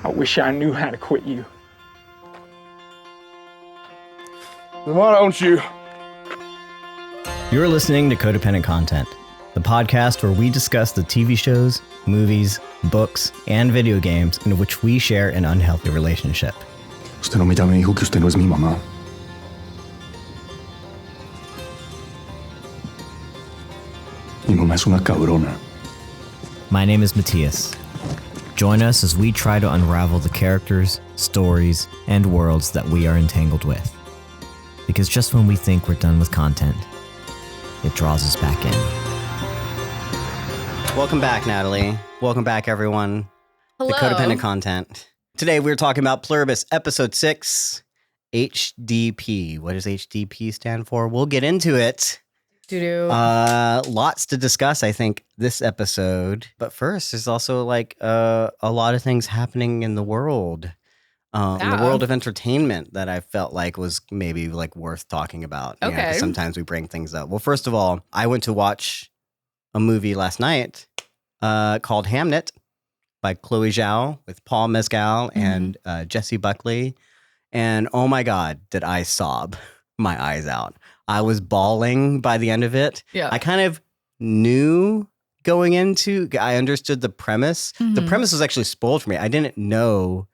I wish I knew how to quit you. Then why don't you? You're listening to Codependent Content, the podcast where we discuss the TV shows, movies, books, and video games in which we share an unhealthy relationship. Usted no me llame hijo que usted no es mi mamá. Mi mamá es una cabrona. My name is Mattias. Join us as we try to unravel the characters, stories, and worlds that we are entangled with. Because just when we think we're done with content, it draws us back in. Welcome back, Natalie. Welcome back, everyone. Hello. To Codependent Content. Today we're talking about Pluribus, Episode 6, HDP. What does HDP stand for? We'll get into it. Lots to discuss, I think, this episode. But first, there's also like a lot of things happening in the world. In the world of entertainment that I felt like was maybe like worth talking about. Okay. You know, 'cause sometimes we bring things up. Well, first of all, I went to watch a movie last night called Hamnet by Chloe Zhao with Paul Mescal and Jessie Buckley. And oh my God, did I sob my eyes out. I was bawling by the end of it. Yeah. I kind of knew going into, I understood the premise. Mm-hmm. The premise was actually spoiled for me. I didn't know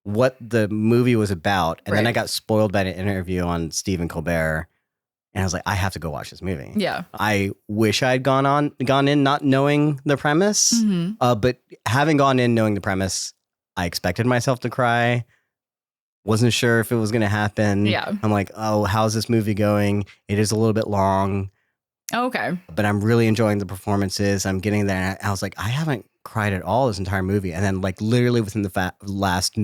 what the movie was about. And then I got spoiled by an interview on Stephen Colbert. And I was like, I have to go watch this movie. Yeah. I wish I'd gone in not knowing the premise. But having gone in knowing the premise, I expected myself to cry. Wasn't sure if it was going to happen. Yeah. I'm like, oh, how's this movie going? It is a little bit long. Okay. But I'm really enjoying the performances. I'm getting there. I was like, I haven't cried at all this entire movie. And then like literally within the last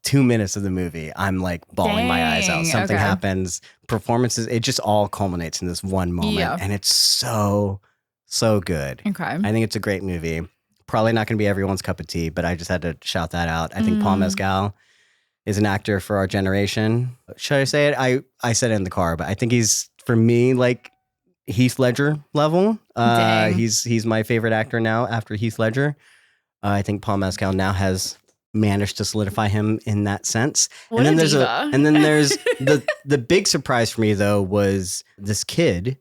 2 minutes of the movie, I'm like bawling my eyes out. Something happens. Performances, it just all culminates in this one moment. Yeah. And it's so good. Okay. I think it's a great movie. Probably not going to be everyone's cup of tea, but I just had to shout that out. I think Paul Mescal is an actor for our generation. Should I say it? I said it in the car, but I think he's, for me, like Heath Ledger level. He's my favorite actor now after Heath Ledger. I think Paul Mescal now has managed to solidify him in that sense. What and then there's the big surprise for me though was this kid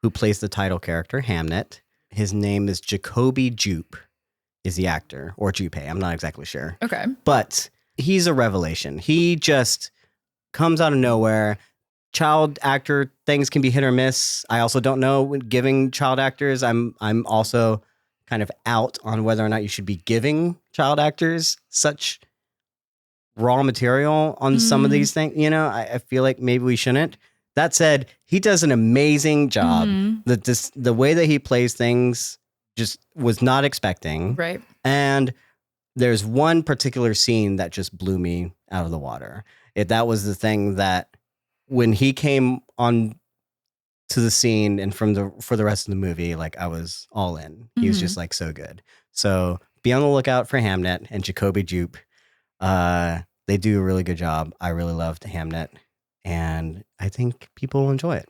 who plays the title character, Hamnet. His name is Jacoby Jupe, is the actor, or Jupe. I'm not exactly sure. Okay. But he's a revelation. He just comes out of nowhere. Child actor things can be hit or miss. I also don't know when giving child actors. I'm also kind of out on whether or not you should be giving child actors such raw material on some of these things. You know, I feel like maybe we shouldn't. That said, he does an amazing job. The way that he plays things just was not expecting. Right. And there's one particular scene that just blew me out of the water. That was the thing that when he came on to the scene and for the rest of the movie, like I was all in. He was just like so good. So be on the lookout for Hamnet and Jacoby Jupe. They do a really good job. I really loved Hamnet, and I think people will enjoy it.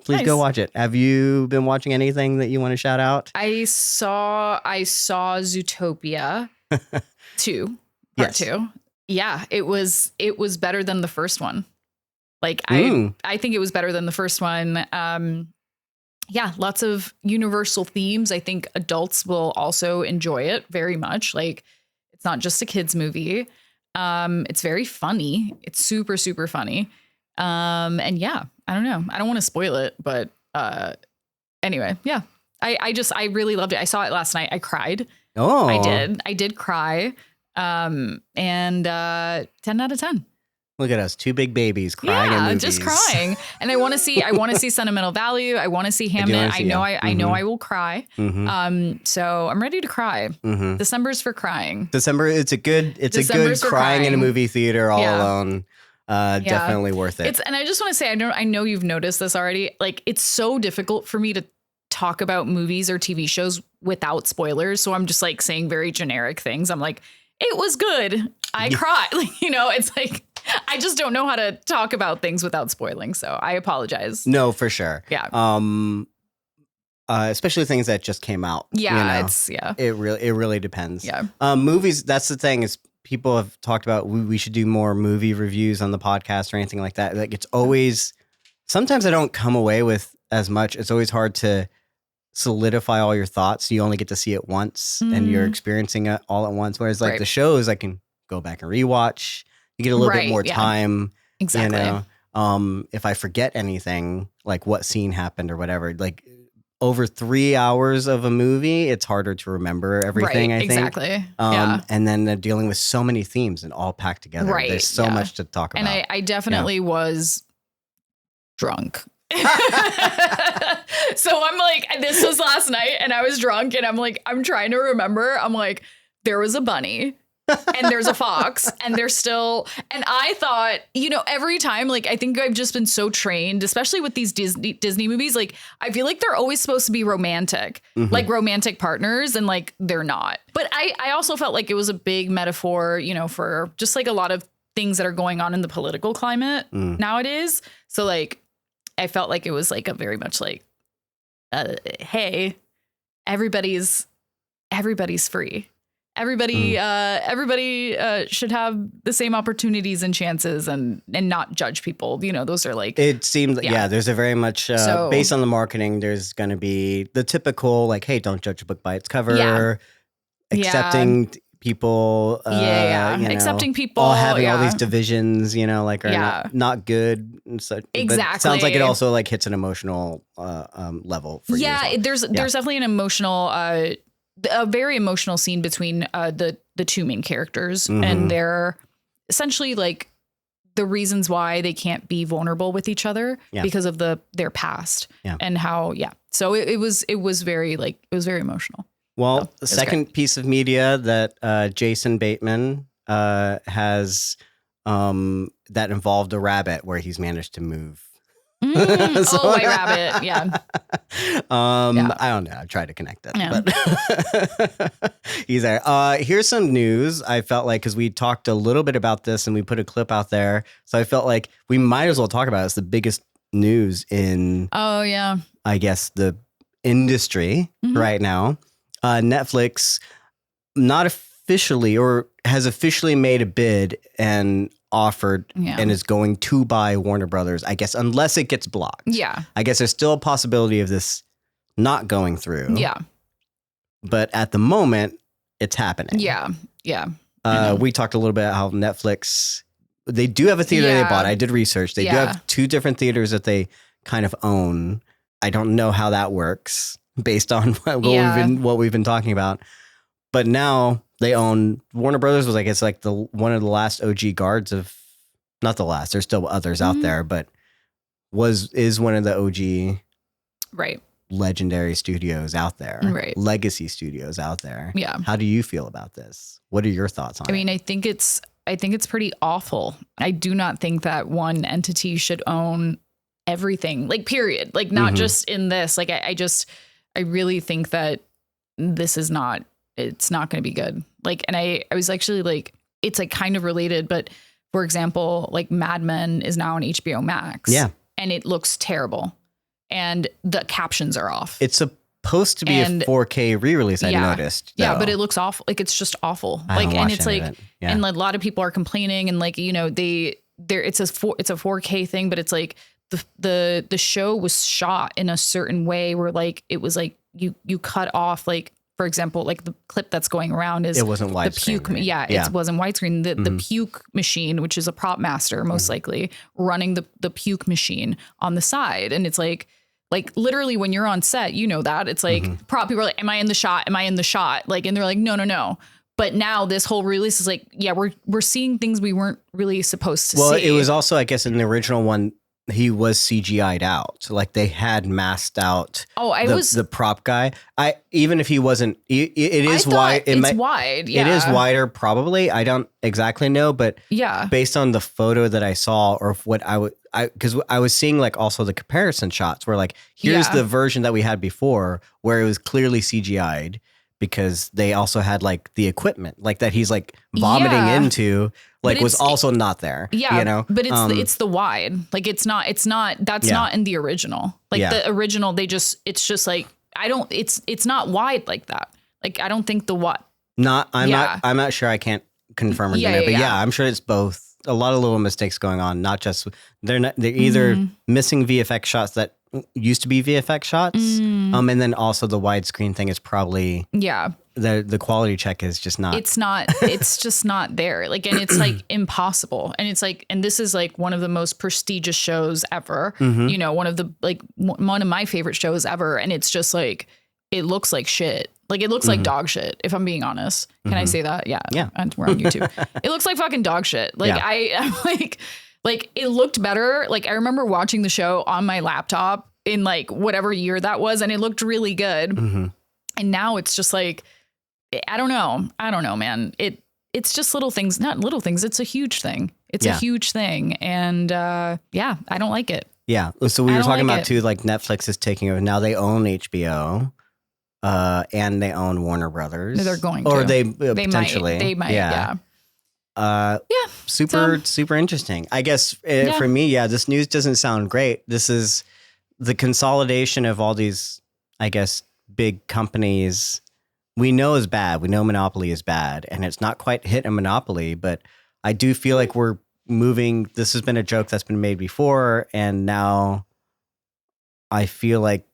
Please go watch it. Have you been watching anything that you want to shout out? I saw Zootopia 2, part 2. Yeah, it was better than the first one. Like I think it was better than the first one. Yeah, lots of universal themes. I think adults will also enjoy it very much. Like it's not just a kids movie. It's very funny. It's super, super funny. And yeah, I don't know. I don't want to spoil it, but anyway, yeah. I really loved it. I saw it last night. I cried. Oh, I did cry. And 10 out of 10. Look at us, two big babies crying in movies. Just crying. And I want to see Sentimental Value. I want to see Hamnet. I know I will cry. So I'm ready to cry. December's for crying. It's a good crying in a movie theater all alone. Definitely worth it. And I just want to say, I know you've noticed this already. Like it's so difficult for me to talk about movies or TV shows without spoilers. So I'm just like saying very generic things. I'm like, it was good. I cried. Like, you know, it's like, I just don't know how to talk about things without spoiling. So I apologize. No, for sure. Yeah. especially things that just came out. Yeah, it really depends. Yeah. Movies. That's the thing is people have talked about we should do more movie reviews on the podcast or anything like that. Like it's always sometimes I don't come away with as much. It's always hard to solidify all your thoughts. You only get to see it once and you're experiencing it all at once. Whereas like the shows, I can go back and rewatch. You get a little bit more time. Exactly. You know, if I forget anything, like what scene happened or whatever, like over 3 hours of a movie, it's harder to remember everything. I think exactly. And then they're dealing with so many themes and all packed together. Right. There's so much to talk about. And I definitely was drunk. So I'm like, this was last night and I was drunk and I'm like, I'm trying to remember. I'm like, there was a bunny and there's a fox and there's still, and I thought, you know, every time, like, I think I've just been so trained, especially with these Disney movies. Like, I feel like they're always supposed to be romantic, like romantic partners, and like, they're not. But I also felt like it was a big metaphor, you know, for just like a lot of things that are going on in the political climate nowadays. So like, I felt like it was like a very much like, hey, everybody's free. Everybody should have the same opportunities and chances and not judge people. You know, those are like, it seemed, there's a very much based on the marketing, there's going to be the typical like, hey, don't judge a book by its cover, accepting people, you know, accepting people, all having all these divisions, you know, like are not good. And such. Exactly. But it sounds like it also like hits an emotional level for you as well. There's definitely an emotional, a very emotional scene between the two main characters, and they're essentially like the reasons why they can't be vulnerable with each other because of their past and how so it was very like it was very emotional. Well, the second piece of media that Jason Bateman has that involved a rabbit where he's managed to move. White rabbit, I don't know. I tried to connect it, but he's there. Here's some news. I felt like because we talked a little bit about this and we put a clip out there, so I felt like we might as well talk about it. It's the biggest news in I guess the industry right now. Netflix not officially or has officially made a bid and offered and is going to buy Warner Brothers, I guess, unless it gets blocked. Yeah. I guess there's still a possibility of this not going through. Yeah. But at the moment, it's happening. Yeah. Yeah. We talked a little bit about how Netflix, they do have a theater they bought. I did research. They do have 2 different theaters that they kind of own. I don't know how that works based on what we've been talking about. But now they own Warner Brothers was, I guess, like one of the last OG guards of, not the last, there's still others out there, but is one of the OG legendary studios out there, legacy studios out there. Yeah. How do you feel about this? What are your thoughts on it? I mean, I think it's pretty awful. I do not think that one entity should own everything, like period, like not just in this, like I really think that this is not, it's not going to be good. Like, and I was actually like, it's like kind of related, but for example, like Mad Men is now on HBO Max. Yeah. And it looks terrible. And the captions are off. It's supposed to be a 4K re-release, I noticed. Yeah, but it looks awful. Like, it's just awful. Like, and it's like, and a lot of people are complaining and like, you know, it's a 4K thing, but it's like the show was shot in a certain way where like, it was like you cut off, like, for example, like the clip that's going around is it wasn't widescreen. Right? It wasn't widescreen. The puke machine, which is a prop master, most likely running the puke machine on the side. And it's like literally when you're on set, you know that it's like prop people are like, am I in the shot? Am I in the shot? Like, and they're like, no. But now this whole release is like, we're seeing things we weren't really supposed to see. Well, it was also, I guess, in the original one, he was CGI'd out. So like they had masked out the prop guy. Even if he wasn't, it is wide. It's wide. Yeah. It is wider probably. I don't exactly know, but based on the photo that I saw or what because I was seeing like also the comparison shots where like, here's the version that we had before where it was clearly CGI'd because they also had like the equipment like that he's like vomiting into. Like was also not there. Yeah, you know? But it's the wide. Like it's not that's not in the original. Like the original, it's just like it's not wide like that. Like, I don't think I'm not sure. I can't confirm or deny, but I'm sure it's both. A lot of little mistakes going on, not just they're either missing VFX shots that used to be VFX shots. And then also the widescreen thing is probably the quality check is just not. It's just not there. Like, and it's like impossible. And it's like, and this is like one of the most prestigious shows ever. You know, one of my favorite shows ever. And it's just like, it looks like shit. Like, it looks like dog shit, if I'm being honest. Can I say that? Yeah. And we're on YouTube. It looks like fucking dog shit. Like, I'm like, it looked better. Like, I remember watching the show on my laptop in like whatever year that was, and it looked really good. And now it's just like, I don't know, man. It's just little things, not little things. It's a huge thing. It's a huge thing. And I don't like it. Yeah. So we were talking about too, like Netflix is taking over. Now they own HBO. And they own Warner Brothers. They're going to. Or they potentially. They might, yeah. Super interesting. I guess for me, this news doesn't sound great. This is the consolidation of all these, I guess, big companies. We know is bad. We know monopoly is bad. And it's not quite hit a monopoly, but I do feel like we're moving. This has been a joke that's been made before. And now I feel like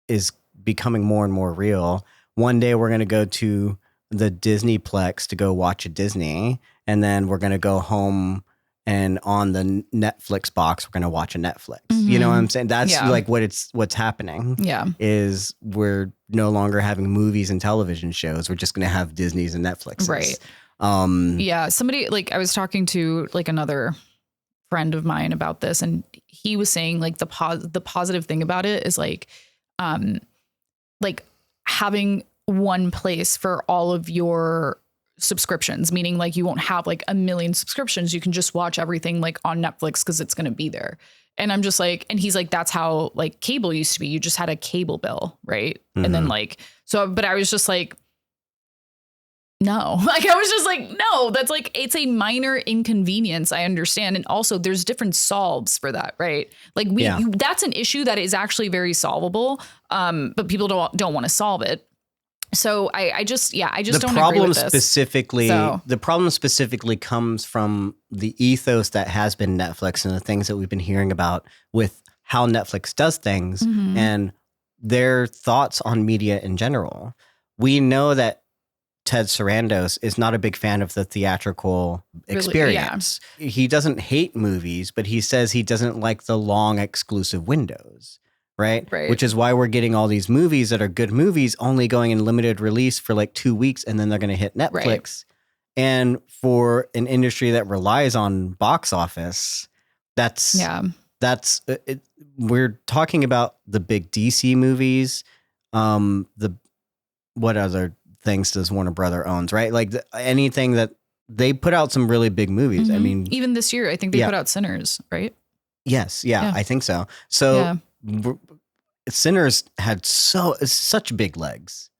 is becoming more and more real. One day we're going to go to the Disneyplex to go watch a Disney, and then we're going to go home and on the Netflix box we're going to watch a Netflix. You know what I'm saying? That's like what's happening. Is we're no longer having movies and television shows. We're just going to have Disney's and Netflixes. Right. Somebody, like, I was talking to like another friend of mine about this, and he was saying like the positive thing about it is like having one place for all of your subscriptions, meaning like you won't have like a million subscriptions. You can just watch everything like on Netflix because it's going to be there. And I'm just like, and he's like, that's how like cable used to be. You just had a cable bill, right? And then like, so, but I was just like, no, like, I was just like, no, that's like, it's a minor inconvenience. I understand. And also there's different solves for that, right? Like that's an issue that is actually very solvable. But people don't want to solve it. So I just don't agree with this. The problem specifically comes from the ethos that has been Netflix and the things that we've been hearing about with how Netflix does things and their thoughts on media in general. We know that Ted Sarandos is not a big fan of the theatrical experience. He doesn't hate movies, but he says he doesn't like the long exclusive windows, right? Which is why we're getting all these movies that are good movies only going in limited release for like 2 weeks, and then they're going to hit Netflix. Right. And for an industry that relies on box office, we're talking about the big DC movies. What other things does Warner Brother owns, right? Like anything that they put out some really big movies. I mean, even this year, I think they put out Sinners, right? Yes. Yeah, I think so. So Sinners had such big legs,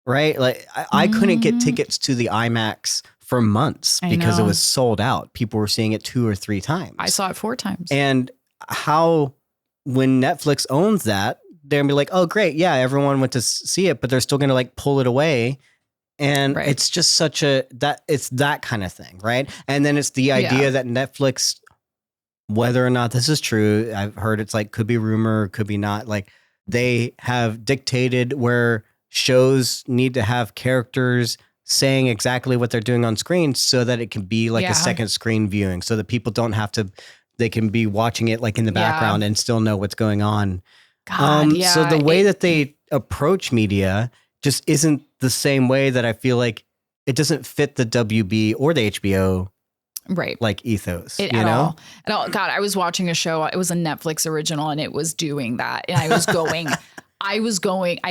right? Like I couldn't get tickets to the IMAX for months because it was sold out. People were seeing it 2 or 3 times. I saw it 4 times. And when Netflix owns that, they're gonna be like, oh, great. Yeah, everyone went to see it, but they're still going to like pull it away. And it's just it's that kind of thing. Right. And then it's the idea that Netflix, whether or not this is true, I've heard it's like, could be rumor, could be not, like they have dictated where shows need to have characters saying exactly what they're doing on screen so that it can be like a second screen viewing, so that people don't have to, they can be watching it like in the background and still know what's going on. So the way that they approach media just isn't the same way that I feel like it doesn't fit the WB or the HBO like ethos, at all. God, I was watching a show. It was a Netflix original and it was doing that. And I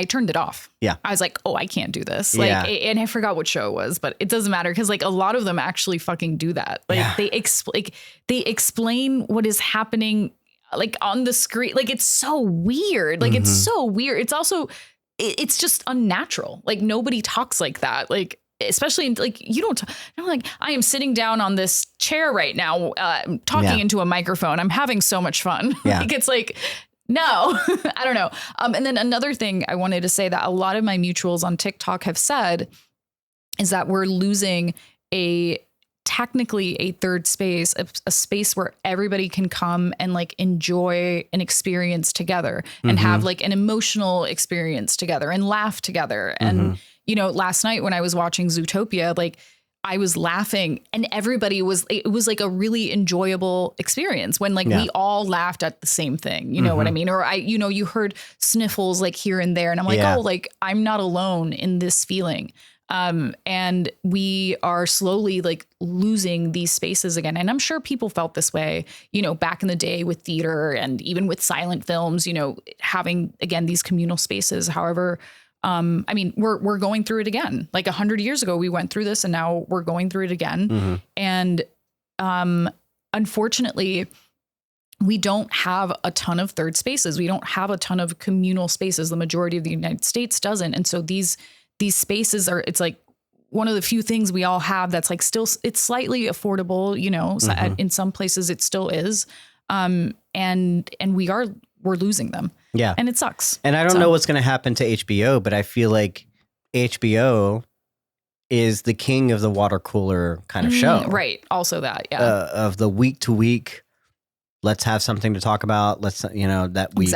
turned it off. Yeah. I was like, oh, I can't do this. And I forgot what show it was, but it doesn't matter. Cause like a lot of them actually fucking do that. Like they explain what is happening like on the screen. Like it's so weird. Like it's so weird. It's also, it's just unnatural. Like nobody talks like that. Like, especially like you don't I'm like, I am sitting down on this chair right now, talking into a microphone. I'm having so much fun. Like it's like, No, I don't know. And then another thing I wanted to say that a lot of my mutuals on TikTok have said is that we're losing technically a third space, a space where everybody can come and like enjoy an experience together and have like an emotional experience together and laugh together. And, you know, last night when I was watching Zootopia, like I was laughing and it was like a really enjoyable experience when like we all laughed at the same thing. You know what I mean? Or you heard sniffles like here and there. And I'm like, oh, like I'm not alone in this feeling. And we are slowly like losing these spaces again. And I'm sure people felt this way, you know, back in the day with theater and even with silent films, you know, having again, these communal spaces. However, I mean, we're going through it again. Like 100 years ago, we went through this and now we're going through it again. And, unfortunately, we don't have a ton of third spaces. We don't have a ton of communal spaces. The majority of the United States doesn't. And so these spaces it's like one of the few things we all have that's like still, it's slightly affordable, you know, in some places it still is. And we're losing them. Yeah. And it sucks. And I don't know what's going to happen to HBO, but I feel like HBO is the king of the water cooler kind of show. Right. Also that, of the week to week, let's have something to talk about. Let's, you know, that we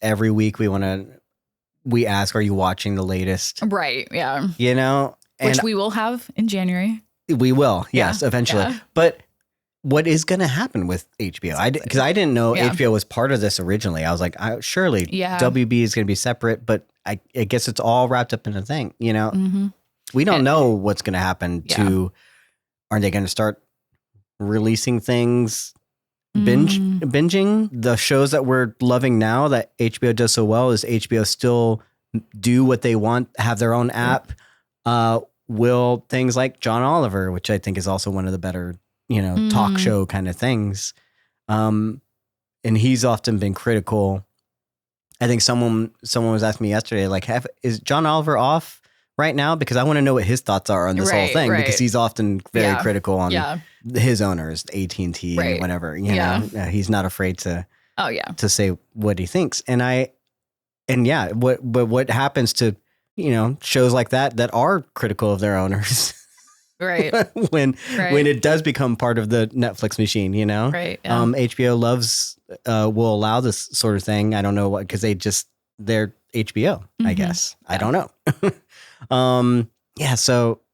every week we ask, are you watching the latest? Right. Yeah. You know, which we will have in January. We will. Yes, eventually. Yeah. But what is going to happen with HBO? Exactly. Because I didn't know HBO was part of this originally. I was like, surely WB is going to be separate, but I guess it's all wrapped up in a thing, you know? We don't know what's going to happen to, are they going to start releasing things, binging the shows that we're loving now that HBO does so well? Is HBO still do what they want, have their own app? Will things like John Oliver, which I think is also one of the better, you know, talk show kind of things. And he's often been critical. I think someone was asking me yesterday, like, is John Oliver off right now? Because I want to know what his thoughts are on this whole thing, because he's often very critical on his owners, AT&T and whatever, you know, he's not afraid to say what he thinks. What happens to, you know, shows like that are critical of their owners. Right. when it does become part of the Netflix machine, you know, right. HBO will allow this sort of thing. I don't know what, because they're HBO, I guess. I don't know.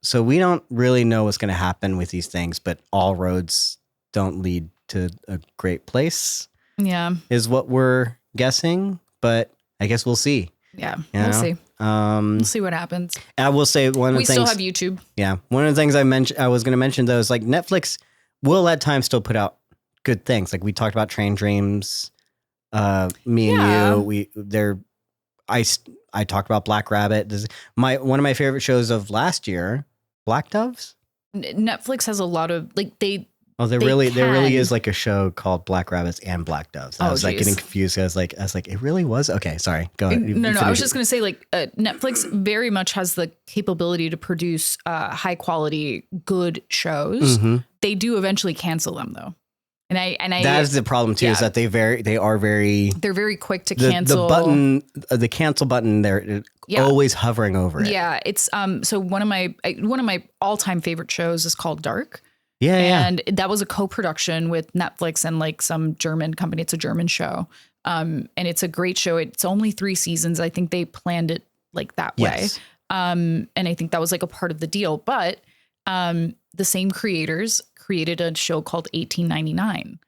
So we don't really know what's going to happen with these things, but all roads don't lead to a great place. Yeah. Is what we're guessing, but I guess we'll see. Yeah. We'll see. We'll see what happens. I will say one of the things. We still have YouTube. Yeah. One of the things I was going to mention though is like Netflix will at times still put out good things. Like we talked about Train Dreams, me and you, I talked about Black Rabbit. One of my favorite shows of last year, Black Doves. Netflix has a lot of like there really is like a show called Black Rabbits and Black Doves. I was like getting confused. I was like, it really was? Okay, sorry. Go ahead. No. I was just going to say like Netflix very much has the capability to produce high quality, good shows. They do eventually cancel them though. And I that is the problem too, is that they're very quick to cancel. The cancel button, they're always hovering over it. Yeah. It's so one of my all-time favorite shows is called Dark. Yeah. And that was a co-production with Netflix and like some German company. It's a German show. And it's a great show. It's only 3 seasons. I think they planned it like that way. And I think that was like a part of the deal. But the same creators created a show called 1899.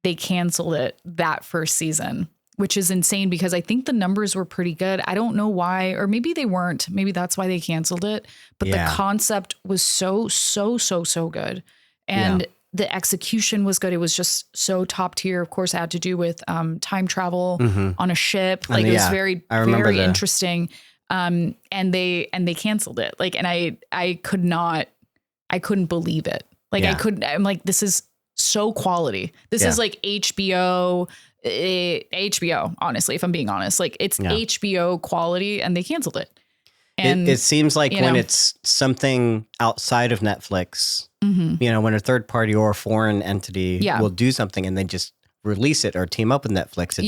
They canceled it that first season, which is insane because I think the numbers were pretty good. I don't know why, or maybe they weren't. Maybe that's why they canceled it. But the concept was so good. And the execution was good. It was just so top tier. Of course, it had to do with time travel on a ship. Like it was very interesting. And they canceled it. Like, and I couldn't believe it. Like I'm like, this is so quality. This is like HBO, honestly, if I'm being honest, like it's HBO quality and they canceled it. And it seems like when it's something outside of Netflix, you know, when a third party or a foreign entity will do something and they just release it or team up with Netflix,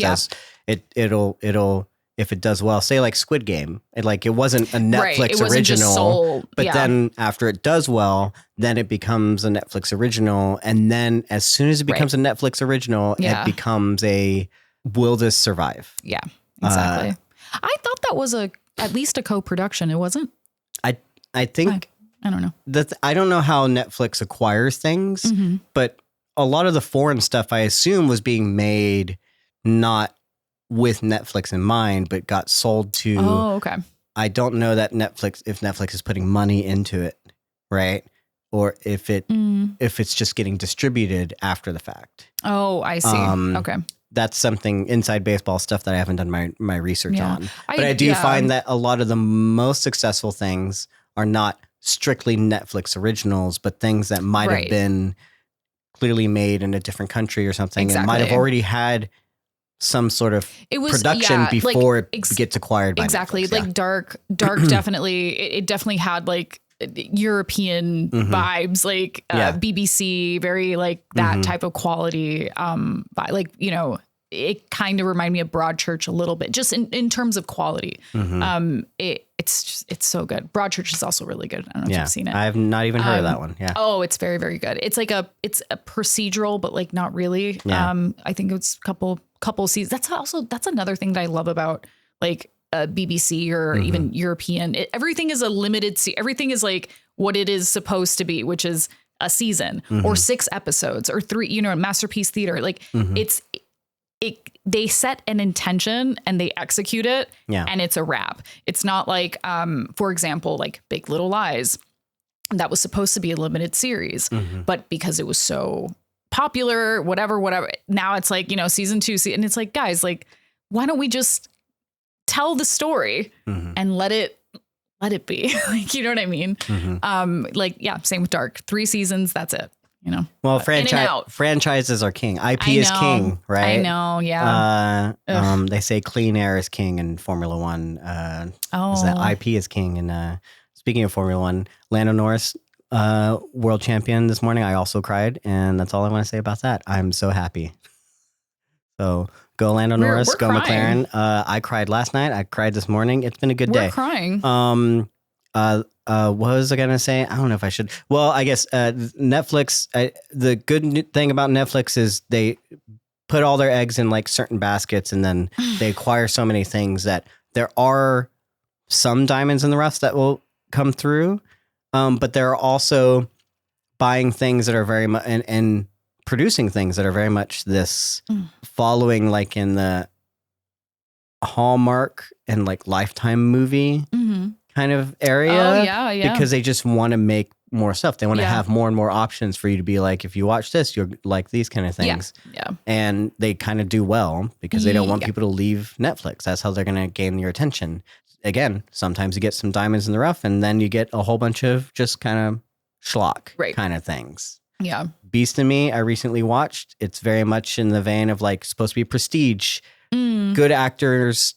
it'll if it does well, say like Squid Game, it wasn't a Netflix original, but then after it does well, then it becomes a Netflix original. And then as soon as it becomes a Netflix original, it becomes will this survive? Yeah, exactly. I thought that was at least a co-production. It wasn't? I think, I don't know. I don't know how Netflix acquires things, but a lot of the foreign stuff I assume was being made not with Netflix in mind, but got sold to. Oh, okay. I don't know that if Netflix is putting money into it, right? Or if it's just getting distributed after the fact. Oh, I see. Okay. That's something inside baseball stuff that I haven't done my research on. But I do find that a lot of the most successful things are not strictly Netflix originals, but things that might have been clearly made in a different country or something and might have already had some sort of production before it gets acquired by Netflix. Like Dark definitely, it definitely had like European vibes, like BBC, very like that type of quality. Like, you know, it kind of reminded me of Broadchurch a little bit, just in terms of quality. It's so good. Broadchurch is also really good. I don't know if you've seen it. I have not even heard of that one. Yeah. Oh, it's very, very good. It's like it's a procedural, but like not really. Yeah. I think it's a couple seasons. That's another thing that I love about like BBC or even European. Everything is a limited everything is like what it is supposed to be, which is a season or 6 episodes or 3, you know, Masterpiece Theater. Like they set an intention and they execute it and it's a wrap. It's not like, for example, like Big Little Lies, that was supposed to be a limited series, but because it was so popular, whatever, now it's like, you know, season 2, and it's like, guys, like, why don't we just tell the story and let it be? Like, you know what I mean? Like, yeah, same with Dark. 3 seasons, that's it. You know, well, franchises are king. IP is king, right? I know, yeah. They say clean air is king in Formula One. Is that IP is king? And speaking of Formula One, Lando Norris, world champion this morning. I also cried, and that's all I want to say about that. I'm so happy. So go Lando Norris, go crying. McLaren. I cried last night. I cried this morning. It's been a good day. We're crying. What was I going to say? I don't know if I should. Well, I guess Netflix, the good thing about Netflix is they put all their eggs in like certain baskets and then they acquire so many things that there are some diamonds in the rough that will come through. But they're also buying things that are very much and producing things that are very much this following like in the Hallmark and like Lifetime movie kind of area. Oh, yeah. Because they just want to make more stuff. They want to have more and more options for you to be like, if you watch this, you'll like these kind of things. Yeah. And they kind of do well because they don't want people to leave Netflix. That's how they're going to gain your attention. Again, sometimes you get some diamonds in the rough and then you get a whole bunch of just kind of schlock kind of things. Yeah. Beast in Me, I recently watched. It's very much in the vein of like supposed to be prestige, good actors,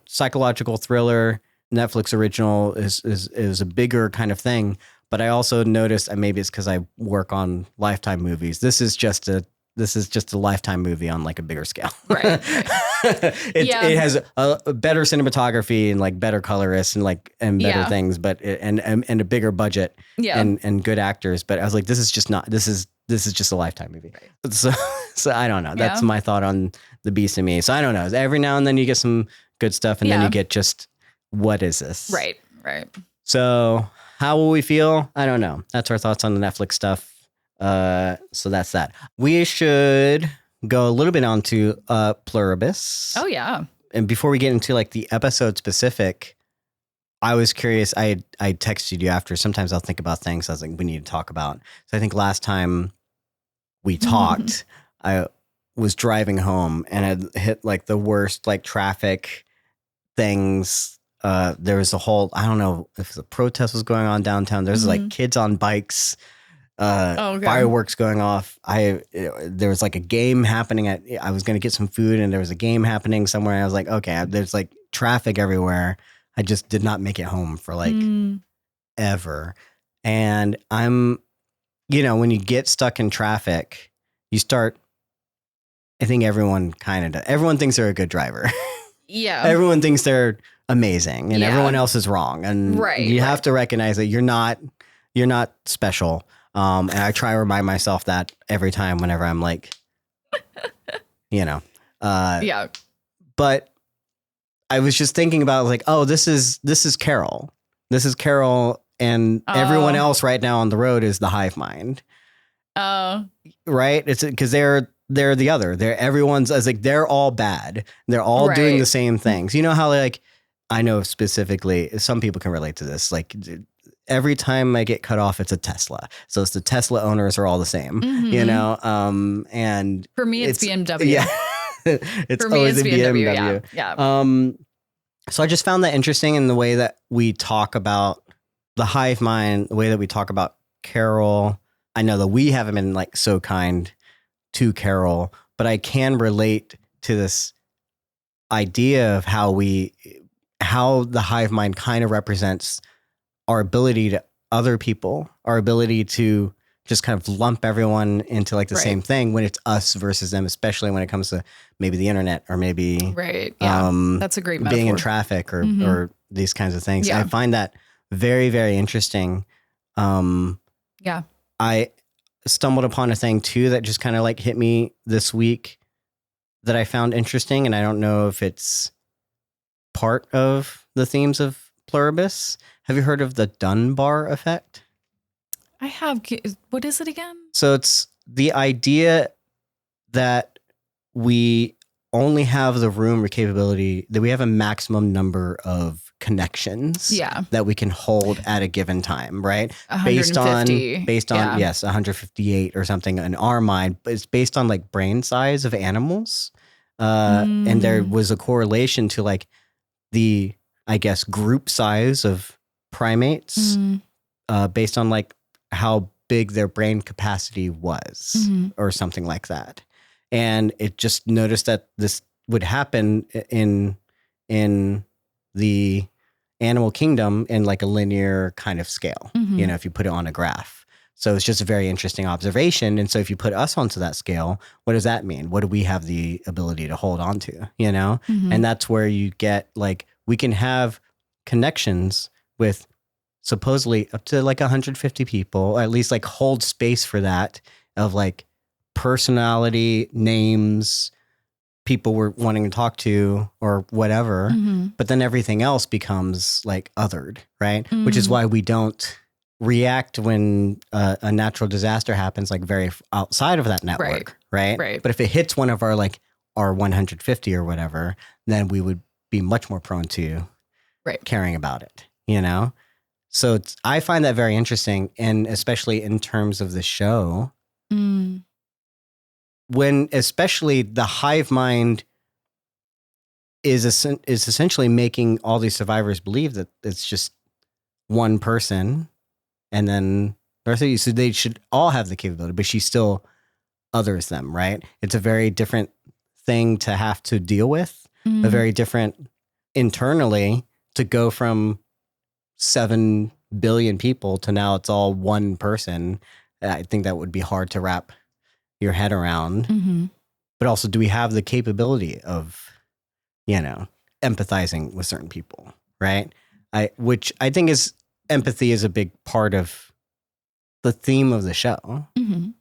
psychological thriller. Netflix original is a bigger kind of thing. But I also noticed, and maybe it's because I work on Lifetime movies. This is just a Lifetime movie on like a bigger scale. Right. It has a better cinematography and like better colorists and better things, but and a bigger budget and good actors. But I was like, this is just a Lifetime movie. Right. So I don't know. That's my thought on The Beast in Me. So I don't know. Every now and then you get some good stuff and then you get just, what is this? Right. So how will we feel? I don't know. That's our thoughts on the Netflix stuff. So that's that. We should go a little bit on to Pluribus. Oh yeah. And before we get into like the episode specific, I was curious. I texted you after. Sometimes I'll think about things I was like, we need to talk about. So I think last time we talked, I was driving home and I hit like the worst like traffic things. There was a whole, I don't know if the protest was going on downtown. There's like kids on bikes. Fireworks going off. There was like a game happening I was going to get some food and there was a game happening somewhere. And I was like, okay, there's like traffic everywhere. I just did not make it home for like ever. And I'm, when you get stuck in traffic, you start I think everyone kind of does. Everyone thinks they're a good driver. Yeah. Everyone thinks they're amazing and Yeah. everyone else is wrong. And you have to recognize that you're not special. And I try to remind myself that every time whenever I'm like, yeah. But I was just thinking about like, oh, this is Carol. This is Carol, and everyone else right now on the road is the hive mind. Right? It's because they're the other. Everyone's as like they're all bad. They're all doing the same things. You know how like I know specifically some people can relate to this. Like every time I get cut off, it's a Tesla. So it's the Tesla owners are all the same. You know, and for me it's BMW. Yeah. It's for me always it's a BMW. Yeah. So I just found that interesting in the way that we talk about the hive mind, the way that we talk about Carol. I know that we haven't been like so kind to Carol, but I can relate to this idea of how the hive mind kind of represents our ability to other people, our ability to just kind of lump everyone into like the same thing when it's us versus them, especially when it comes to maybe the internet or maybe that's a great metaphor. Being in traffic or these kinds of things. I find that very, very interesting. I stumbled upon a thing too that just kind of like hit me this week that I found interesting, and I don't know if it's part of the themes of Pluribus. Have you heard of the Dunbar Effect? I have. What is it again? So it's the idea that we only have the room or capability, that we have a maximum number of connections that we can hold at a given time, right? 150. Based on yes, 158 or something in our mind, but it's based on like brain size of animals. And there was a correlation to like the, I guess, group size of primates based on like how big their brain capacity was or something like that. And it just noticed that this would happen in the animal kingdom in like a linear kind of scale, you know, if you put it on a graph. So it's just a very interesting observation. And so if you put us onto that scale, what does that mean? What do we have the ability to hold on to, you know? And that's where you get like, we can have connections with supposedly up to like 150 people, or at least like hold space for that of like personality, names, people we're wanting to talk to or whatever. But then everything else becomes like othered, right? Which is why we don't react when a natural disaster happens like very outside of that network, right? But if it hits one of our like our 150 or whatever, then we would be much more prone to caring about it, you know? So I find that very interesting, and especially in terms of the show, when especially the hive mind is essentially making all these survivors believe that it's just one person, and then so they should all have the capability, but she still others them, right? It's a very different thing to have to deal with, a very different internally to go from 7 billion people to now it's all one person. I think that would be hard to wrap your head around. But also, do we have the capability of, you know, empathizing with certain people, right? Which I think is empathy is a big part of the theme of the show. You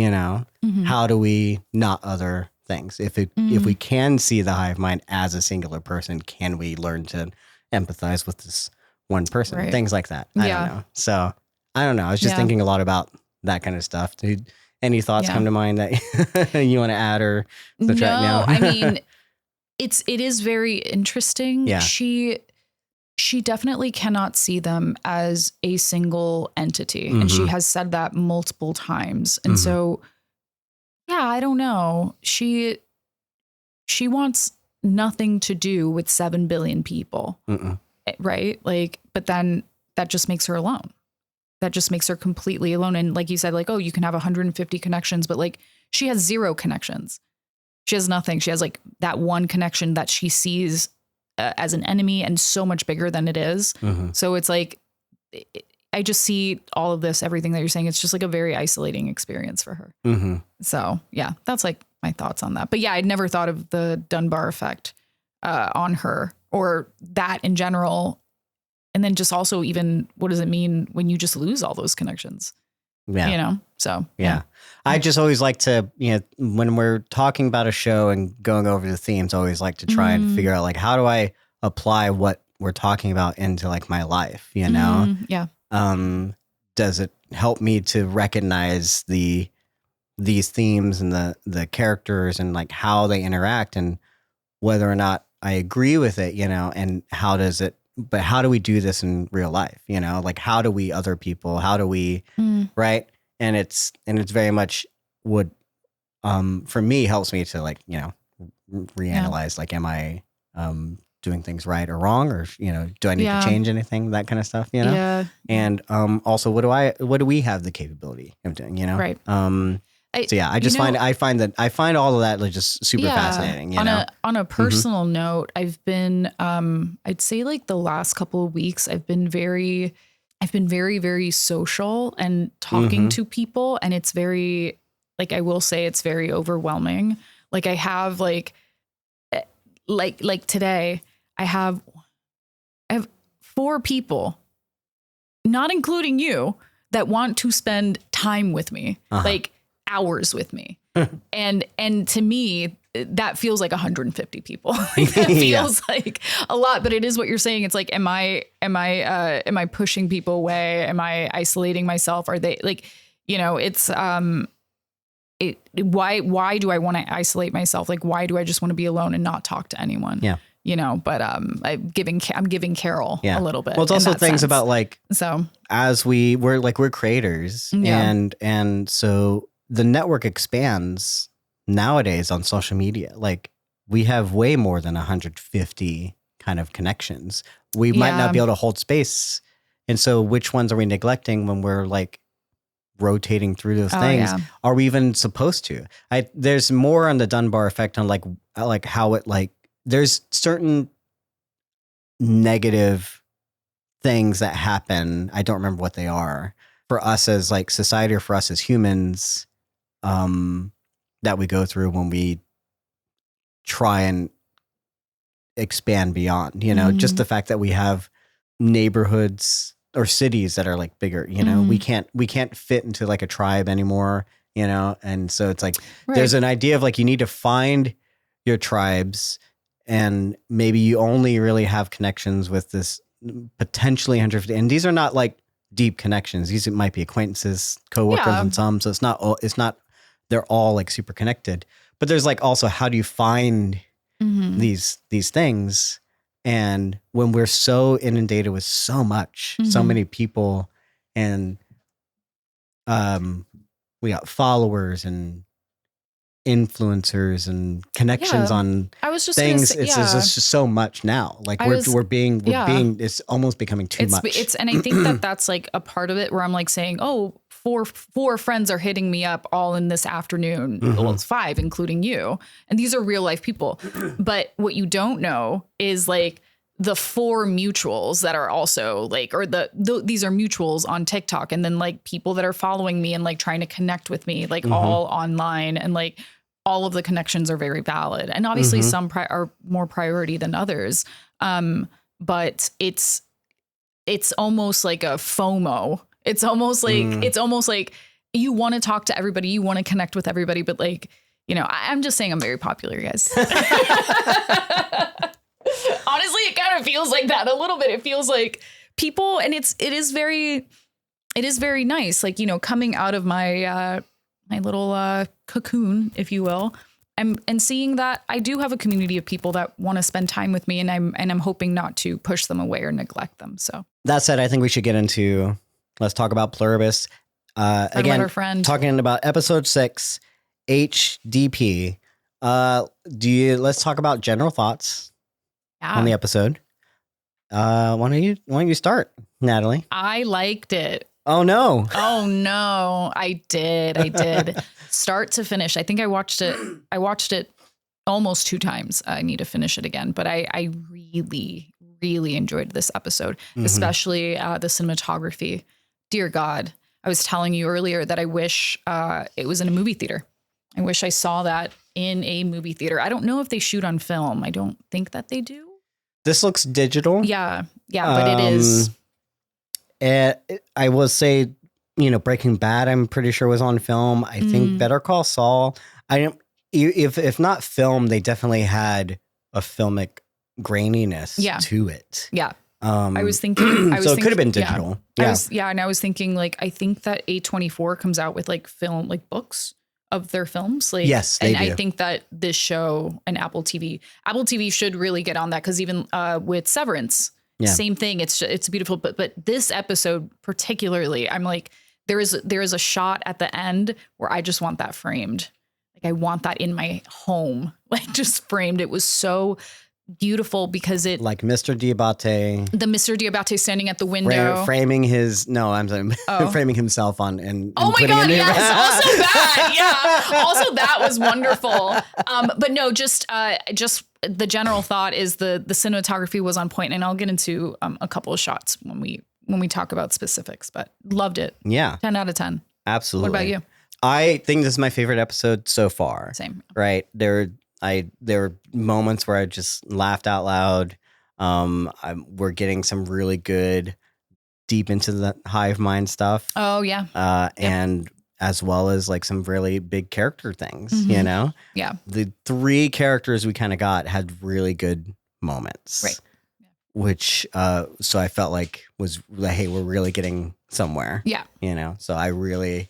know, how do we not other things? If we can see the hive mind as a singular person, can we learn to empathize with this one person? Things like that. I don't know. So I don't know. I was just thinking a lot about that kind of stuff. Any thoughts come to mind that you want to add or subtract now? I mean, it is very interesting. Yeah. She definitely cannot see them as a single entity. And she has said that multiple times. And so, yeah, I don't know. She wants nothing to do with 7 billion people. Right? Like, but then that just makes her alone. That just makes her completely alone. And like you said, like, oh, you can have 150 connections, but like she has 0 connections. She has nothing. She has like that one connection that she sees as an enemy and so much bigger than it is. So it's like, I just see all of this, everything that you're saying. It's just like a very isolating experience for her. So yeah, that's like thoughts on that. But yeah, I'd never thought of the Dunbar effect on her or that in general. And then just also even what does it mean when you just lose all those connections? Yeah. You know, so yeah. I just always like to, when we're talking about a show and going over the themes, I always like to try and figure out like, how do I apply what we're talking about into like my life, Yeah. Does it help me to recognize these themes and the characters and like how they interact and whether or not I agree with it, and how do we do this in real life? Like how do we other people, how do we, right? And it's very much what, for me helps me to like, reanalyze, like, am I, doing things right or wrong, or, do I need to change anything, that kind of stuff, Yeah. and, also what do we have the capability of doing, Right. So yeah, I find all of that like just super fascinating. On a personal note, I've been, I'd say like the last couple of weeks, I've been very, very social and talking to people, and it's very, like, I will say it's very overwhelming. Like I have like today, I have 4 people, not including you, that want to spend time with me, like hours with me. and to me, that feels like 150 people. Like, that feels like a lot, but it is what you're saying. It's like, am I pushing people away? Am I isolating myself? Are they like, it's, why do I want to isolate myself? Like, why do I just want to be alone and not talk to anyone? Yeah. But I'm giving Carol a little bit. Well, it's also things sense. about like, so as we're creators, and so the network expands nowadays on social media. Like we have way more than 150 kind of connections. We might not be able to hold space. And so which ones are we neglecting when we're like rotating through those things? Are we even supposed to? There's more on the Dunbar effect on like how it like, there's certain negative things that happen. I don't remember what they are for us as like society or for us as humans, that we go through when we try and expand beyond, just the fact that we have neighborhoods or cities that are like bigger, we can't fit into like a tribe anymore, and so it's like, there's an idea of like, you need to find your tribes, and maybe you only really have connections with this potentially 150, and these are not like deep connections. These might be acquaintances, coworkers, and some, so it's not, they're all like super connected, but there's like also, how do you find these things? And when we're so inundated with so much, so many people, and we got followers and influencers and connections on I was just things. Say, it's just so much now. Like we're being, it's almost becoming too much. And I think that's like a part of it where I'm like saying, oh, four friends are hitting me up all in this afternoon. Well, it's 5, including you. And these are real life people. But what you don't know is like the 4 mutuals that are also like, or these are mutuals on TikTok. And then like people that are following me and like trying to connect with me, like all online, and like all of the connections are very valid. And obviously some are more priority than others. But it's almost like a FOMO. It's almost like you want to talk to everybody, you want to connect with everybody, but like, I'm just saying I'm very popular, guys. Honestly, it kind of feels like that a little bit. It feels like people, and it is very nice. Like, coming out of my my little cocoon, if you will, and seeing that I do have a community of people that want to spend time with me, and I'm hoping not to push them away or neglect them. So that said, I think we should get into, let's talk about Pluribus. Again, our friend. Talking about episode 6, HDP. Let's talk about general thoughts on the episode. Why don't you start, Natalie? I liked it. Oh no. I did. Start to finish. I think I watched it almost 2 times. I need to finish it again, but I really, really enjoyed this episode, especially the cinematography. Dear God, I was telling you earlier that I wish it was in a movie theater. I wish I saw that in a movie theater. I don't know if they shoot on film. I don't think that they do. This looks digital. Yeah, but it is. I will say, Breaking Bad, I'm pretty sure was on film. I think Better Call Saul. If not film, they definitely had a filmic graininess to it. Yeah. I was thinking. So it could have been digital. Yeah. And I was thinking, like, I think that A24 comes out with like film, like books of their films. Like, yes, they do. I think that this show and Apple TV should really get on that, because even with Severance, same thing. It's beautiful, but this episode particularly, I'm like, there is a shot at the end where I just want that framed. Like, I want that in my home, like just framed. It was so beautiful because it, like Mr. Diabaté, the Mr. Diabaté standing at the window, framing framing himself on and oh my god, yes, also that, also that was wonderful. But no, just the general thought is the cinematography was on point, and I'll get into a couple of shots when we talk about specifics. But loved it. 10 out of 10. Absolutely. What about you? I think this is my favorite episode so far. Same. Right. There were moments where I just laughed out loud. We're getting some really good deep into the hive mind stuff. Oh yeah. And as well as like some really big character things, Yeah. The 3 characters we kind of got had really good moments. Right. Which, so I felt like was like, hey, we're really getting somewhere. Yeah. So I really,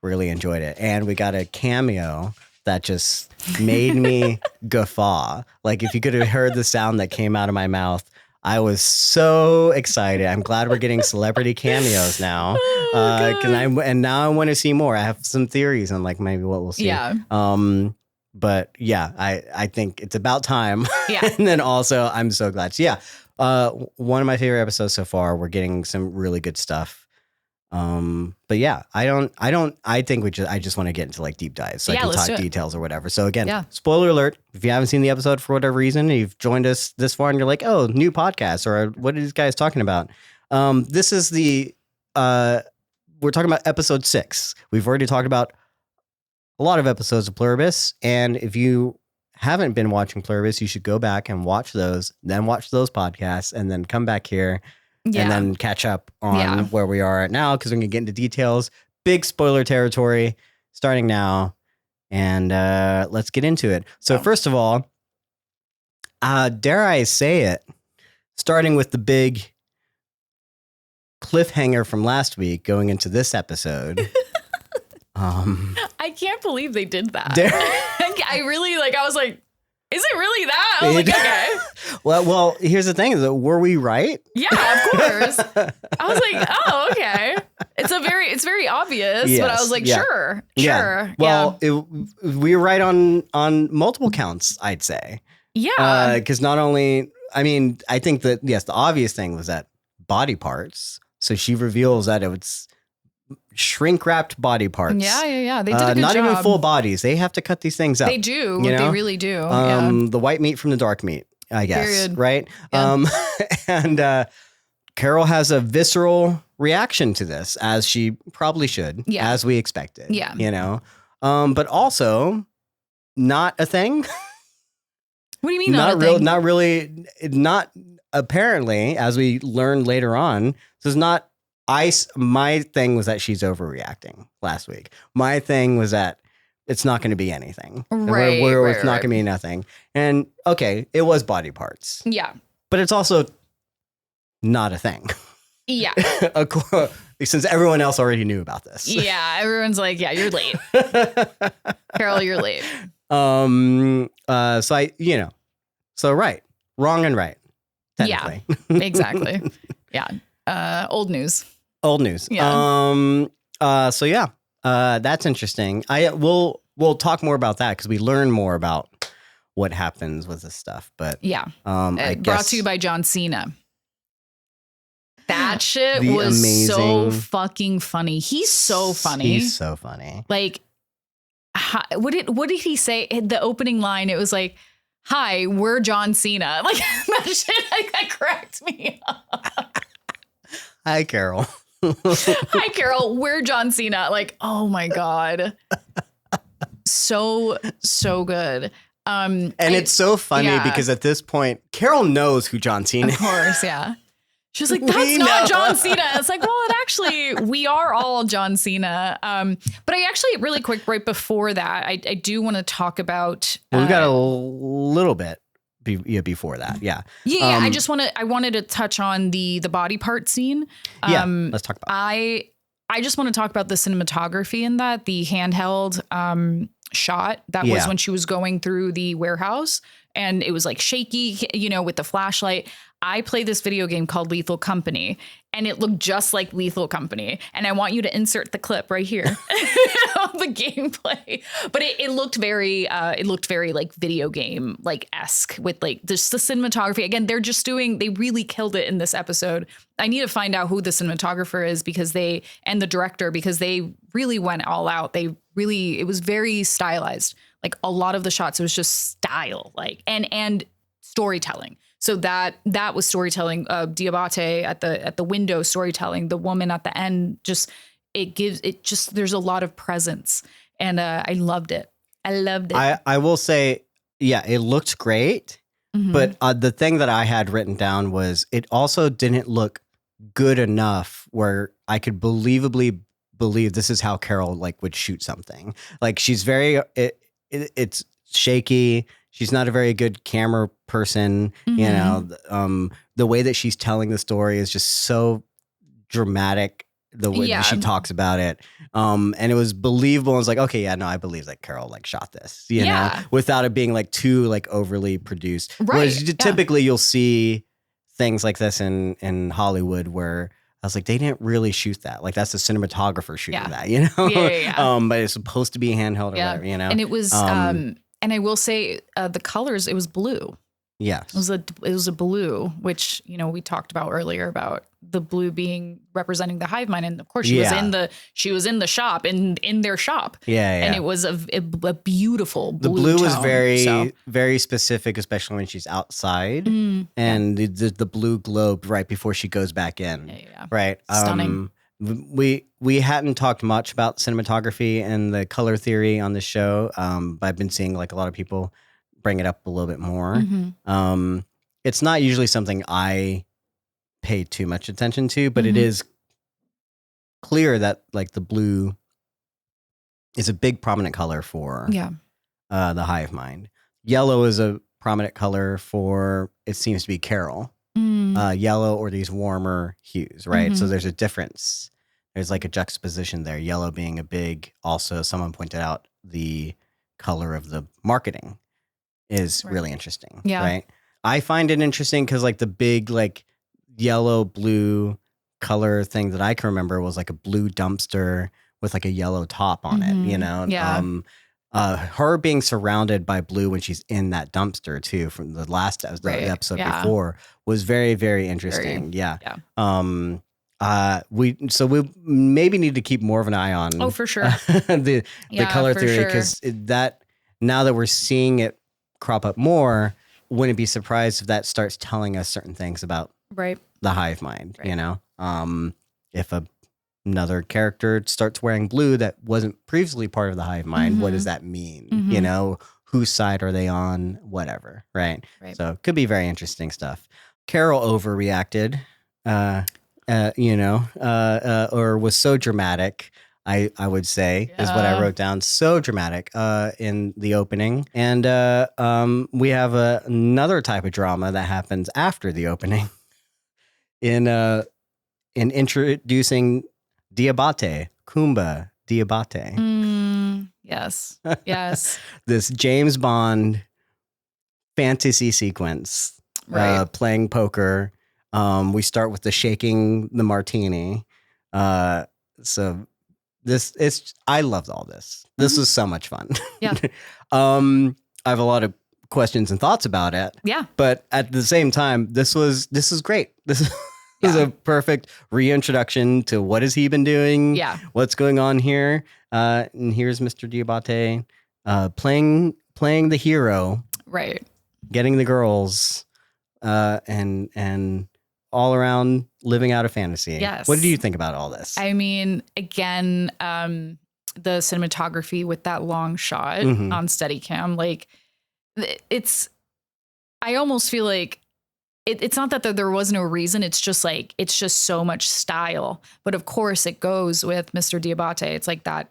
really enjoyed it. And we got a cameo that just made me guffaw. Like, if you could have heard the sound that came out of my mouth, I was so excited. I'm glad we're getting celebrity cameos now. Now I want to see more. I have some theories on like maybe what we'll see. Yeah. But yeah, I think it's about time. Yeah. And then also I'm so glad. So yeah, one of my favorite episodes so far. We're getting some really good stuff. But yeah, I think I just want to get into like deep dives so I can talk details or whatever. So again, spoiler alert, if you haven't seen the episode for whatever reason, and you've joined us this far and you're like, oh, new podcast, or what are these guys talking about? This is we're talking about episode 6. We've already talked about a lot of episodes of Pluribus. And if you haven't been watching Pluribus, you should go back and watch those, then watch those podcasts, and then come back here. And then catch up on where we are at now, because we're going to get into details. Big spoiler territory starting now. And let's get into it. So first of all, dare I say it, starting with the big cliffhanger from last week going into this episode. I can't believe they did that. I really I was like, is it really that? I was like, okay. Well, here's the thing: were we right? Yeah, of course. I was like, oh, okay. It's very obvious, but I was like, sure. Well, we were right on multiple counts, I'd say. Yeah. Because not only, I think that the obvious thing was that body parts. So she reveals that it's shrink wrapped body parts. Yeah. They did a good not job. even full bodies. They have to cut these things up. They do. They really do. The white meat from the dark meat, I guess. Period. Right. Yeah. And Carol has a visceral reaction to this, as she probably should, as we expected. Yeah. But also not a thing. What do you mean not a thing? Not really. Not apparently, as we learned later on. This is not. My thing was that she's overreacting last week. My thing was that it's not going to be anything. Right. It's not going to be nothing. And okay, it was body parts. Yeah. But it's also not a thing. Yeah. Since everyone else already knew about this. Yeah. Everyone's like, yeah, you're late. Carol, you're late. So right. Wrong and right. Technically. Yeah. Exactly. Yeah. Old news. Yeah. That's interesting. We'll talk more about that because we learn more about what happens with this stuff. But brought to you by Cena. That shit was so fucking funny. He's so funny. He's so funny. Like, what did he say? The opening line, it was like, "Hi, we're John Cena." Like, that shit that cracked me up. Hi, Carol. Hi, Carol. We're John Cena. Like, oh my God. So good. And it's so funny because at this point, Carol knows who John Cena is. Of course, yeah. She's like, that's not John Cena. It's like, well, we are all John Cena. But I actually, really quick, right before that, I do want to talk about. We've got a little bit before that. Yeah. Yeah. I wanted to touch on the body part scene. Let's talk about it. I just want to talk about the cinematography in that, the handheld shot that was when she was going through the warehouse and it was like shaky, with the flashlight. I play this video game called Lethal Company and it looked just like Lethal Company. And I want you to insert the clip right here of the gameplay. But it looked very like video game like esque with like just the cinematography. Again, they really killed it in this episode. I need to find out who the cinematographer is and the director, because they really went all out. It was very stylized. Like a lot of the shots, it was just style, like and storytelling. So that was storytelling. Diabaté at the window, storytelling. The woman at the end, there's a lot of presence, and I loved it. I will say, yeah, it looked great, but the thing that I had written down was it also didn't look good enough where I could believably believe this is how Carol like would shoot something. Like she's very it's shaky. She's not a very good camera person. The way that she's telling the story is just so dramatic. The way that she talks about it. And it was believable. I was like, okay, yeah, no, I believe that Carol like shot this, you know, without it being like too like overly produced. Right. Whereas typically you'll see things like this in Hollywood where I was like, they didn't really shoot that. Like that's the cinematographer shooting that, you know? Yeah. But it's supposed to be handheld or whatever, you know? And it was, and I will say the colors, it was blue. Yeah. It was a blue, which, we talked about earlier about the blue being representing the hive mind. And of course she was in the shop in their shop. Yeah. And it was a beautiful blue. The blue tone, was very, very specific, especially when she's outside and the blue globe right before she goes back in. Yeah. Right. Stunning. We hadn't talked much about cinematography and the color theory on the show. But I've been seeing like a lot of people bring it up a little bit more. It's not usually something I pay too much attention to, but it is clear that like the blue is a big prominent color for the hive mind. Yellow is a prominent color for, it seems to be Carol. Yellow or these warmer hues, right? So there's a difference. There's like a juxtaposition there. Yellow being a big, also someone pointed out the color of the marketing is really interesting, right? I find it interesting because like the big like yellow blue color thing that I can remember was like a blue dumpster with like a yellow top on it, you know? Her being surrounded by blue when she's in that dumpster too from the last episode before was very, very interesting. We maybe need to keep more of an eye on for sure the color theory because that now that we're seeing it crop up more, wouldn't be surprised if that starts telling us certain things about the hive mind, you know? If another character starts wearing blue that wasn't previously part of the hive mind, what does that mean? You know, whose side are they on? Whatever, right? So it could be very interesting stuff. Carol overreacted, or was so dramatic, I would say, is what I wrote down. So dramatic in the opening. And we have another type of drama that happens after the opening in introducing Diabaté, Koumba Diabaté. Yes. This James Bond fantasy sequence, playing poker. We start with the shaking the martini. So I loved all this. This was so much fun. Yeah. I have a lot of questions and thoughts about it. Yeah. But at the same time, this is great. This is a perfect reintroduction to what has he been doing? Yeah. What's going on here? And here's Mr. Diabaté playing the hero. Right. Getting the girls and all around living out a fantasy. Yes. What did you think about all this? I mean, again, cinematography with that long shot on Steadicam. Like I almost feel like it's not that there was no reason. It's just so much style. But of course it goes with Mr. Diabaté. It's like that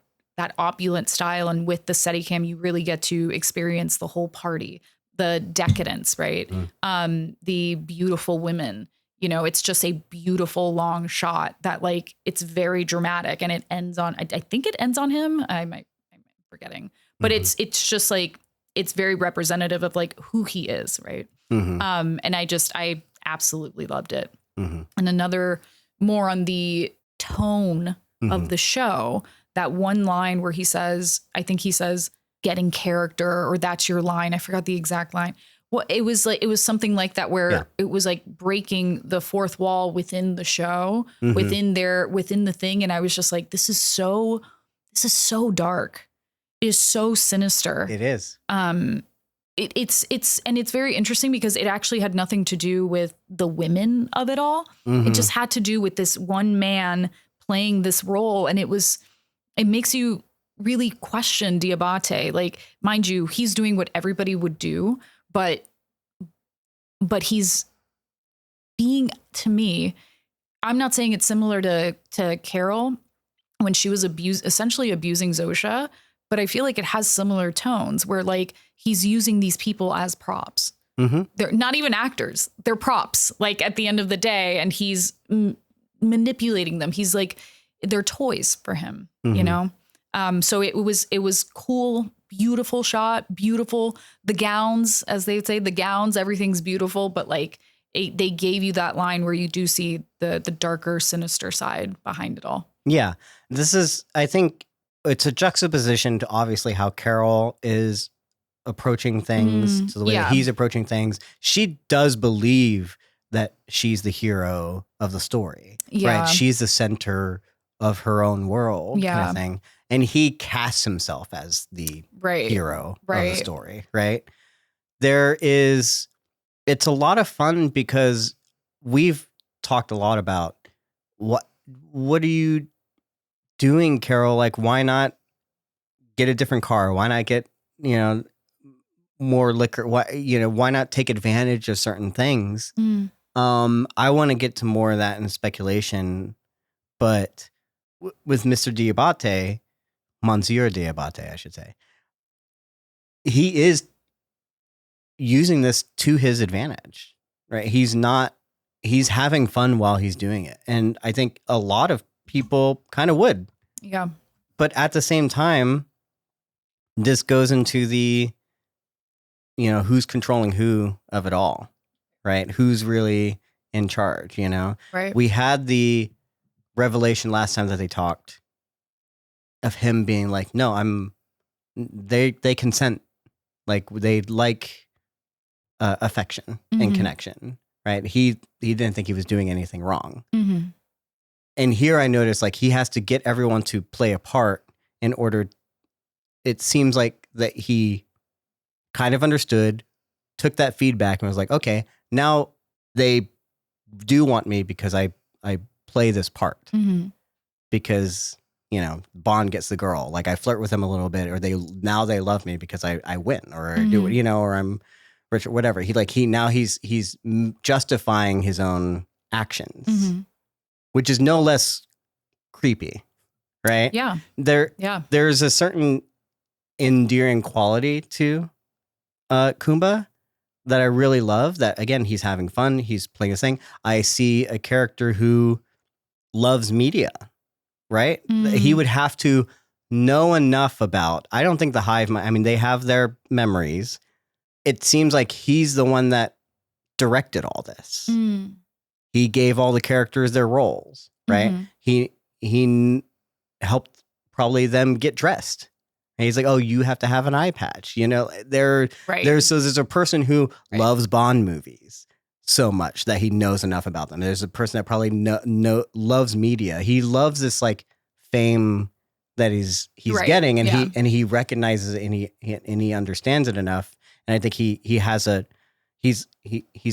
opulent style. And with the Steadicam, you really get to experience the whole party, the decadence, right? The beautiful women, you know, it's just a beautiful long shot that like, it's very dramatic, and it ends on, I think it ends on him. I might be forgetting, but it's just like, it's very representative of like who he is. Right. And I absolutely loved it. And another more on the tone of the show, that one line where he says, I think he says, getting character, or that's your line. I forgot the exact line. Well, it was something like that, where it was like breaking the fourth wall within the show, within the thing. And I was just like, this is so dark. It is so sinister. It is. It's very interesting because it actually had nothing to do with the women of it all. It just had to do with this one man playing this role. And it makes you really question Diabaté. Like, mind you, he's doing what everybody would do, but he's being, to me, I'm not saying it's similar to Carol when she was essentially abusing Zosha, but I feel like it has similar tones where like he's using these people as props. They're not even actors. They're props, like at the end of the day, and he's manipulating them. He's like, they're toys for him, you know? So it was cool, beautiful shot, beautiful. The gowns, as they say, everything's beautiful, but like they gave you that line where you do see the darker, sinister side behind it all. Yeah. This is, I think, it's a juxtaposition to obviously how Carol is approaching things, to the way that he's approaching things. She does believe that she's the hero of the story, right? She's the center of her own world, kind of thing. And he casts himself as the hero of the story, right? It's a lot of fun because we've talked a lot about what are you doing, Carol? Like, why not get a different car? Why not get, more liquor? Why not take advantage of certain things? I want to get to more of that in speculation, but with Mr. Diabaté, Monsieur Diabaté, I should say, he is using this to his advantage, right? He's having fun while he's doing it. And I think a lot of people kind of would. Yeah. But at the same time, this goes into the, who's controlling who of it all, right? Who's really in charge, Right. We had the revelation last time that they talked of him being like, no, they consent. Like, they like affection and connection, right? He didn't think he was doing anything wrong. And here I noticed, like, he has to get everyone to play a part in order. It seems like that he kind of understood, took that feedback, and was like, okay, now they do want me because I play this part. Because, Bond gets the girl. Like, I flirt with him a little bit, or they love me because I win, or I do it, or I'm rich, or whatever. He's justifying his own actions, which is no less creepy, right? Yeah. There's a certain endearing quality to Koumba that I really love. That, again, he's having fun. He's playing this thing. I see a character who loves media, right? He would have to know enough about, I don't think the Hive, they have their memories. It seems like he's the one that directed all this. He gave all the characters their roles, right? He helped probably them get dressed. And he's like, oh, you have to have an eye patch. There's a person who loves Bond movies so much that he knows enough about them. There's a person that probably loves media. He loves this like fame that he's getting, and he recognizes it, and he understands it enough. And I think he's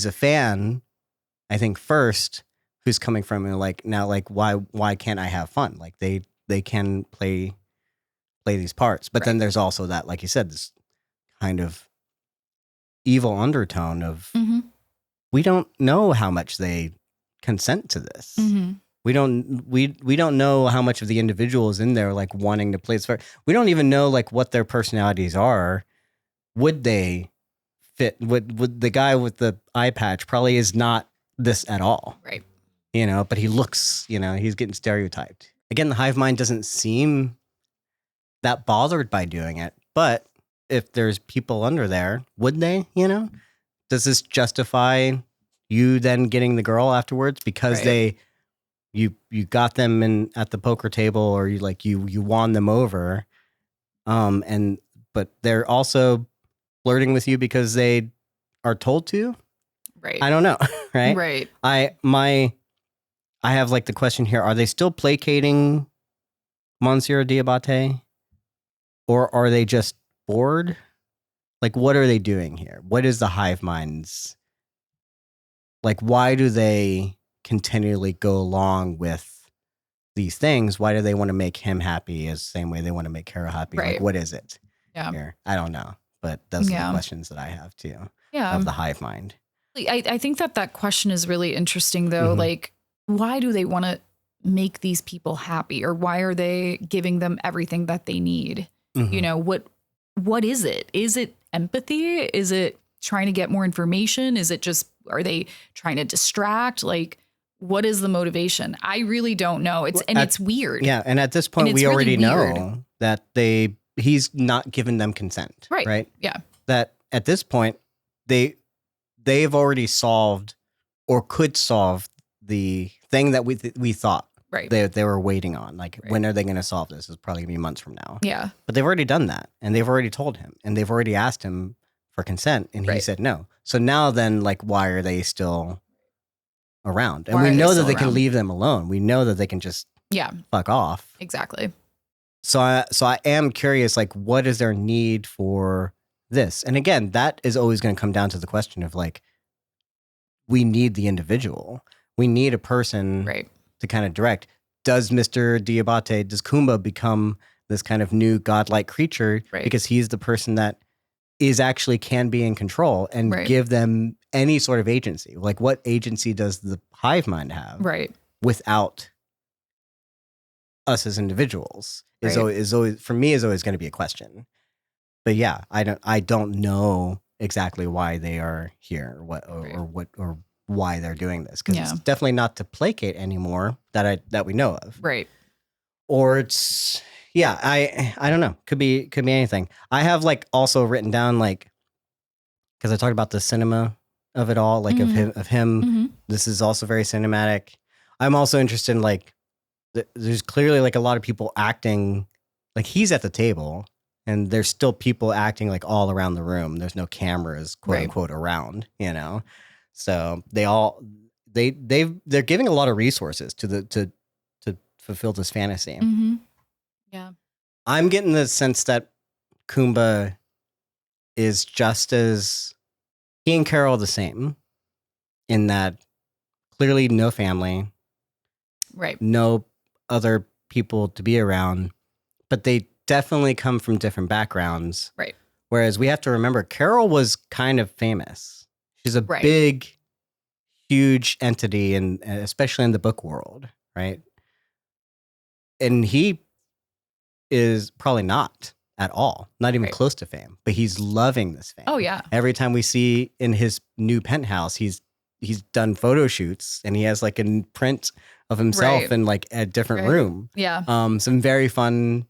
a fan, I think, first, who's coming from, like, now, like, why can't I have fun? Like, they can play play these parts. But then there's also that, like you said, this kind of evil undertone of we don't know how much they consent to this. We don't know how much of the individual is in there like wanting to play this part. We don't even know like what their personalities are. Would they fit? Would the guy with the eye patch probably is not this at all. Right. You know, but he looks, you know, he's getting stereotyped. Again, the hive mind doesn't seem that bothered by doing it. But if there's people under there, would they, you know? Does this justify you then getting the girl afterwards because you got them in at the poker table, or you won them over, but they're also flirting with you because they are told to? Right. I don't know, right? Right. I have like the question here: are they still placating Monsieur Diabaté, or are they just bored? Like, what are they doing here? What is the hive minds? Like, why do they continually go along with these things? Why do they want to make him happy as the same way they want to make Carol happy? Right. Like, what is it here? I don't know. But those are the questions that I have too of the hive mind. I think that question is really interesting though. Like, why do they want to make these people happy, or why are they giving them everything that they need? You know, what is it? Is it empathy? Is it trying to get more information? Is it just, are they trying to distract? Like, what is the motivation? I really don't know. It's weird. Yeah. And at this point, we already know that he's not given them consent. Right. Right. Yeah. That at this point, they've already solved or could solve the thing that we thought they were waiting on. Like, when are they going to solve this? It's probably going to be months from now. Yeah. But they've already done that, and they've already told him, and they've already asked him for consent, and he said no. So now then, like, why are they still around? And we know that they can leave them alone. We know that they can just fuck off. Exactly. So I am curious, like, what is their need for this? And again, that is always going to come down to the question of, like, we need the individual. We need a person to kind of direct. Does Mr. Diabaté, does Koumba become this kind of new godlike creature because he's the person that is actually can be in control and give them any sort of agency? Like, what agency does the hive mind have without us as individuals? Is always for me is always going to be a question. But yeah, I don't know exactly why they are here, or why they're doing this, because it's definitely not to placate anymore that we know of. Right. Or it's I don't know. Could be anything. I have like also written down, like, because I talked about the cinema of it all, like of him. This is also very cinematic. I'm also interested in, like, there's clearly like a lot of people acting like he's at the table, and there's still people acting like all around the room. There's no cameras, quote unquote, around, you know? So they're giving a lot of resources to fulfill this fantasy. Yeah. I'm getting the sense that Koumba is just as, he and Carol are the same, in that clearly no family, no other people to be around, but they definitely come from different backgrounds. Right. Whereas we have to remember, Carol was kind of famous. She's a big, huge entity, and especially in the book world, right? And he is probably not at all, not even close to fame, but he's loving this fame. Oh yeah. Every time we see in his new penthouse, he's done photo shoots, and he has like a print of himself in like a different room. Yeah. Some very fun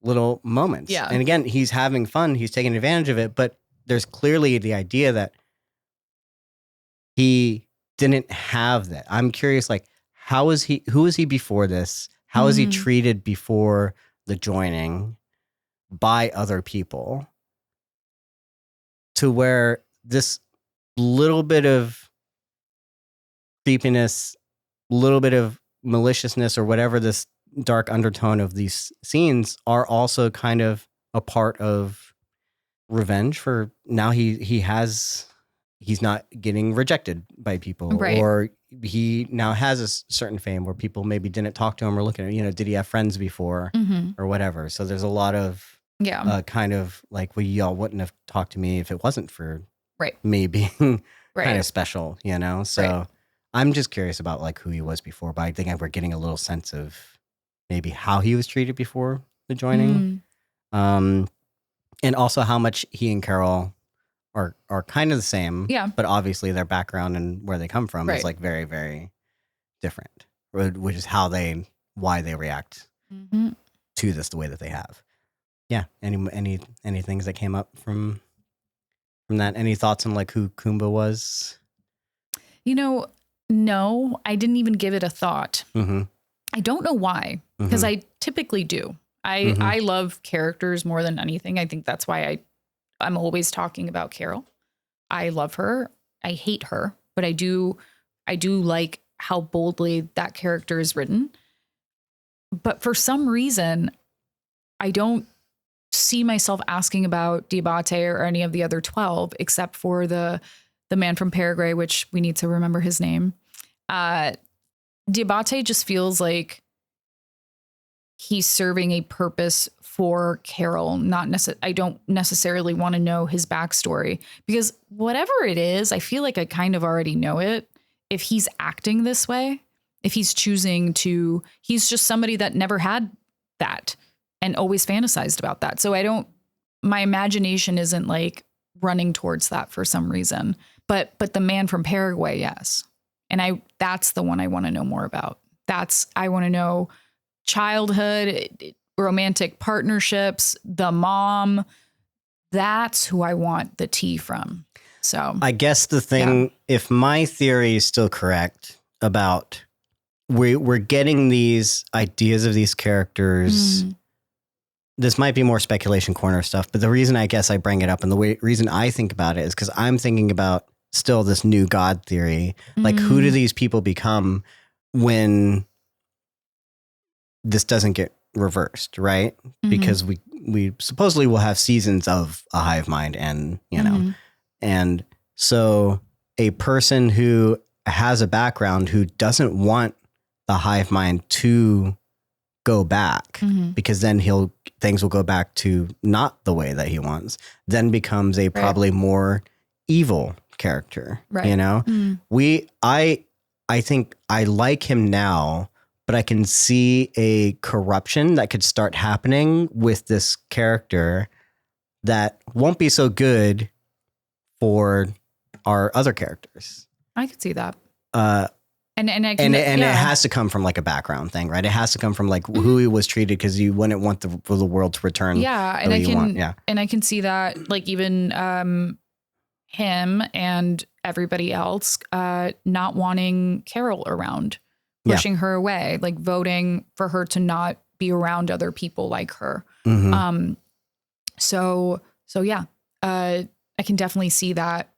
little moments. Yeah. And again, he's having fun. He's taking advantage of it, but there's clearly the idea that he didn't have that. I'm curious, like, who was he before this? How is he treated before the joining by other people, to where this little bit of creepiness, little bit of maliciousness, or whatever this dark undertone of these scenes are, also kind of a part of revenge for now he's not getting rejected by people, or he now has a certain fame where people maybe didn't talk to him or look at him. You know, did he have friends before or whatever? So there's a lot of kind of like, well, y'all wouldn't have talked to me if it wasn't for me being kind of special, you know? So I'm just curious about like who he was before, but I think we're getting a little sense of maybe how he was treated before the joining. And also how much he and Carol are kind of the same. Yeah. But obviously their background and where they come from is like very, very different, which is why they react to this the way that they have. Yeah. Any things that came up from that? Any thoughts on like who Koumba was? You know, no, I didn't even give it a thought. I don't know why, because I typically do. I love characters more than anything. I think that's why I'm always talking about Carol. I love her. I hate her, but I do like how boldly that character is written. But for some reason, I don't see myself asking about Diabaté or any of the other 12, except for the man from Paraguay, which we need to remember his name. Diabaté just feels like he's serving a purpose for Carol. I don't necessarily want to know his backstory, because whatever it is, I feel like I kind of already know it. If he's acting this way, if he's choosing to, he's just somebody that never had that and always fantasized about that. So my imagination isn't like running towards that for some reason, but the man from Paraguay, yes. And that's the one I want to know more about. I want to know childhood, romantic partnerships, the mom. That's who I want the tea from. So I guess the thing, if my theory is still correct about we're getting these ideas of these characters, this might be more speculation corner stuff, but the reason I guess I bring it up and the reason I think about it is because I'm thinking about still this new God theory. Like, who do these people become when this doesn't get reversed, right? Because we supposedly will have seasons of a hive mind, and you know, and so a person who has a background who doesn't want the hive mind to go back, because then things will go back to not the way that he wants, then becomes a probably more evil character, you know? I think I like him now, but I can see a corruption that could start happening with this character that won't be so good for our other characters. I could see that. And it has to come from like a background thing, right? It has to come from like who he was treated, because you wouldn't want the world to return. Yeah, and I can see that, like, even him and everybody else not wanting Carol around, pushing her away, like voting for her to not be around other people like her. So yeah, I can definitely see that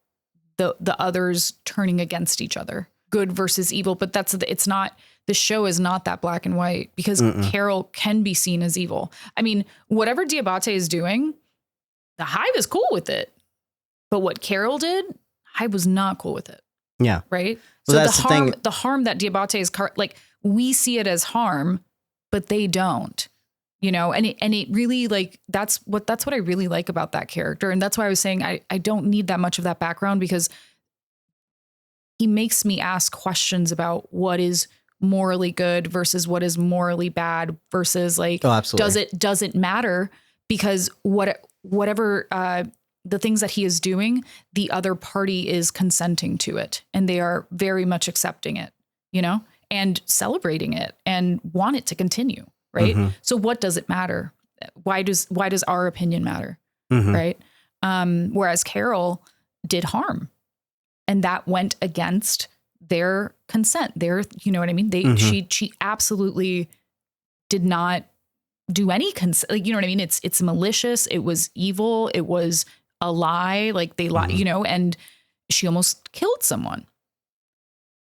the others turning against each other. Good versus evil, but the show is not that black and white, because Carol can be seen as evil. I mean, whatever Diabaté is doing, the Hive is cool with it, but what Carol did, Hive was not cool with it. Yeah. Right. Well, so the harm that Diabaté is like, we see it as harm, but they don't, you know, and it really, like, that's what I really like about that character. And that's why I was saying, I don't need that much of that background, because he makes me ask questions about what is morally good versus what is morally bad versus, like, does it matter? Because whatever the things that he is doing, the other party is consenting to it, and they are very much accepting it, you know, and celebrating it and want it to continue. Right. So what does it matter? Why does our opinion matter? Right. Whereas Carol did harm, and that went against their consent. You know what I mean? She absolutely did not do any consent. Like, you know what I mean? It's malicious. It was evil. It was a lie. Like, they lie, you know, and she almost killed someone.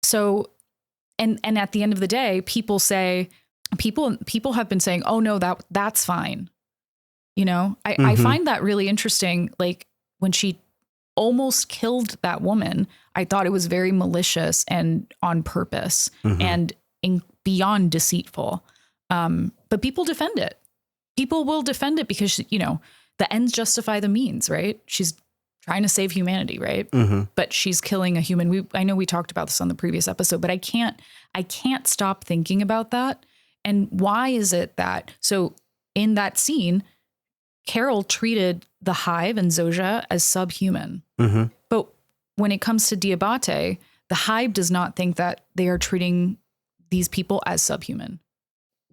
So, and at the end of the day, people have been saying, oh no, that's fine. You know, I find that really interesting. Like, when she almost killed that woman, I thought it was very malicious and on purpose and beyond deceitful. But people defend it. People will defend it because, you know, the ends justify the means, right? She's trying to save humanity, right? But she's killing a human. I know we talked about this on the previous episode, but I can't stop thinking about that. And why is it that, so in that scene, Carol treated the Hive and Zoja as subhuman. But when it comes to Diabaté, the Hive does not think that they are treating these people as subhuman.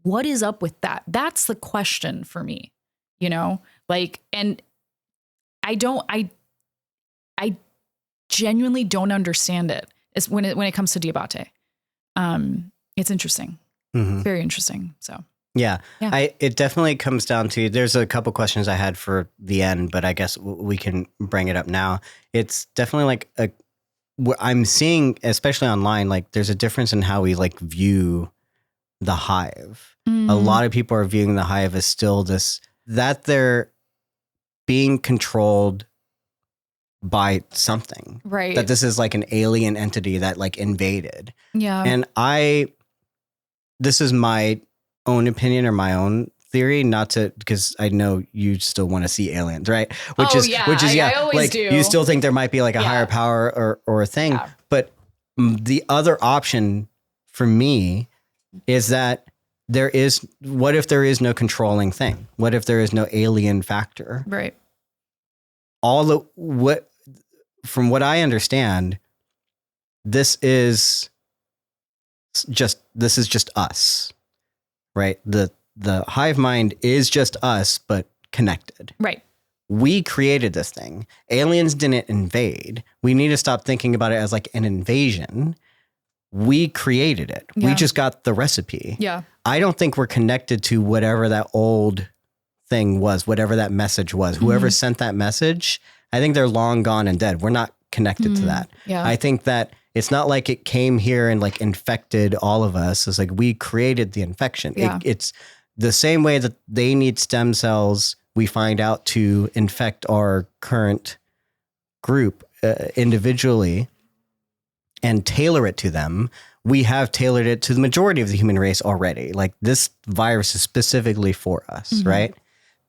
What is up with that? That's the question for me, you know, like, and I genuinely don't understand it. It's when it comes to Diabaté. It's interesting. Very interesting. So yeah. It definitely comes down to, there's a couple questions I had for the end, but I guess we can bring it up now. It's definitely like I'm seeing, especially online, like there's a difference in how we like view the Hive. A lot of people are viewing the Hive as still this, that they're being controlled by something, right? That this is like an alien entity that like invaded. Yeah. And this is my own opinion or my own theory, not to, because I know you still want to see aliens, right? I always like do. You still think there might be like a higher power or a thing. Yeah. But the other option for me is that what if there is no controlling thing? What if there is no alien factor? Right. From what I understand, this is just us, right? The hive mind is just us, but connected. Right. We created this thing. Aliens didn't invade. We need to stop thinking about it as like an invasion. We created it. Yeah. We just got the recipe. Yeah. I don't think we're connected to whatever that old thing was, whatever that message was. Whoever sent that message, I think they're long gone and dead. We're not connected to that. Yeah. I think that it's not like it came here and like infected all of us. It's like we created the infection. Yeah. It's the same way that they need stem cells, we find out, to infect our current group individually and tailor it to them. We have tailored it to the majority of the human race already. Like this virus is specifically for us, right?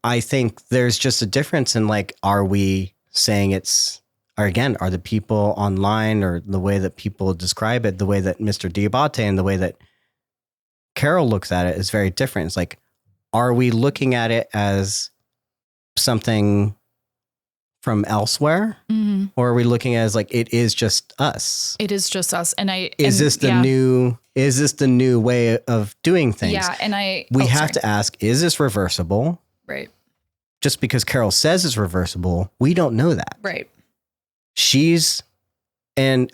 I think there's just a difference in like, are we saying are the people online or the way that people describe it, the way that Mr. Diabaté and the way that Carol looks at it is very different. It's like, are we looking at it as something from elsewhere? Or are we looking at it as like, it is just us? It is just us. Is this the new way of doing things? Yeah. And we have to ask, is this reversible? Right. Just because Carol says it's reversible, we don't know that. Right.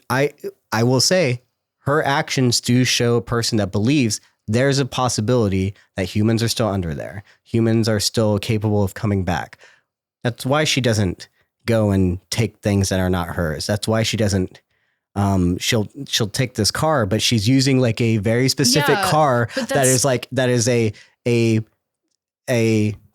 I will say her actions do show a person that believes there's a possibility that humans are still under there. Humans are still capable of coming back. That's why she doesn't go and take things that are not hers. That's why she doesn't, she'll take this car, but she's using like a very specific car that is a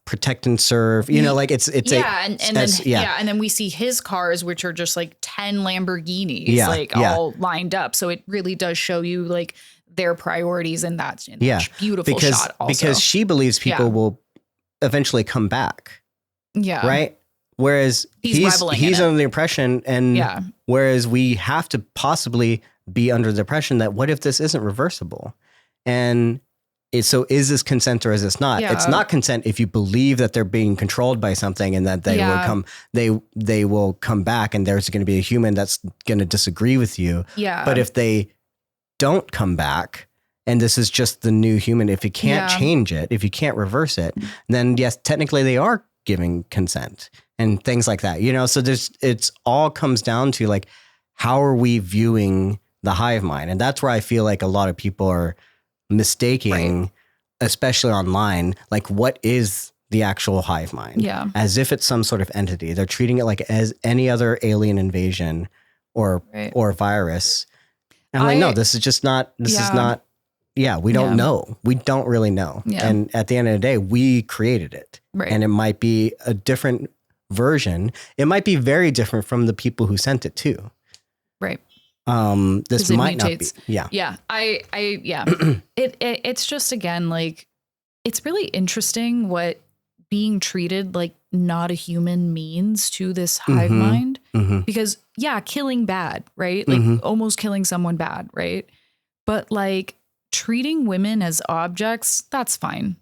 protect and serve, you know, like and then we see his cars, which are just like 10 Lamborghinis, all lined up. So it really does show you like their priorities in that beautiful shot also. Because she believes people will eventually come back. Yeah. Right. Whereas he's under the impression, and whereas we have to possibly be under the impression that what if this isn't reversible? And so is this consent or is this not? Yeah. It's not consent if you believe that they're being controlled by something and that they will come back and there's going to be a human that's going to disagree with you. Yeah. But if they don't come back and this is just the new human, if you can't change it, if you can't reverse it, then yes, technically they are giving consent and things like that, you know? So it's all comes down to like, how are we viewing the hive mind? And that's where I feel like a lot of people are mistaking, especially online, like what is the actual hive mind? Yeah. As if it's some sort of entity. They're treating it like as any other alien invasion or virus. And I'm like, no, this is just not, we don't know. We don't really know. Yeah. And at the end of the day, we created it. Right. And it might be a different version, it might be very different from the people who sent it to. Right. This might not be. Yeah. Yeah. Yeah. It's just, again, like, it's really interesting what being treated like not a human means to this hive mind, because killing bad, right? Like almost killing someone bad, right? But like treating women as objects, that's fine.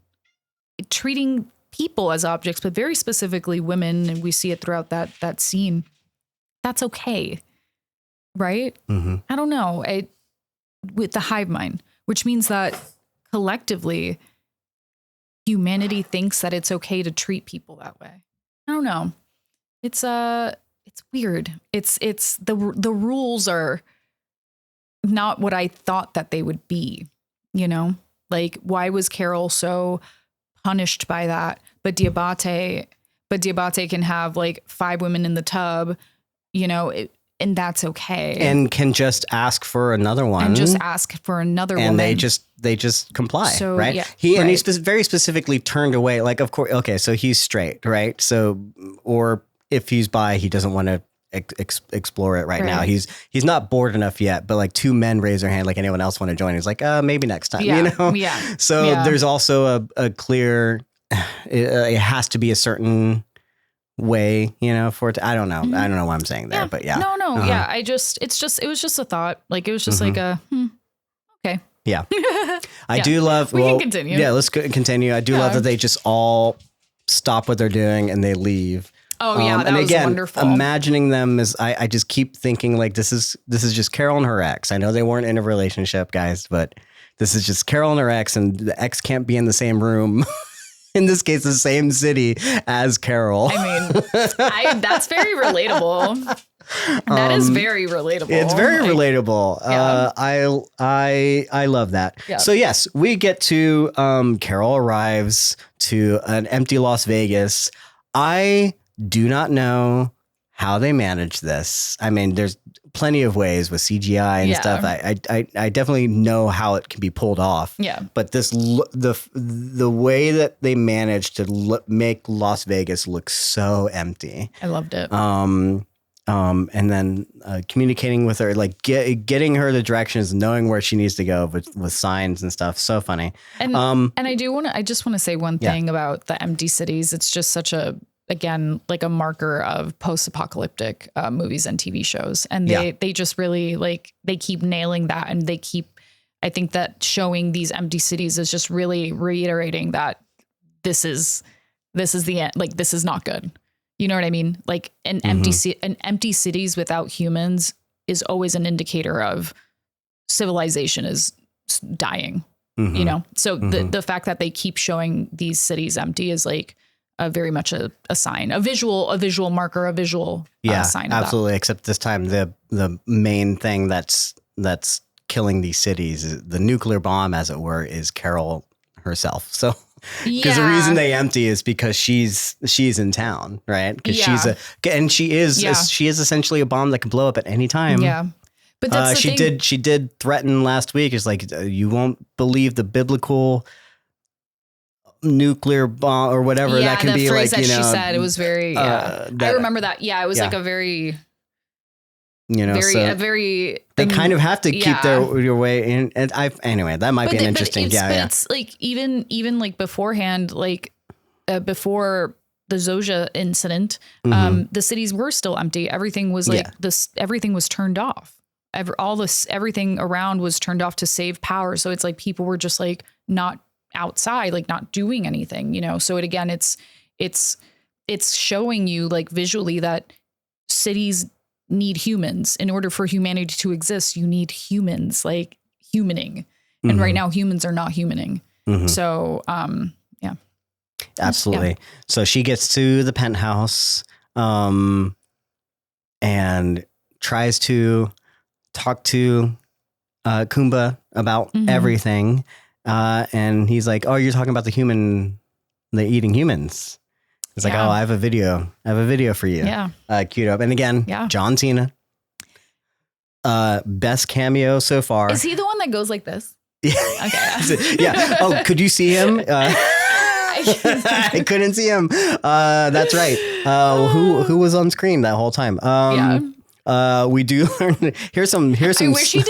Treating people as objects, but very specifically women, and we see it throughout that scene, that's okay. Right? I don't know. With the hive mind, which means that collectively humanity thinks that it's okay to treat people that way. I don't know. It's weird. It's the rules are not what I thought that they would be, you know? Like, why was Carol so punished by that? But Diabaté can have like 5 women in the tub, you know, and that's okay. And can just ask for another one. And just ask for another woman. And they just comply, so, right? Yeah, And he's very specifically turned away. Like, of course, okay, so he's straight, right? So, or if he's bi, he doesn't want to explore it right now. He's not bored enough yet, but like 2 men raise their hand like anyone else want to join. He's like, maybe next time, you know? Yeah. So there's also a clear, it has to be a certain way, you know, for it to, I don't know what I'm saying there, but yeah. No. Yeah. It was just a thought. Like, it was just like okay. Yeah. I do love, we can continue. Yeah, let's continue. I do love that they just all stop what they're doing and they leave. Oh yeah. That was wonderful. Imagining them as I just keep thinking like, this is just Carol and her ex. I know they weren't in a relationship, guys, but this is just Carol and her ex, and the ex can't be in the same room. In this case, the same city as Carol. I mean, that's very relatable. That is very relatable. It's very relatable. Yeah. I love that. Yeah. So yes, we get to Carol arrives to an empty Las Vegas. I do not know how they manage this. I mean, there's plenty of ways with CGI and stuff. I definitely know how it can be pulled off. Yeah. But the way that they managed to make Las Vegas look so empty. I loved it. And then communicating with her, like getting her the directions, knowing where she needs to go with signs and stuff. So funny. And I just want to say one thing about the empty cities. It's just such again, like a marker of post-apocalyptic movies and TV shows. And they just really they keep nailing that. And I think that showing these empty cities is just really reiterating that this is the end. Like, this is not good. You know what I mean? Like an empty cities without humans is always an indicator of civilization is dying, you know? So the fact that they keep showing these cities empty is like very much a sign, a visual marker, a visual sign. Absolutely. Except this time, the main thing that's killing these cities, the nuclear bomb, as it were, is Carol herself. So, because the reason they empty is because she's in town, right? Because she is essentially a bomb that can blow up at any time. Yeah. But that's the thing. She did threaten last week. It's like, you won't believe the biblical nuclear bomb or whatever that can be, like, that you know, she said, it was very I remember that. Yeah, it was like a very, you know, very they kind of have to keep your way in. And anyway, that might be an interesting. But it's like even like beforehand, like before the Zoja incident, the cities were still empty. Everything was like everything was turned off. Everything around was turned off to save power. So it's like people were just like not outside, like not doing anything, you know? So it's showing you like visually that cities need humans. In order for humanity to exist, you need humans, like humaning. And right now humans are not humaning. So, yeah. Absolutely. Yeah. So she gets to the penthouse, and tries to talk to Koumba about everything. And he's like, "Oh, you're talking about the eating humans." It's like, "Oh, I have a video for you." Yeah. Queued up. And again, John Cena. Best cameo so far. Is he the one that goes like this? Yeah. Okay. Yeah. Oh, could you see him? I couldn't see him. That's right. Who was on screen that whole time? We do learn. Here's some. I wish he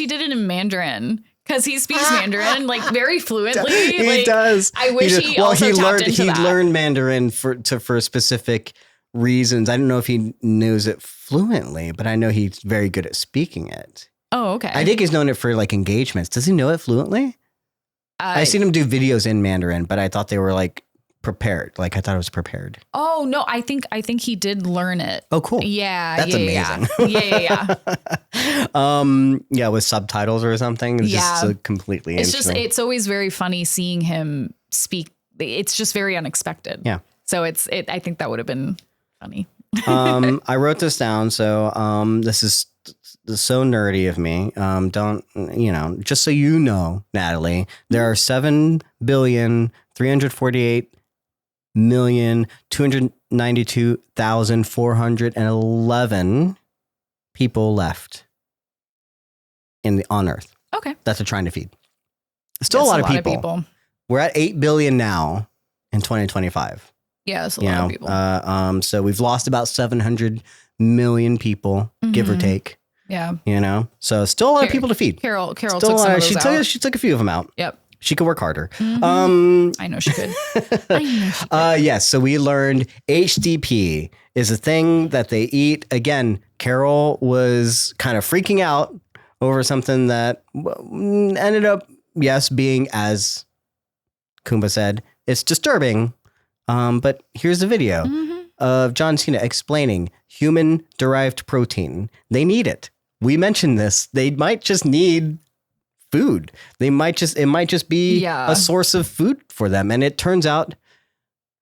did it in Mandarin. Because he speaks Mandarin like very fluently. He does. I wish he also tapped into that. He learned Mandarin for specific reasons. I don't know if he knows it fluently, but I know he's very good at speaking it. Oh, okay. I think he's known it for like engagements. Does he know it fluently? I've seen him do videos in Mandarin, but I thought they were like prepared. Like I thought it was prepared. Oh no, I think he did learn it. Oh, cool. Yeah, that's amazing. Yeah. With subtitles or something. It's just completely. It's always very funny seeing him speak. It's just very unexpected. Yeah. So I think that would have been funny. I wrote this down. So this is so nerdy of me. Just so you know, Natalie, there are 7,348,292,411 people left on Earth. Okay. That's trying to feed. Still a lot of people. We're at 8 billion now in 2025. Yeah, that's a lot of people. So we've lost about 700 million people, give or take. Yeah. So still a lot of people to feed. Carol took some of those out. She took a few of them out. Yep. She could work harder. I know she could. Yes. So we learned HDP is a thing that they eat. Again, Carol was kind of freaking out over something that ended up, being, as Koumba said, it's disturbing. But here's the video of John Cena explaining human-derived protein. They need it. We mentioned this. They might just need food. It might just be a source of food for them. And it turns out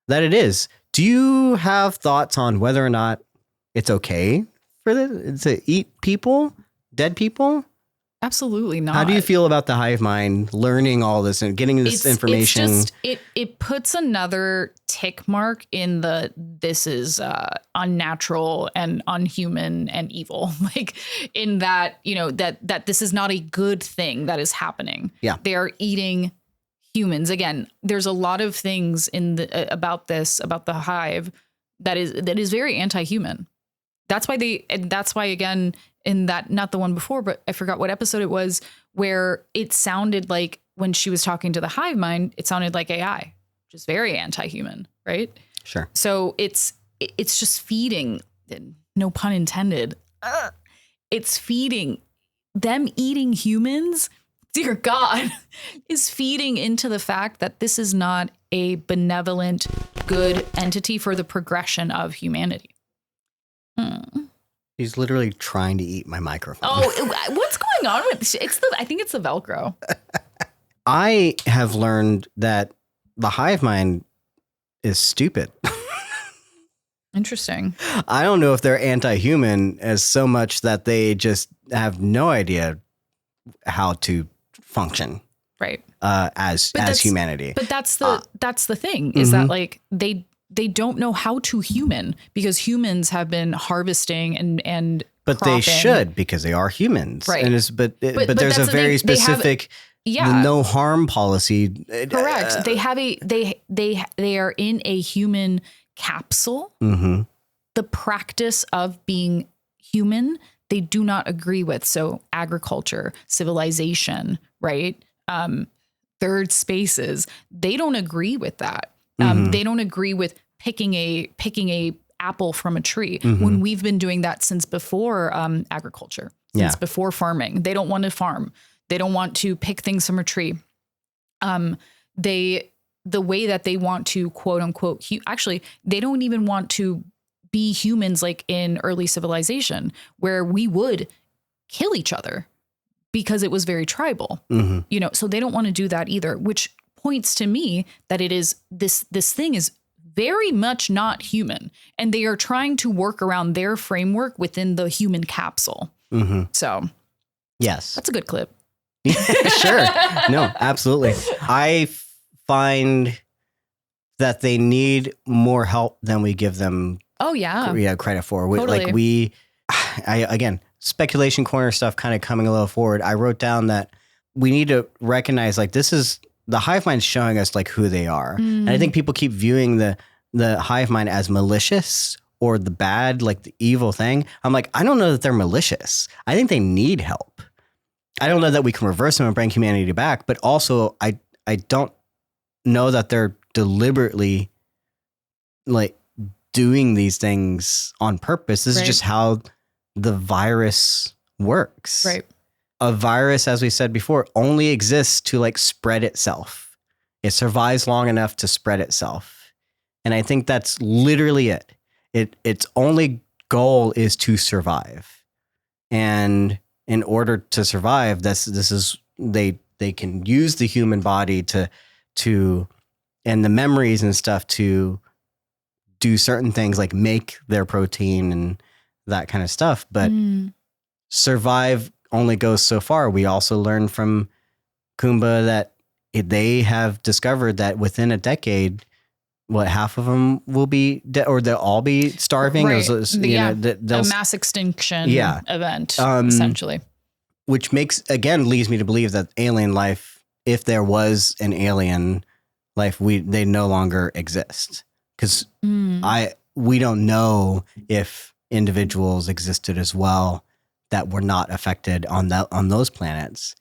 that it is. Do you have thoughts on whether or not it's okay for them to eat people, dead people? Absolutely not. How do you feel about the hive mind learning all this and getting this information? It puts another tick mark in this is unnatural and unhuman and evil. Like in that, that this is not a good thing that is happening. Yeah. They are eating humans. Again, there's a lot of things about the hive that is very anti-human. That's why again, in that, not the one before, but I forgot what episode it was, where it sounded like when she was talking to the hive mind, it sounded like AI, which is very anti-human, right? Sure. So it's just feeding, no pun intended. It's feeding them eating humans. Dear God, is feeding into the fact that this is not a benevolent, good entity for the progression of humanity. He's literally trying to eat my microphone. Oh, what's going on with I think it's the Velcro. I have learned that the hive mind is stupid. Interesting. I don't know if they're anti-human as so much that they just have no idea how to function. Right. As humanity. But that's the thing is that like they don't know how to human because humans have been harvesting and but cropping. They should because they are humans. Right. And but there's a very specific no harm policy. Correct. They are in a human capsule. Mm-hmm. The practice of being human, they do not agree with. So agriculture, civilization, right? Third spaces, they don't agree with that. They don't agree with picking a apple from a tree when we've been doing that since before agriculture, since before farming. They don't want to farm. They don't want to pick things from a tree. The way that they want to quote unquote, actually, they don't even want to be humans like in early civilization where we would kill each other because it was very tribal, so they don't want to do that either, which points to me that it is this thing is very much not human, and they are trying to work around their framework within the human capsule. So yes, that's a good clip. Sure. No, absolutely. I find that they need more help than we give them. Oh yeah. Credit for. Totally. Again, speculation corner stuff kind of coming a little forward. I wrote down that we need to recognize like this is the hive mind showing us like who they are. And I think people keep viewing the hive mind as malicious or the bad, like the evil thing. I'm like, I don't know that they're malicious. I think they need help. I don't know that we can reverse them and bring humanity back, but also I don't know that they're deliberately like doing these things on purpose. This is just how the virus works. Right. A virus, as we said before, only exists to like spread itself. It survives long enough to spread itself. And I think that's literally it. Its only goal is to survive. And in order to survive, this is they can use the human body to and the memories and stuff to do certain things like make their protein and that kind of stuff. But survive only goes so far. We also learned from Koumba that they have discovered that within a decade, half of them will be dead, or they'll all be starving. Right. A mass extinction event, essentially. Which leads me to believe that alien life, if there was an alien life, they no longer exist. Because we don't know if individuals existed as well that were not affected on those planets.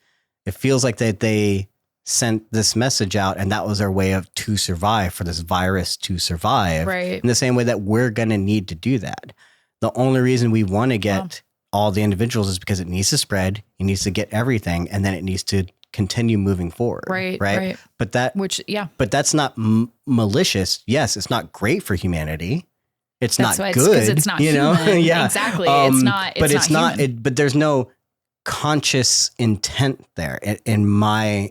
It feels like that they sent this message out, and that was their way to survive, for this virus to survive. Right. In the same way that we're going to need to do that. The only reason we want to get all the individuals is because it needs to spread, it needs to get everything, and then it needs to continue moving forward. Right. But that's not malicious. Yes, it's not great for humanity. It's not good because it's not human. Yeah, exactly. It's not. But it's not. But there's no conscious intent there, in my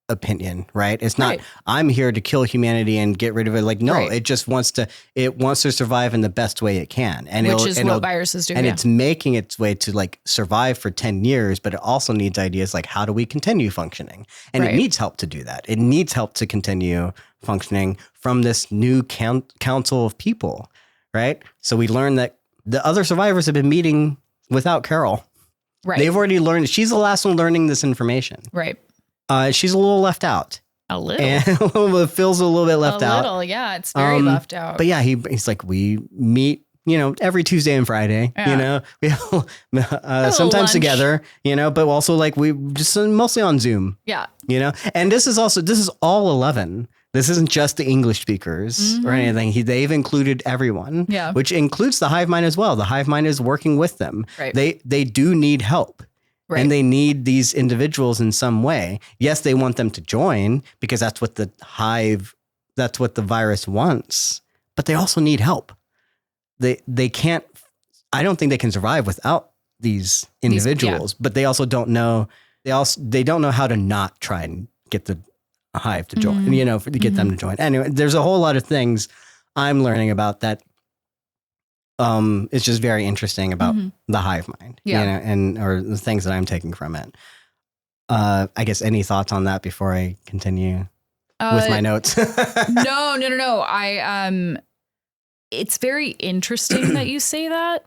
opinion. Right? It's not. I'm here to kill humanity and get rid of it. Like no, it just wants to. It wants to survive in the best way it can, and which is what viruses do. And it's making its way to like survive for 10 years, but it also needs ideas like how do we continue functioning, and it needs help to do that. It needs help to continue functioning from this new council of people. Right. So we learned that the other survivors have been meeting without Carol. Right. They've already learned. She's the last one learning this information. Right. She's a little left out. A little. And Phil's a little bit left out. A little, yeah. It's very left out. But yeah, he's like, we meet, every Tuesday and Friday, we sometimes lunch together, but also like we just mostly on Zoom. Yeah. And this is all 11. This isn't just the English speakers or anything. They've included everyone, which includes the hive mind as well. The hive mind is working with them. Right. They do need help. Right. And they need these individuals in some way. Yes, they want them to join because that's what the virus wants, but they also need help. They can't, I don't think they can survive without these individuals, but they also don't know, they don't know how to not try and get the hive to join, to get them to join. Anyway, there's a whole lot of things I'm learning about that. It's just very interesting about the hive mind, or the things that I'm taking from it. I guess any thoughts on that before I continue with my notes? No. It's very interesting that you say that.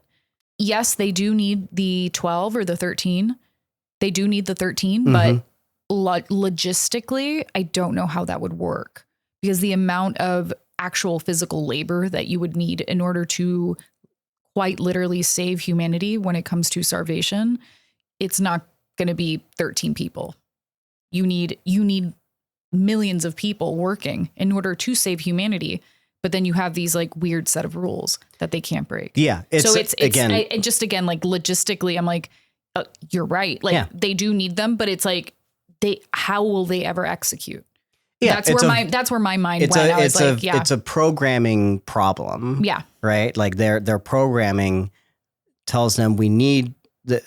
Yes, they do need the 12 or the 13. They do need the 13, but logistically, I don't know how that would work because the amount of actual physical labor that you would need in order to quite literally save humanity when it comes to starvation, it's not going to be 13 people. You need millions of people working in order to save humanity. But then you have these like weird set of rules that they can't break. Yeah. Again, like logistically, I'm like, you're right. Like they do need them, but it's like, how will they ever execute? Yeah, that's where my mind went. It's a programming problem. Yeah. Right. Like their programming tells them we need the,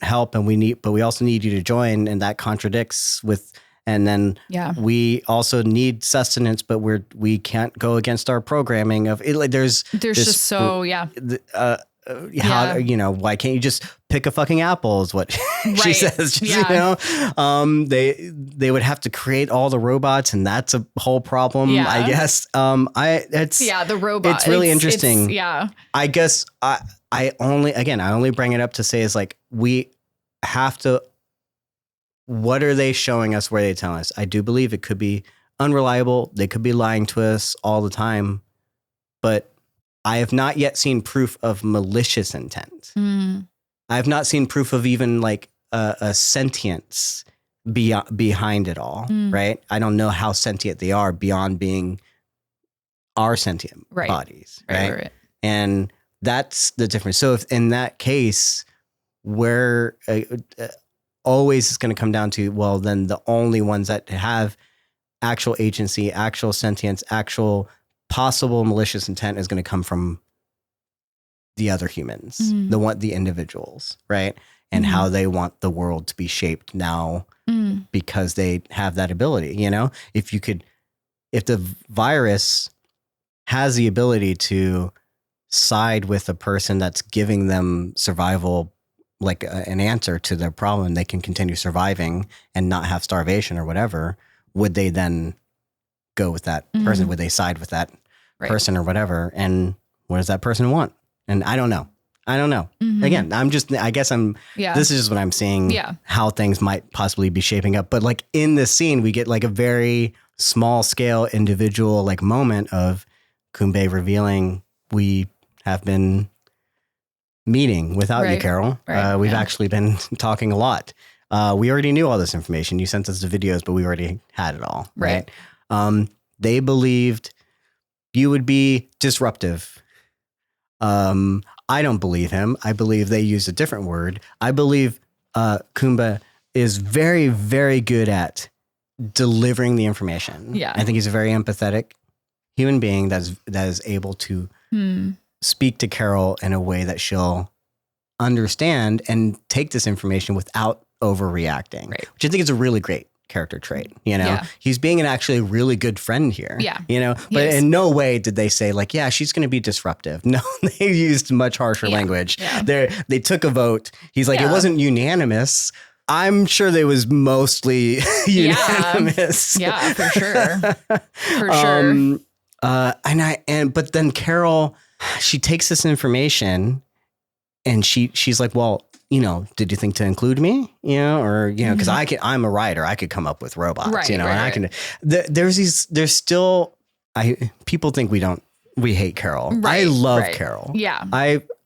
help and but we also need you to join. And that contradicts with, and then we also need sustenance, but we can't go against our programming of it. Like there's just so, why can't you just pick a fucking apple is what she says, they would have to create all the robots and that's a whole problem, I guess. The robot. It's really interesting. I guess I only bring it up to say is like, we have to, what are they showing us where they tell us? I do believe it could be unreliable. They could be lying to us all the time. but I have not yet seen proof of malicious intent. I have not seen proof of even like a sentience behind it all, right? I don't know how sentient they are beyond being our sentient bodies, right? And that's the difference. So if in that case, where always it's going to come down to, well, then the only ones that have actual agency, actual sentience, actual possible malicious intent is going to come from the other humans, the individuals, right? And how they want the world to be shaped now because they have that ability, you know? If the virus has the ability to side with a person that's giving them survival, like an answer to their problem, they can continue surviving and not have starvation or whatever, would they then go with that person? Would they side with that person or whatever? And what does that person want? And I don't know. Again, this is just what I'm seeing, how things might possibly be shaping up. But like in this scene, we get like a very small scale individual like moment of Koumba revealing, we have been meeting without you, Carol. We've actually been talking a lot. We already knew all this information. You sent us the videos, but we already had it all. Right. They believed you would be disruptive. I don't believe him. I believe they used a different word. I believe Koumba is very, very good at delivering the information. Yeah. I think he's a very empathetic human being that is able to speak to Carol in a way that she'll understand and take this information without overreacting, which I think is a really great character trait. You know, he's being an actually really good friend here. Yeah. You know, but in no way did they say like, yeah, she's going to be disruptive. No, they used much harsher language. Yeah. They took a vote. He's like, it wasn't unanimous. I'm sure they was mostly unanimous. Yeah, for sure. For sure. But then Carol, she takes this information and she's like, well, you know, did you think to include me? You know, or, you know, because I'm a writer. I could come up with robots, you know, and I can, there's still, people think we hate Carol. I love Carol. Yeah.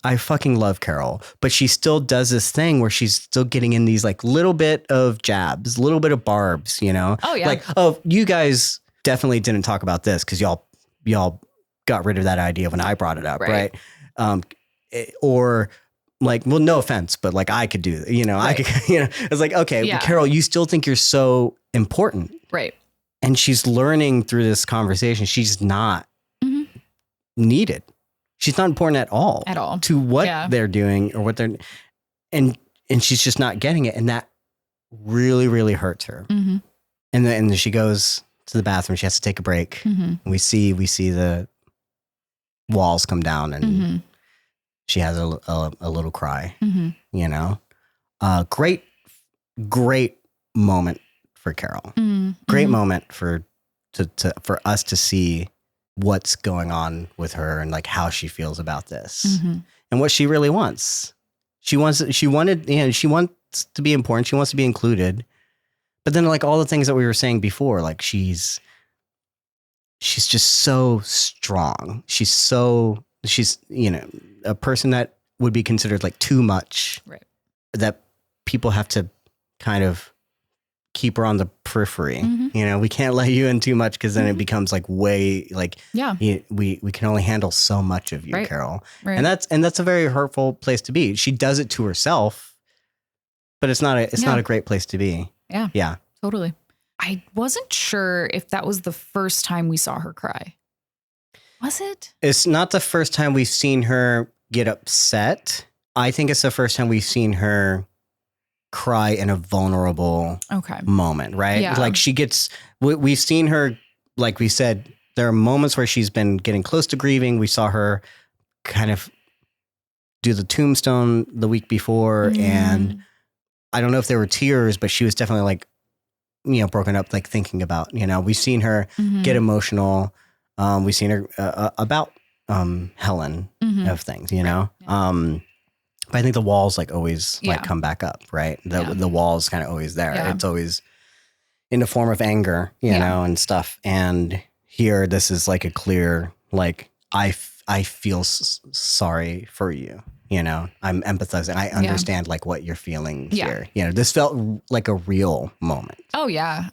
I fucking love Carol, but she still does this thing where she's still getting in these like little bit of jabs, little bit of barbs, you know? Oh yeah. Like, oh, you guys definitely didn't talk about this because y'all got rid of that idea when I brought it up. Right. Or like, well, no offense, but like I could do, you know, I could, you know, it's like, okay, Carol, you still think you're so important. Right. And she's learning through this conversation. She's not needed. She's not important at all to what they're doing or what they're, and she's just not getting it. And that really, really hurts her. And then she goes to the bathroom. She has to take a break. And we see the walls come down and she has a little cry, you know, great moment for Carol. Great moment for us to see what's going on with her and like how she feels about this and what she really wants. She wants to be important. She wants to be included. But then like all the things that we were saying before, like she's just so strong. She's, you know, a person that would be considered like too much, right? That people have to kind of keep her on the periphery. You know, we can't let you in too much because then it becomes like way like, we can only handle so much of you, Carol. Right. And that's a very hurtful place to be. She does it to herself, but it's not a great place to be. Yeah. Yeah. Totally. I wasn't sure if that was the first time we saw her cry. Was it? It's not the first time we've seen her get upset. I think it's the first time we've seen her cry in a vulnerable moment, right? Yeah. Like we've seen her, like we said, there are moments where she's been getting close to grieving. We saw her kind of do the tombstone the week before. And I don't know if there were tears, but she was definitely like, you know, broken up, like thinking about, you know, we've seen her get emotional. We've seen her about Helen of things, you know. But I think the walls like always like come back up, right? The wall's kind of always there. Yeah. It's always in the form of anger, you know, and stuff. And here, this is like a clear, like, I feel sorry for you. You know, I'm empathizing. I understand like what you're feeling here. You know, this felt like a real moment. Oh yeah.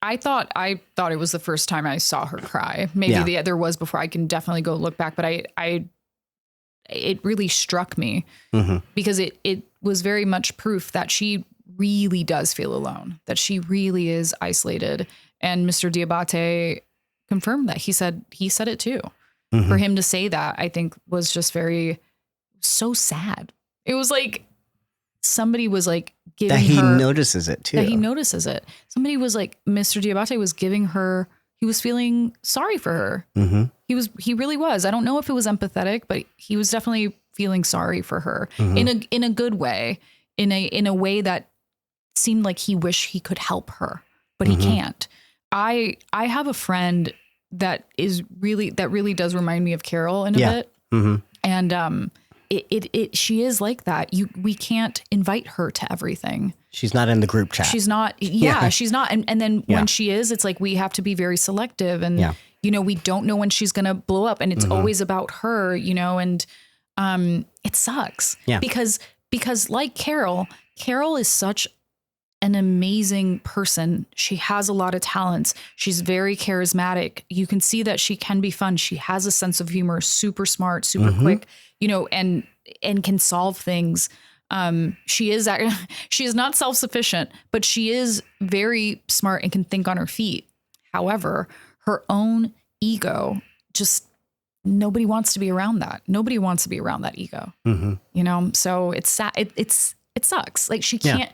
I thought it was the first time I saw her cry. Maybe there was before. I can definitely go look back, but it really struck me because it was very much proof that she really does feel alone, that she really is isolated. And Mr. Diabaté confirmed that. He said it too. For him to say that, I think was just so sad. It was like somebody was like giving that he her, notices it too. That he notices it. Somebody was like, Mr. Diabaté was giving her, he was feeling sorry for her. He really was. I don't know if it was empathetic, but he was definitely feeling sorry for her in a good way, in a way that seemed like he wished he could help her, but he can't. I have a friend that really does remind me of Carol in a bit. And she is like that. We can't invite her to everything. She's not in the group chat. She's not. Yeah, she's not. And then when she is, it's like we have to be very selective. And you know, we don't know when she's gonna blow up, and it's always about her. You know, and it sucks. Yeah. Because like Carol is such an amazing person. She has a lot of talents. She's very charismatic. You can see that she can be fun. She has a sense of humor, super smart, super quick, you know, and can solve things. She is not self-sufficient, but she is very smart and can think on her feet. However, her own ego, just nobody wants to be around that. Nobody wants to be around that ego, you know? So it's sad. It sucks. Like she can't,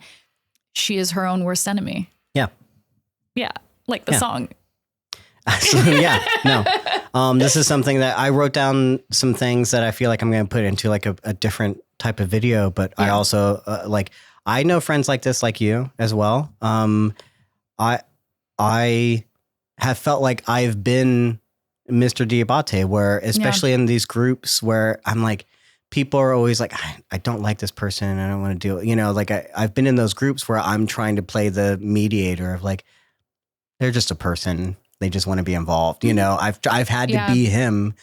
she is her own worst enemy. Yeah. Yeah. Like the song. This is something that I wrote down some things that I feel like I'm going to put into like a different type of video, but I also I know friends like this, like you as well. I have felt like I've been Mr. Diabaté, where especially in these groups where I'm like, people are always like, I don't like this person. I don't want to do it. You know, like I've been in those groups where I'm trying to play the mediator of like, they're just a person. They just want to be involved. You know, I've had to be him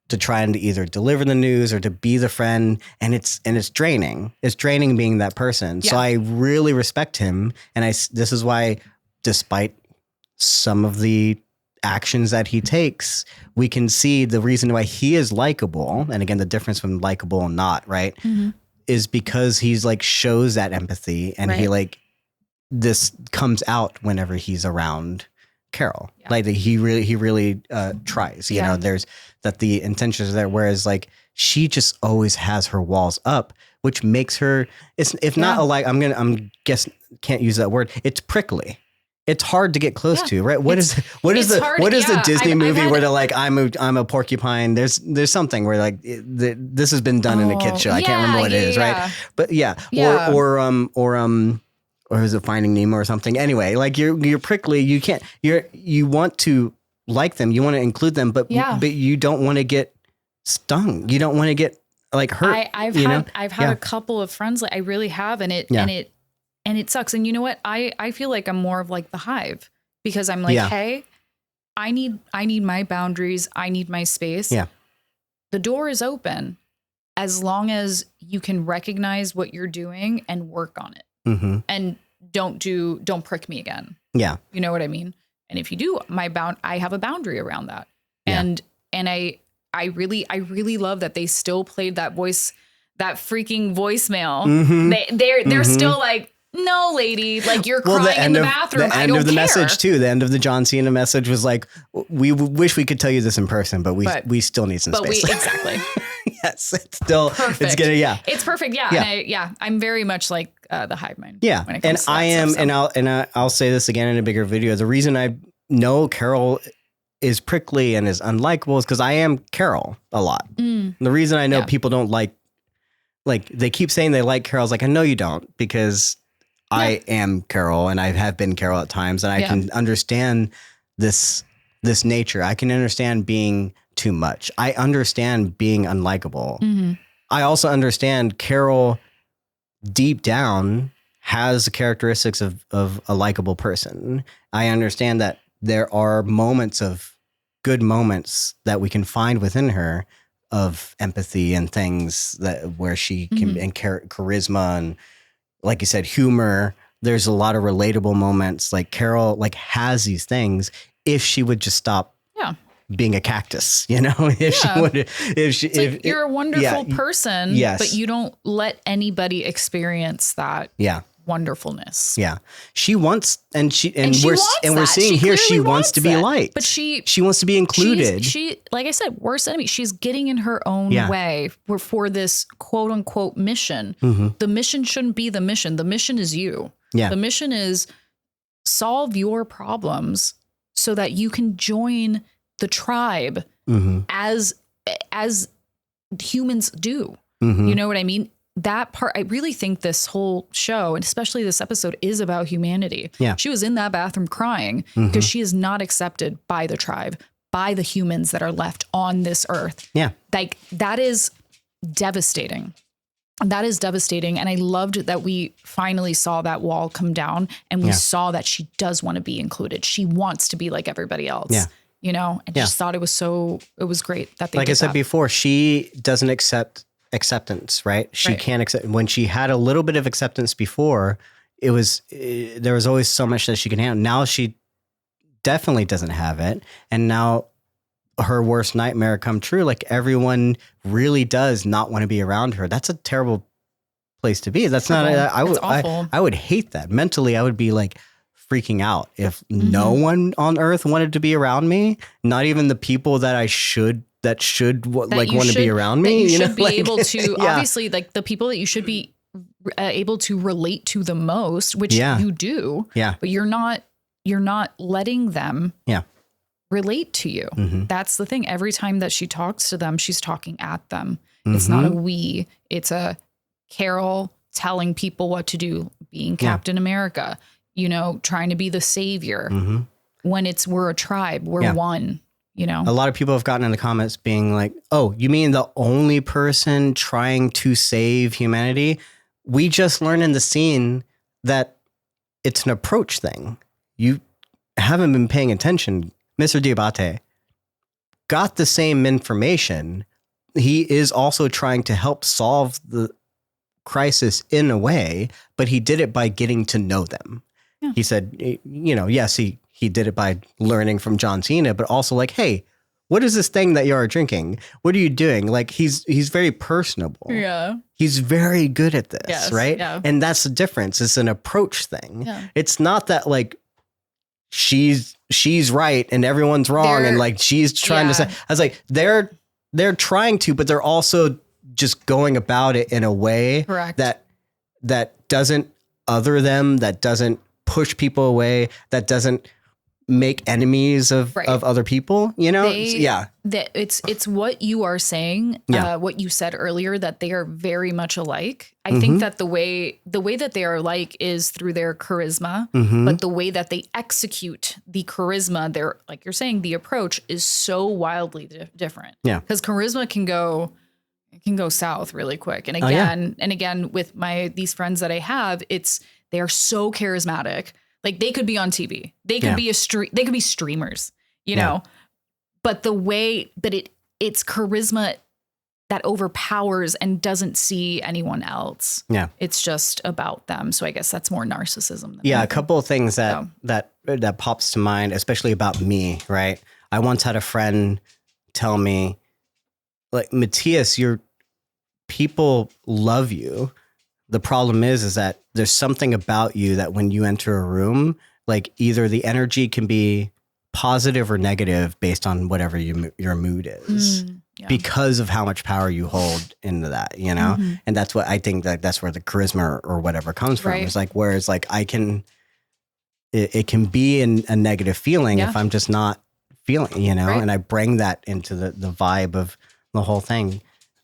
to try and either deliver the news or to be the friend. And it's draining. It's draining being that person. Yeah. So I really respect him. And this is why, despite some of the actions that he takes, we can see the reason why he is likable. And again, the difference from likable and not, right, is because he's like shows that empathy, and he like this comes out whenever he's around Carol. Like he really tries. You know, there's that the intentions are there, whereas like she just always has her walls up, which makes her not I'm can't use that word. It's prickly. It's hard to get close to, right? What is the Disney movie where they're like, I'm a porcupine? There's something where like this has been done in a kid show. I can't remember what it is, right? But or is it Finding Nemo or something? Anyway, like you're prickly. You want to like them, you want to include them, but you don't want to get stung. You don't want to get like hurt. I've had a couple of friends like I really have, and it sucks. And you know what? I feel like I'm more of like the Hive, because I'm like, hey, I need my boundaries. I need my space. Yeah. The door is open as long as you can recognize what you're doing and work on it. And don't prick me again. Yeah. You know what I mean? And if you do, I have a boundary around that. And I really love that they still played that voice, that freaking voicemail. They're still like, no, lady, like you're crying in the bathroom. The end of the message too. The end of the John Cena message was like, we wish we could tell you this in person, but we still need some space. Exactly. Yes, it's still perfect. It's getting it's perfect. Yeah, and I'm very much like the Hive mind. Yeah, when it comes to that stuff, and I'll say this again in a bigger video. The reason I know Carol is prickly and is unlikable is because I am Carol a lot. The reason I know people don't like they keep saying they like Carol is like, I know you don't, because I am Carol and I have been Carol at times, and I can understand this nature. I can understand being too much. I understand being unlikable. I also understand Carol deep down has the characteristics of a likable person. I understand that there are moments of good moments that we can find within her of empathy and things that where she can and charisma and, like you said, humor. There's a lot of relatable moments. Like Carol like has these things if she would just stop being a cactus, you know, if you're a wonderful person, yes. but you don't let anybody experience that wonderfulness. Yeah. She wants, and we're seeing she here, she wants to be liked, but she wants to be included. She, like I said, worst enemy. She's getting in her own way for this quote unquote mission. The mission shouldn't be the mission. The mission is you. Yeah. The mission is solve your problems so that you can join the tribe as humans do. You know what I mean? That part, I really think this whole show, and especially this episode, is about humanity. Yeah. She was in that bathroom crying because she is not accepted by the tribe, by the humans that are left on this earth. Yeah. Like, that is devastating. That is devastating. And I loved that we finally saw that wall come down and we saw that she does want to be included. She wants to be like everybody else. Yeah. You know, I just thought it was great that they like did I said that. before, she doesn't accept acceptance, right? She can't accept. When she had a little bit of acceptance before, there was always so much that she can handle. Now she definitely doesn't have it. And now her worst nightmare come true. Like, everyone really does not want to be around her. That's a terrible place to be. That's not, I would hate that. Mentally, I would be like freaking out if no one on earth wanted to be around me, not even the people that want to be around me. You should be able to, obviously, like the people that you should be able to relate to the most, which you do. Yeah. But you're not letting them relate to you. That's the thing. Every time that she talks to them, she's talking at them. It's not a we, it's a Carol telling people what to do, being Captain America, you know, trying to be the savior when we're a tribe, we're one, you know. A lot of people have gotten in the comments being like, oh, you mean the only person trying to save humanity? We just learned in the scene that it's an approach thing. You haven't been paying attention. Mr. Diabaté got the same information. He is also trying to help solve the crisis in a way, but he did it by getting to know them. Yeah. He said, you know, yes, he did it by learning from John Cena, but also like, hey, what is this thing that you are drinking? What are you doing? Like, he's very personable. Yeah. He's very good at this, right? Yeah. And that's the difference. It's an approach thing. Yeah. It's not that like she's right and everyone's wrong and like she's trying to say. I was like, they're trying to, but they're also just going about it in a way that doesn't other them, that doesn't push people away, that doesn't make enemies of other people, you know? It's what you are saying, what you said earlier, that they are very much alike. I think that the way that they are alike is through their charisma, but the way that they execute the charisma, they're, like you're saying, the approach is so wildly different. Yeah. Because charisma can go south really quick. And again, with these friends that I have, they are so charismatic. Like, they could be on TV. They could be they could be streamers, you know, but the way that it's charisma that overpowers and doesn't see anyone else. Yeah. It's just about them. So I guess that's more narcissism. A couple of things that pops to mind, especially about me, right? I once had a friend tell me, like, Mattias, people love you. The problem is that there's something about you that when you enter a room, like, either the energy can be positive or negative based on whatever your mood is because of how much power you hold into that, you know? And that's what I think that's where the charisma or whatever comes from. Right. It's like, whereas like it can be a negative feeling if I'm just not feeling, you know, and I bring that into the vibe of the whole thing.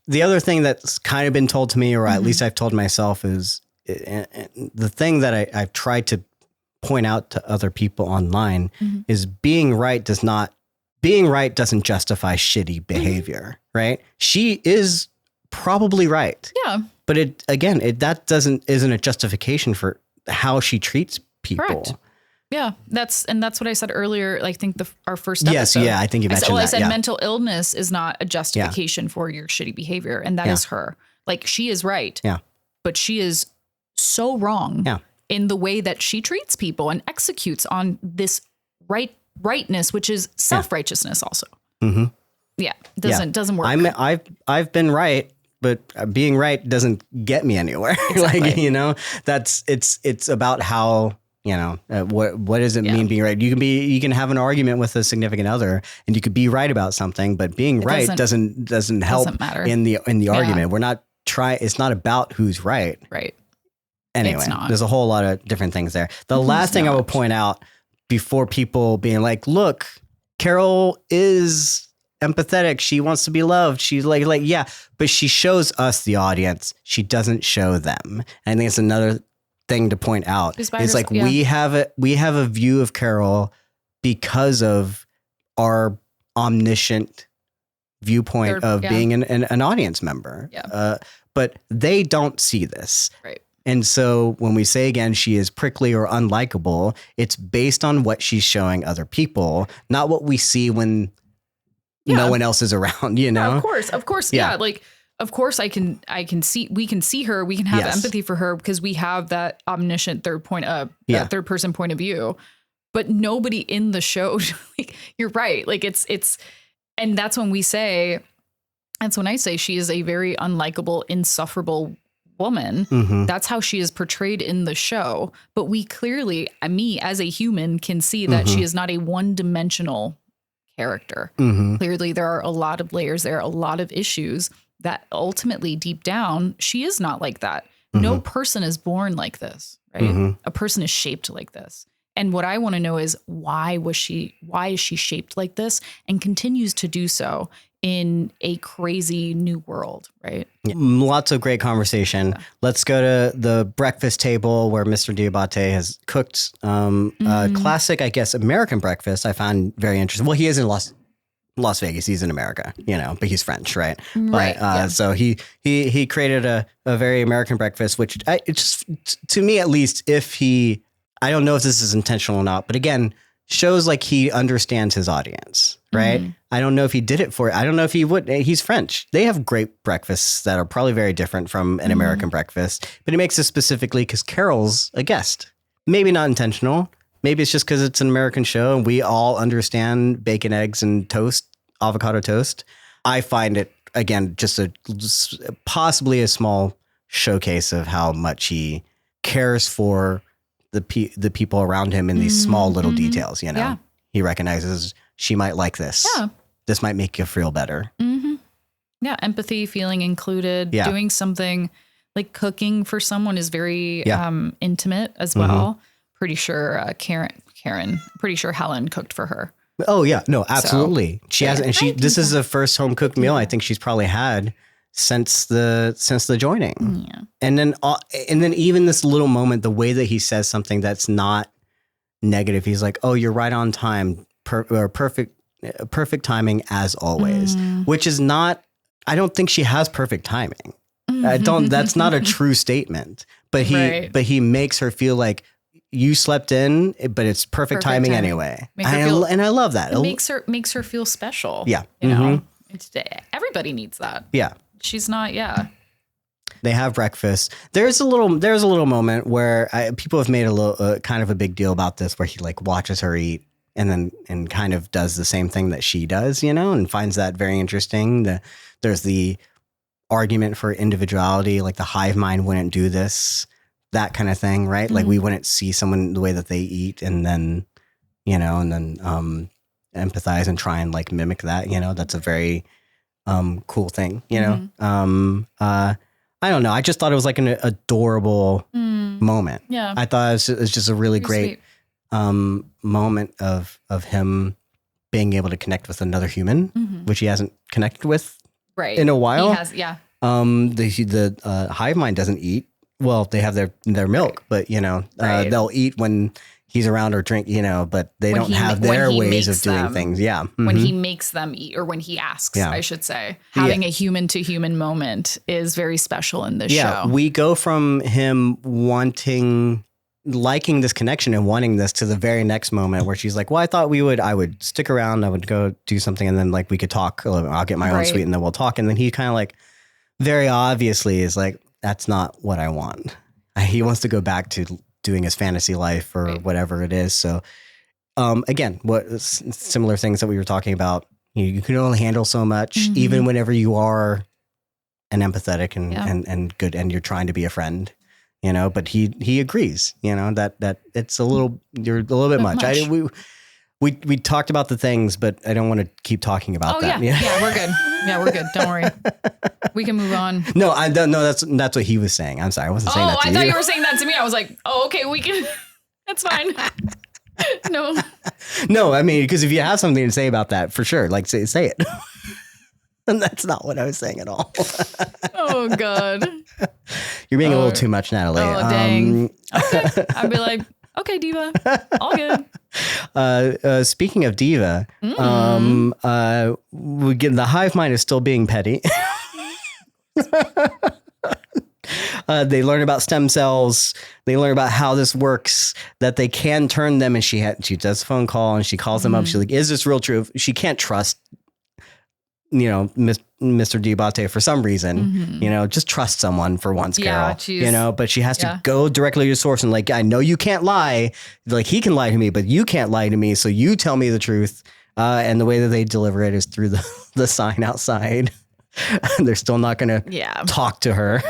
The other thing that's kind of been told to me, or at least I've told myself, is the thing that I've tried to point out to other people online is being right doesn't justify shitty behavior, right? She is probably right. Yeah. But that isn't a justification for how she treats people. Correct. Yeah, that's what I said earlier. I think our first yes, episode. yeah, I think you mentioned that. I said yeah. mental illness is not a justification for your shitty behavior, and that is her. Like, she is right. Yeah, but she is so wrong. Yeah. in the way that she treats people and executes on this rightness, which is self-righteousness also. Mm-hmm. Yeah. Doesn't work. I've been right, but being right doesn't get me anywhere. Exactly. Like, you know, it's about how, you know, what does it mean being right? You can have an argument with a significant other and you could be right about something, but being right doesn't help matter. in the argument. We're not it's not about who's right. Right. Anyway, there's a whole lot of different things there. The last thing I will point out before people being like, look, Carol is empathetic. She wants to be loved. She's like, yeah, but she shows us, the audience. She doesn't show them. And I think it's another thing to point out. It's like, we have a view of Carol because of our omniscient viewpoint of being an audience member. Yeah. But they don't see this. Right. And so when we say, again, she is prickly or unlikable, it's based on what she's showing other people, not what we see when no one else is around, you know? Yeah, of course. Yeah. Like, of course we can see her, we can have empathy for her because we have that omniscient third person point of view, but nobody in the show, like, you're right. Like and that's when I say she is a very unlikable, insufferable woman. Mm-hmm. That's how she is portrayed in the show. But we clearly, me as a human, can see that she is not a one-dimensional character. Mm-hmm. Clearly, there are a lot of layers. There are a lot of issues that ultimately, deep down, she is not like that. Mm-hmm. No person is born like this, right? Mm-hmm. A person is shaped like this. And what I want to know is why is she shaped like this and continues to do so in a crazy new world, right? Yeah. Lots of great conversation. Yeah. Let's go to the breakfast table where Mr. Diabaté has cooked classic, I guess, American breakfast. I found very interesting. Well, he is in Las Vegas. He's in America, you know, but he's French, right? Right. But, so he created a very American breakfast, which it's just, to me at least, I don't know if this is intentional or not, but again, shows like he understands his audience, right? Mm-hmm. I don't know if he did it for it. I don't know if he would. He's French. They have great breakfasts that are probably very different from an American breakfast, but he makes it specifically because Carol's a guest. Maybe not intentional. Maybe it's just because it's an American show and we all understand bacon, eggs, and toast, avocado toast. I find it, again, just possibly a small showcase of how much he cares for the people around him in these small little details, you know? Yeah. He recognizes she might like this. Yeah. This might make you feel better. Mm-hmm. Yeah. Empathy, feeling included, doing something like cooking for someone is very intimate as well. Pretty sure pretty sure Helen cooked for her. Oh yeah. No, absolutely. So, she hasn't, and this is the first home cooked meal I think she's probably had since the joining. Yeah. And then even this little moment, the way that he says something that's not negative, he's like, "Oh, you're right on time, perfect timing as always," which is not. I don't think she has perfect timing. That's not a true statement. But he makes her feel like you slept in, but it's perfect timing anyway. And I love that. It makes her feel special. Yeah, you know, everybody needs that. Yeah. She's not, They have breakfast. There's a little moment where people have made a little kind of a big deal about this, where he like watches her eat and kind of does the same thing that she does, you know, and finds that very interesting. There's the argument for individuality, like the hive mind wouldn't do this, that kind of thing, right? Like we wouldn't see someone the way that they eat and then, you know, and then empathize and try and like mimic that, you know. That's a very cool thing, you know. I don't know. I just thought it was like an adorable moment. Yeah, I thought it was just a really great moment of him being able to connect with another human, which he hasn't connected with in a while. He has, yeah. The hive mind doesn't eat. Well, they have their milk, but you know, they'll eat when he's around or drink, you know, but they don't have their ways of doing things. Yeah. Mm-hmm. When he makes them eat, or when he asks, I should say, having a human to human moment is very special in this show. We go from him wanting liking this connection and wanting this to the very next moment where she's like, well, I thought I would stick around. I would go do something. And then like, we could talk a little bit. I'll get my own suite and then we'll talk. And then he kind of like very obviously is like, that's not what I want. He wants to go back to doing his fantasy life or whatever it is. So, again, what similar things that we were talking about, you can only handle so much, even whenever you are an empathetic and good, and you're trying to be a friend, you know, but he agrees, you know, that it's you're a little bit much. We talked about the things, but I don't want to keep talking about that. Yeah, we're good. Yeah, we're good. Don't worry. We can move on. No, I don't know. That's what he was saying. I'm sorry. I wasn't saying that to you. I thought you were saying that to me. I was like, oh, okay, we can. That's fine. No, I mean, because if you have something to say about that, for sure, like say it. And that's not what I was saying at all. Oh, God. You're being a little too much, Natalie. Oh, dang. Okay. I'd be like, okay, Diva. All good. Speaking of Diva, the hive mind is still being petty. They learn about stem cells. They learn about how this works, that they can turn them. And she does a phone call and she calls them up. She's like, is this real true? She can't trust, you know, Mr. Diabaté for some reason, you know, just trust someone for once, Carol, you know, but she has to go directly to the source and like, I know you can't lie. Like he can lie to me, but you can't lie to me. So you tell me the truth. And the way that they deliver it is through the sign outside. They're still not going to talk to her.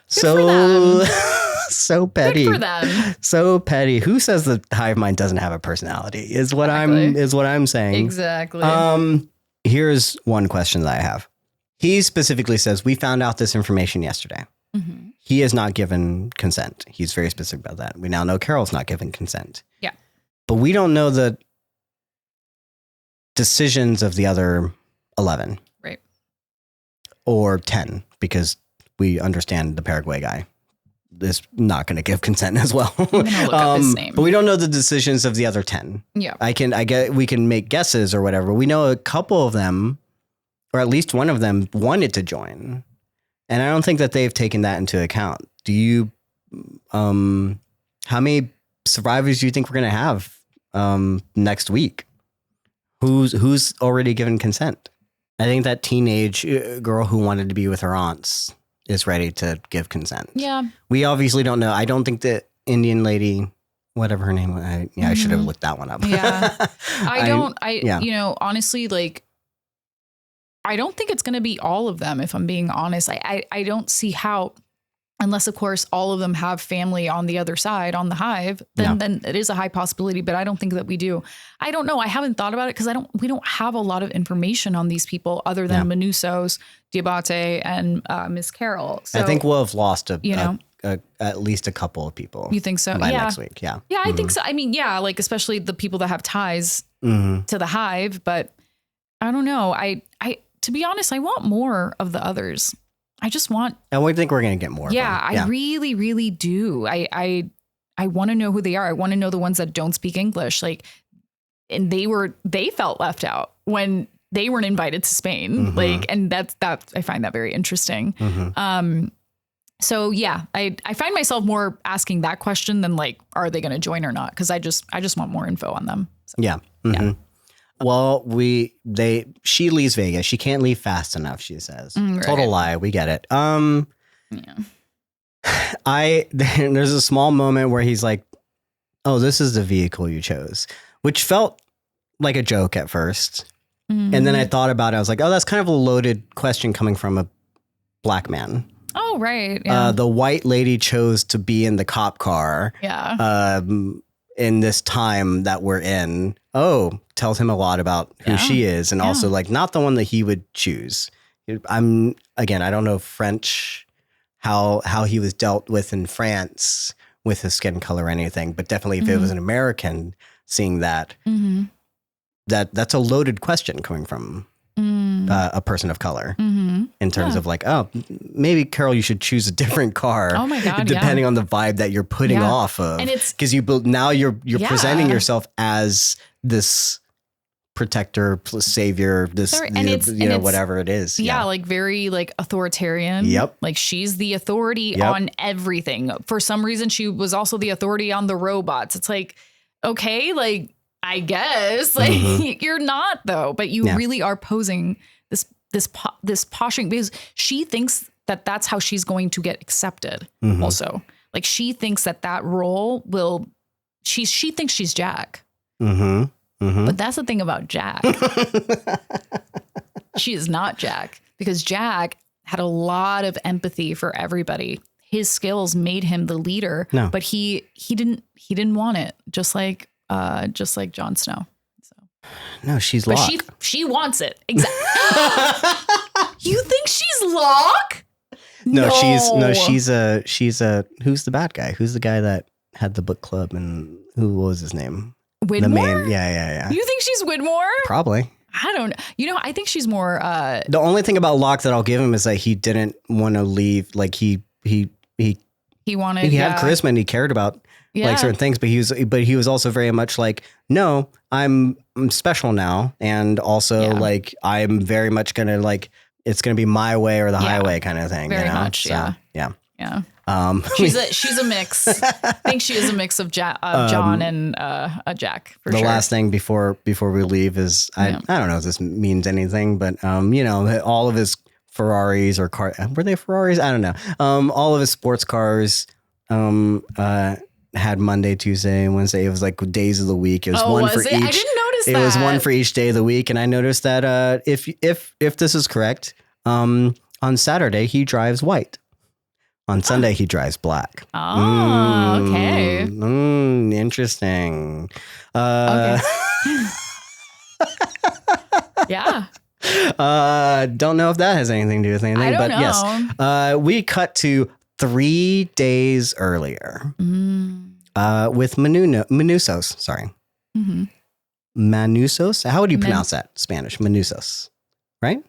So petty. Good for them. So petty. Who says the hive mind doesn't have a personality is what I'm saying. Exactly. Here's one question that I have. He specifically says, we found out this information yesterday. He has not given consent. He's very specific about that. We now know Carol's not given consent. Yeah. But we don't know the decisions of the other 11. Right. Or 10, because we understand the Paraguay guy is not going to give consent as well. I'm gonna look up his name. But we don't know the decisions of the other 10. Yeah. We can make guesses or whatever. We know a couple of them, or at least one of them, wanted to join. And I don't think that they've taken that into account. Do you, how many survivors do you think we're going to have next week? Who's already given consent? I think that teenage girl who wanted to be with her aunts is ready to give consent. Yeah. We obviously don't know. I don't think the Indian lady, whatever her name was, I should have looked that one up. Yeah. You know, honestly, like, I don't think it's going to be all of them, if I'm being honest. I don't see how, unless, of course, all of them have family on the other side, on the hive, then it is a high possibility, but I don't think that we do. I don't know. I haven't thought about it because we don't have a lot of information on these people other than Manusos, Diabaté, and Miss Carol. So, I think we'll have lost at least a couple of people. You think so? By next week, yeah. Yeah, I think so. I mean, yeah, like especially the people that have ties to the hive, but I don't know. I to be honest, I want more of the others. I just want. And we think we're going to get more. Yeah, I really, really do. I want to know who they are. I want to know the ones that don't speak English. Like, and they felt left out when they weren't invited to Spain. Like, and that I find that very interesting. So yeah, I find myself more asking that question than like, are they going to join or not? Because I just want more info on them. So, yeah. Well, she leaves Vegas. She can't leave fast enough, she says. Right. Total lie. We get it. There's a small moment where he's like, oh, this is the vehicle you chose, which felt like a joke at first. And then I thought about it. I was like, oh, that's kind of a loaded question coming from a black man. Oh, right. Yeah. The white lady chose to be in the cop car. Yeah. In this time that we're in. Oh, tells him a lot about who she is. And also like not the one that he would choose. I don't know French, how he was dealt with in France with his skin color or anything, but definitely if it was an American seeing that, that's a loaded question coming from a person of color in terms of like, oh, maybe Carol, you should choose a different car. Oh my God, depending on the vibe that you're putting off of. And it's because you're presenting yourself as this protector, savior, this, whatever it is. Yeah, like very like authoritarian. Yep. Like she's the authority on everything. For some reason, she was also the authority on the robots. It's like, okay, like I guess like you're not though, but you really are posing this poshing because she thinks that that's how she's going to get accepted. Also, like she thinks that role will. She thinks she's Jack. But that's the thing about Jack. She is not Jack because Jack had a lot of empathy for everybody. His skills made him the leader, but he didn't want it. Just like Jon Snow. So. No, she's Locke. She wants it. Exactly. You think she's Locke? No, she's a who's the bad guy? Who's the guy that had the book club and who was his name? Widmore? The main, yeah. You think she's Widmore? Probably. I don't know. I think she's more. The only thing about Locke that I'll give him is that he didn't want to leave. Like he wanted. He had charisma and he cared about like certain things, but he was also very much like, no, I'm special now, and also like I'm very much gonna like it's gonna be my way or the highway kind of thing. Very much, so, yeah. She's a mix. I think she is a mix of John and Jack. For the sure. last thing before we leave is I don't know if this means anything, but all of his Ferraris or were they Ferraris? I don't know. All of his sports cars had Monday, Tuesday, and Wednesday. It was like days of the week. It was one for each. I didn't notice that. It was one for each day of the week, and I noticed that if this is correct, on Saturday he drives white. On Sunday, he drives black. Oh, okay. Interesting. Okay. Yeah. Don't know if that has anything to do with anything, I don't know. Yes. We cut to 3 days earlier with Manusos. Sorry. Manusos? How would you pronounce that? Spanish. Manusos. Right?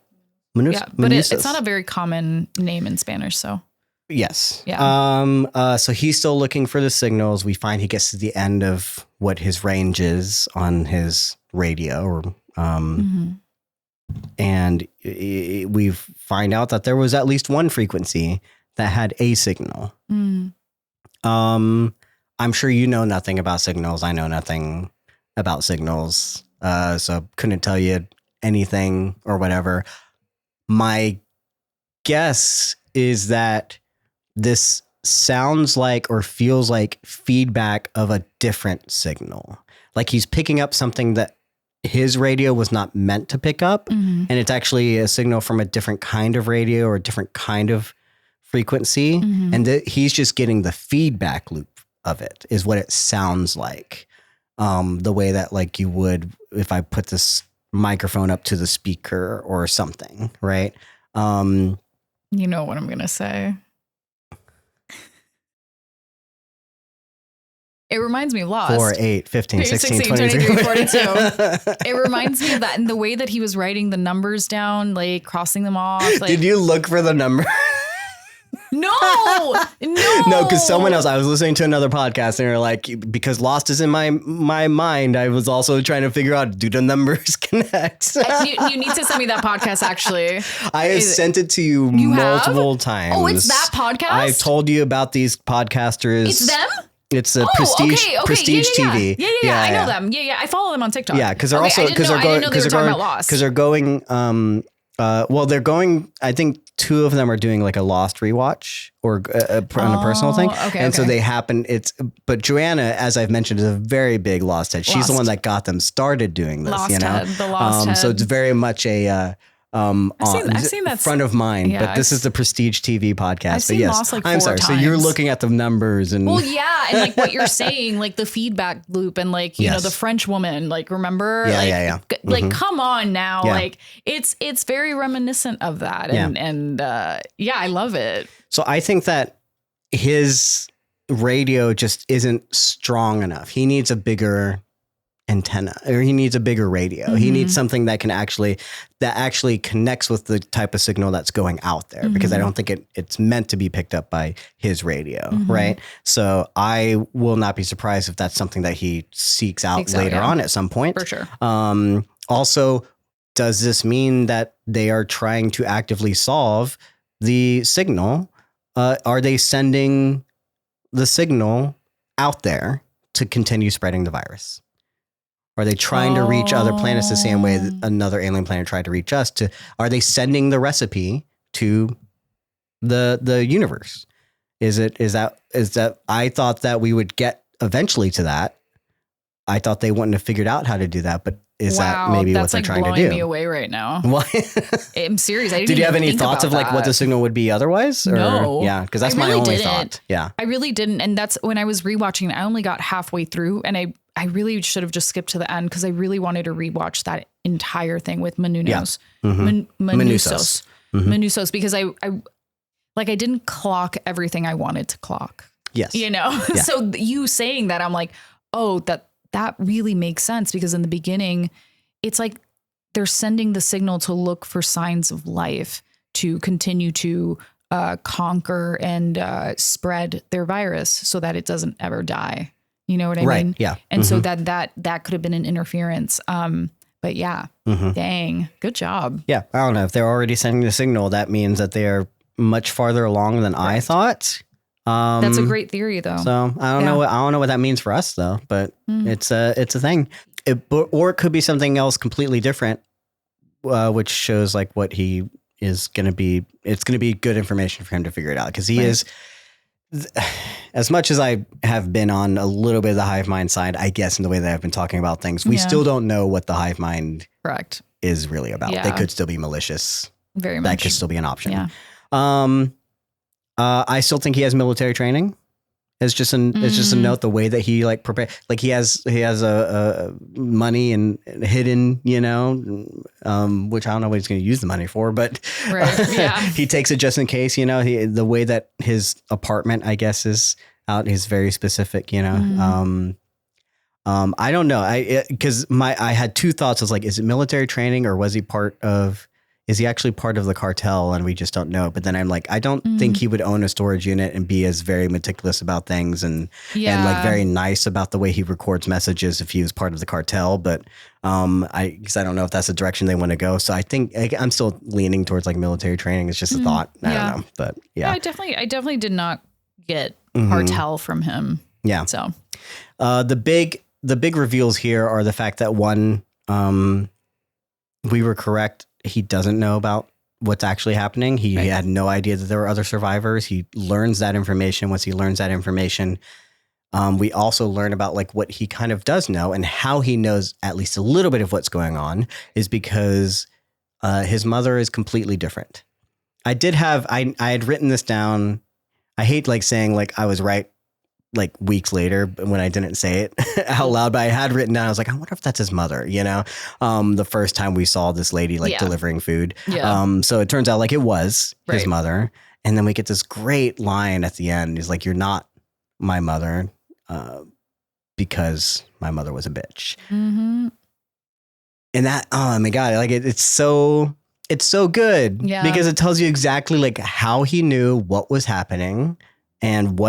Yeah, but it's not a very common name in Spanish, so. Yes. Yeah. So he's still looking for the signals. We find he gets to the end of what his range is on his radio, and we find out that there was at least one frequency that had a signal. I'm sure you know nothing about signals. I know nothing about signals, so couldn't tell you anything or whatever. My guess is that this sounds like or feels like feedback of a different signal. Like he's picking up something that his radio was not meant to pick up. And it's actually a signal from a different kind of radio or a different kind of frequency. And he's just getting the feedback loop of it is what it sounds like. The way that like you would if I put this microphone up to the speaker or something, right? You know what I'm going to say. It reminds me of Lost. 4, 8, 15, 16, 23, 42. It reminds me of that in the way that he was writing the numbers down, like crossing them off. Like, did you look for the number? No, because someone else, I was listening to another podcast and they're like, because Lost is in my mind, I was also trying to figure out, do the numbers connect? You need to send me that podcast, actually. I have sent it to you multiple times. Oh, it's that podcast? I've told you about these podcasters. It's them? It's a Prestige TV. Yeah, I know them. Yeah, I follow them on TikTok. Yeah, because they're also because they're going. Well, they're going. I think 2 of them are doing like a Lost rewatch or on a personal thing, so they happen. But Joanna, as I've mentioned, is a very big Lost head. She's the one that got them started doing this. The Lost head. So it's very much a. I've seen that front of mind, but this is the Prestige TV podcast. But yes, Lost, like, I'm sorry. times. So you're looking at the numbers and and like what you're saying, like the feedback loop and like you know the French woman, like remember, like come on now, like it's very reminiscent of that, and I love it. So I think that his radio just isn't strong enough. He needs a bigger antenna, or he needs a bigger radio. He needs something that actually connects with the type of signal that's going out there, because I don't think it's meant to be picked up by his radio, right? So I will not be surprised if that's something that he seeks out later on at some point. For sure. Also, does this mean that they are trying to actively solve the signal? Are they sending the signal out there to continue spreading the virus? Are they trying to reach other planets the same way that another alien planet tried to reach us? Are they sending the recipe to the universe? Is that I thought that we would get eventually to that. I thought they wouldn't have figured out how to do that, but is that maybe what they're trying to do? That's blowing me away right now. Why? I'm serious. Did you have any thoughts of like what the signal would be otherwise? Or? No. Yeah, because that's my only thought. Yeah. I really didn't. And that's when I was rewatching it, I only got halfway through and I really should have just skipped to the end because I really wanted to rewatch that entire thing with Menunos. Yeah. Mm-hmm. Menusos. Mm-hmm. Menusos, because I didn't clock everything I wanted to clock. Yes. You know? Yeah. So you saying that, I'm like, oh, that really makes sense because in the beginning, it's like they're sending the signal to look for signs of life to continue to conquer and spread their virus so that it doesn't ever die. You know what I mean? Yeah. And so that could have been an interference. But yeah, dang, good job. Yeah. I don't know. If they're already sending the signal, that means that they are much farther along than I thought. That's a great theory, though. So I don't know what that means for us, though. But it's a thing. Or it could be something else completely different, which shows like what he is going to be. It's going to be good information for him to figure it out because he is. As much as I have been on a little bit of the hive mind side, I guess in the way that I've been talking about things, we still don't know what the hive mind is really about. Yeah. They could still be malicious. Very much. That could still be an option. Yeah. I still think he has military training. It's just a note, the way that he like prepare, like he has a money and hidden, you know, which I don't know what he's going to use the money for, but he takes it just in case, you know, the way that his apartment, I guess, is out is very specific, you know. I don't know. Because I had two thoughts. I was like, is it military training or is he actually part of the cartel and we just don't know? But then I'm like, I don't think he would own a storage unit and be as very meticulous about things and like very nice about the way he records messages if he was part of the cartel. But because I don't know if that's the direction they want to go. So I think I'm still leaning towards like military training. It's just a thought. I don't know. But yeah. I definitely did not get cartel from him. Yeah. So the big reveals here are the fact that one, we were correct. He doesn't know about what's actually happening. He had no idea that there were other survivors. He learns that information. Once he learns that information, we also learn about like what he kind of does know and how he knows at least a little bit of what's going on is because his mother is completely different. I had written this down. I hate like saying like I was right like weeks later when I didn't say it out loud, but I had written down, I was like, I wonder if that's his mother, you know, the first time we saw this lady like delivering food. Yeah. So it turns out like it was his mother. And then we get this great line at the end. He's like, you're not my mother because my mother was a bitch. Mm-hmm. And that, oh my God, like it's so good because it tells you exactly like how he knew what was happening and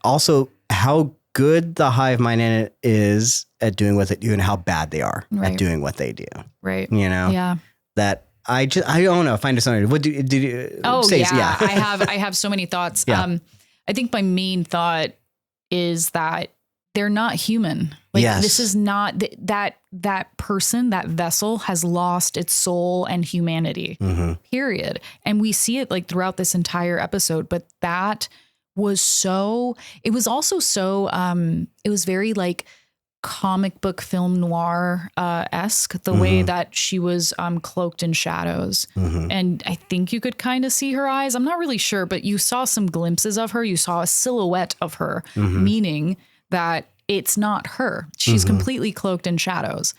also how good the hive mind is at doing what they do and how bad they are at doing what they do. Right. You know? Yeah. That I don't know. Find something. What did you say? Yeah. I have so many thoughts. Yeah. I think my main thought is that they're not human. Like this is not that person, that vessel has lost its soul and humanity, period. And we see it like throughout this entire episode, but that was it was also it was very like comic book film noir esque, the way that she was cloaked in shadows. And I think you could kind of see her eyes. I'm not really sure, but you saw some glimpses of her. You saw a silhouette of her, meaning that it's not her. She's completely cloaked in shadows.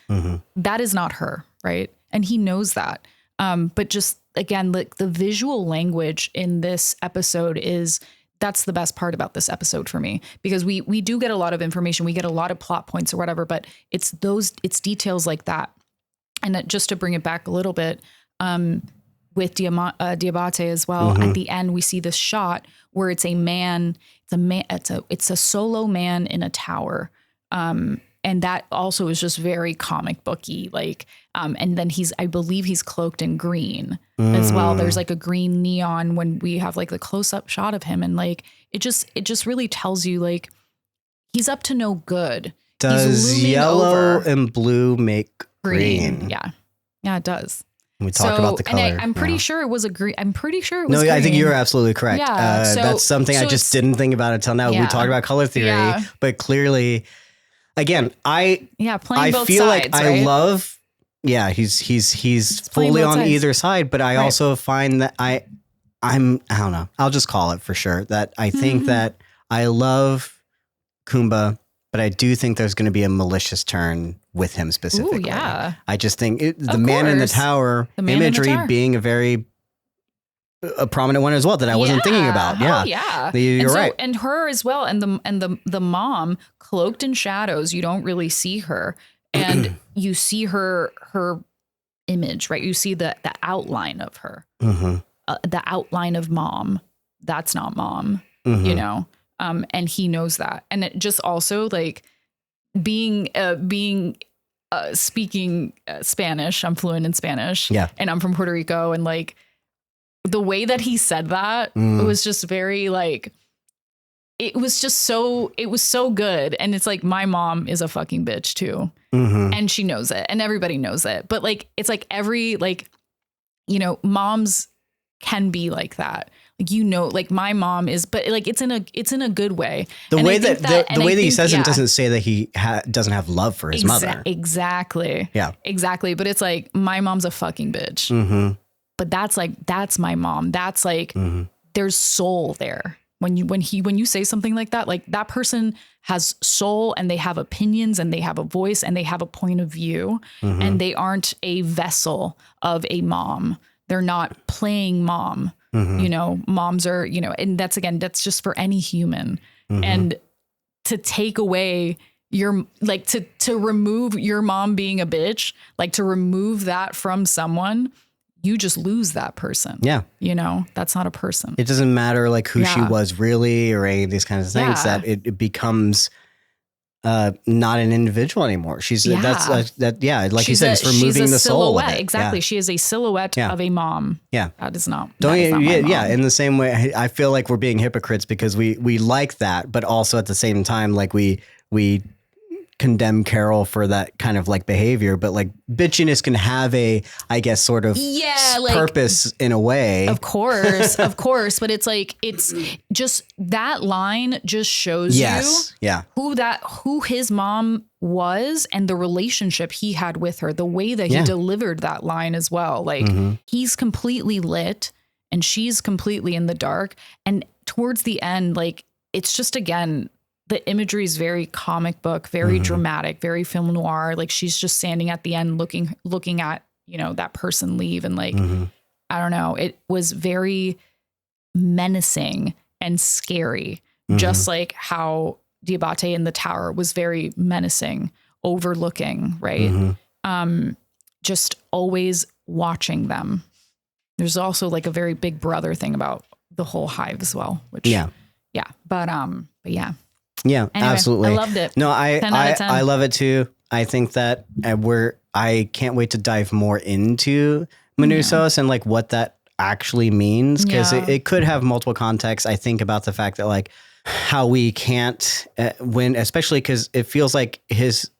That is not her, right? And he knows that. But just again, like the visual language in this episode that's the best part about this episode for me, because we do get a lot of information. We get a lot of plot points or whatever, but it's details like that. And that, just to bring it back a little bit, with Diabaté as well, at the end, we see this shot where it's a solo man in a tower. that also is just very comic booky. Like, and then I believe he's cloaked in green as well. There's like a green neon when we have like the close up shot of him. And like, it just really tells you like, he's up to no good. Does yellow and blue make green? Yeah. Yeah, it does. We talked about the color. And I'm pretty sure it was a green. I'm pretty sure it was green. I think you're absolutely correct. Yeah, that's something I just didn't think about until now. We talked about color theory, but clearly, again, I both feel sides, like I love. Yeah, he's fully on either side, but I also find that I don't know. I'll just call it for sure that I think that I love Koumba, but I do think there's going to be a malicious turn with him specifically. Ooh, yeah. I just think the man in the tower imagery being a prominent one as well that I wasn't thinking about. Yeah. Oh, yeah. You're right. And her as well. And the mom cloaked in shadows. You don't really see her. And you see her image, right? You see the outline of her, the outline of mom. That's not mom, you know? And he knows that. And it just also like speaking Spanish, I'm fluent in Spanish. Yeah. And I'm from Puerto Rico. And like the way that he said that, it was just very like, it was so good. And it's like, my mom is a fucking bitch too. And she knows it and everybody knows it. But like, it's like moms can be like that. Like, like my mom is, but like, it's in a good way. The way that he says it doesn't say that he doesn't have love for his mother. Exactly. Yeah, exactly. But it's like, my mom's a fucking bitch. But that's my mom. That's like, there's soul there. When you say something like that, like that person has soul and they have opinions and they have a voice and they have a point of view and they aren't a vessel of a mom. They're not playing mom. Moms are, and that's just for any human. And to take away your, like to remove your mom being a bitch, like to remove that from someone, you just lose that person. Yeah. That's not a person. It doesn't matter like who she was really or any of these kinds of things that it becomes not an individual anymore. She's like you said, it's removing the soul of it. Exactly. She is a silhouette of a mom. Yeah. That is not. In the same way, I feel like we're being hypocrites because we like that, but also at the same time, like we condemn Carol for that kind of like behavior, but like bitchiness can have a, I guess, sort of purpose in a way. Of course. But it's like, it's just that line just shows who his mom was and the relationship he had with her, the way that he delivered that line as well. Like he's completely lit and she's completely in the dark. And towards the end, like, it's just, again, the imagery is very comic book, very dramatic, very film noir. Like she's just standing at the end, looking at, that person leave. And like, I don't know, it was very menacing and scary, just like how Diabaté in the tower was very menacing, overlooking, right? Just always watching them. There's also like a very big brother thing about the whole Hive as well, which but yeah. Yeah, anyway, absolutely. I loved it. No, I love it too. I think that I can't wait to dive more into Menusos and like what that actually means, because it could have multiple contexts. I think about the fact that like how we can't especially because it feels like there's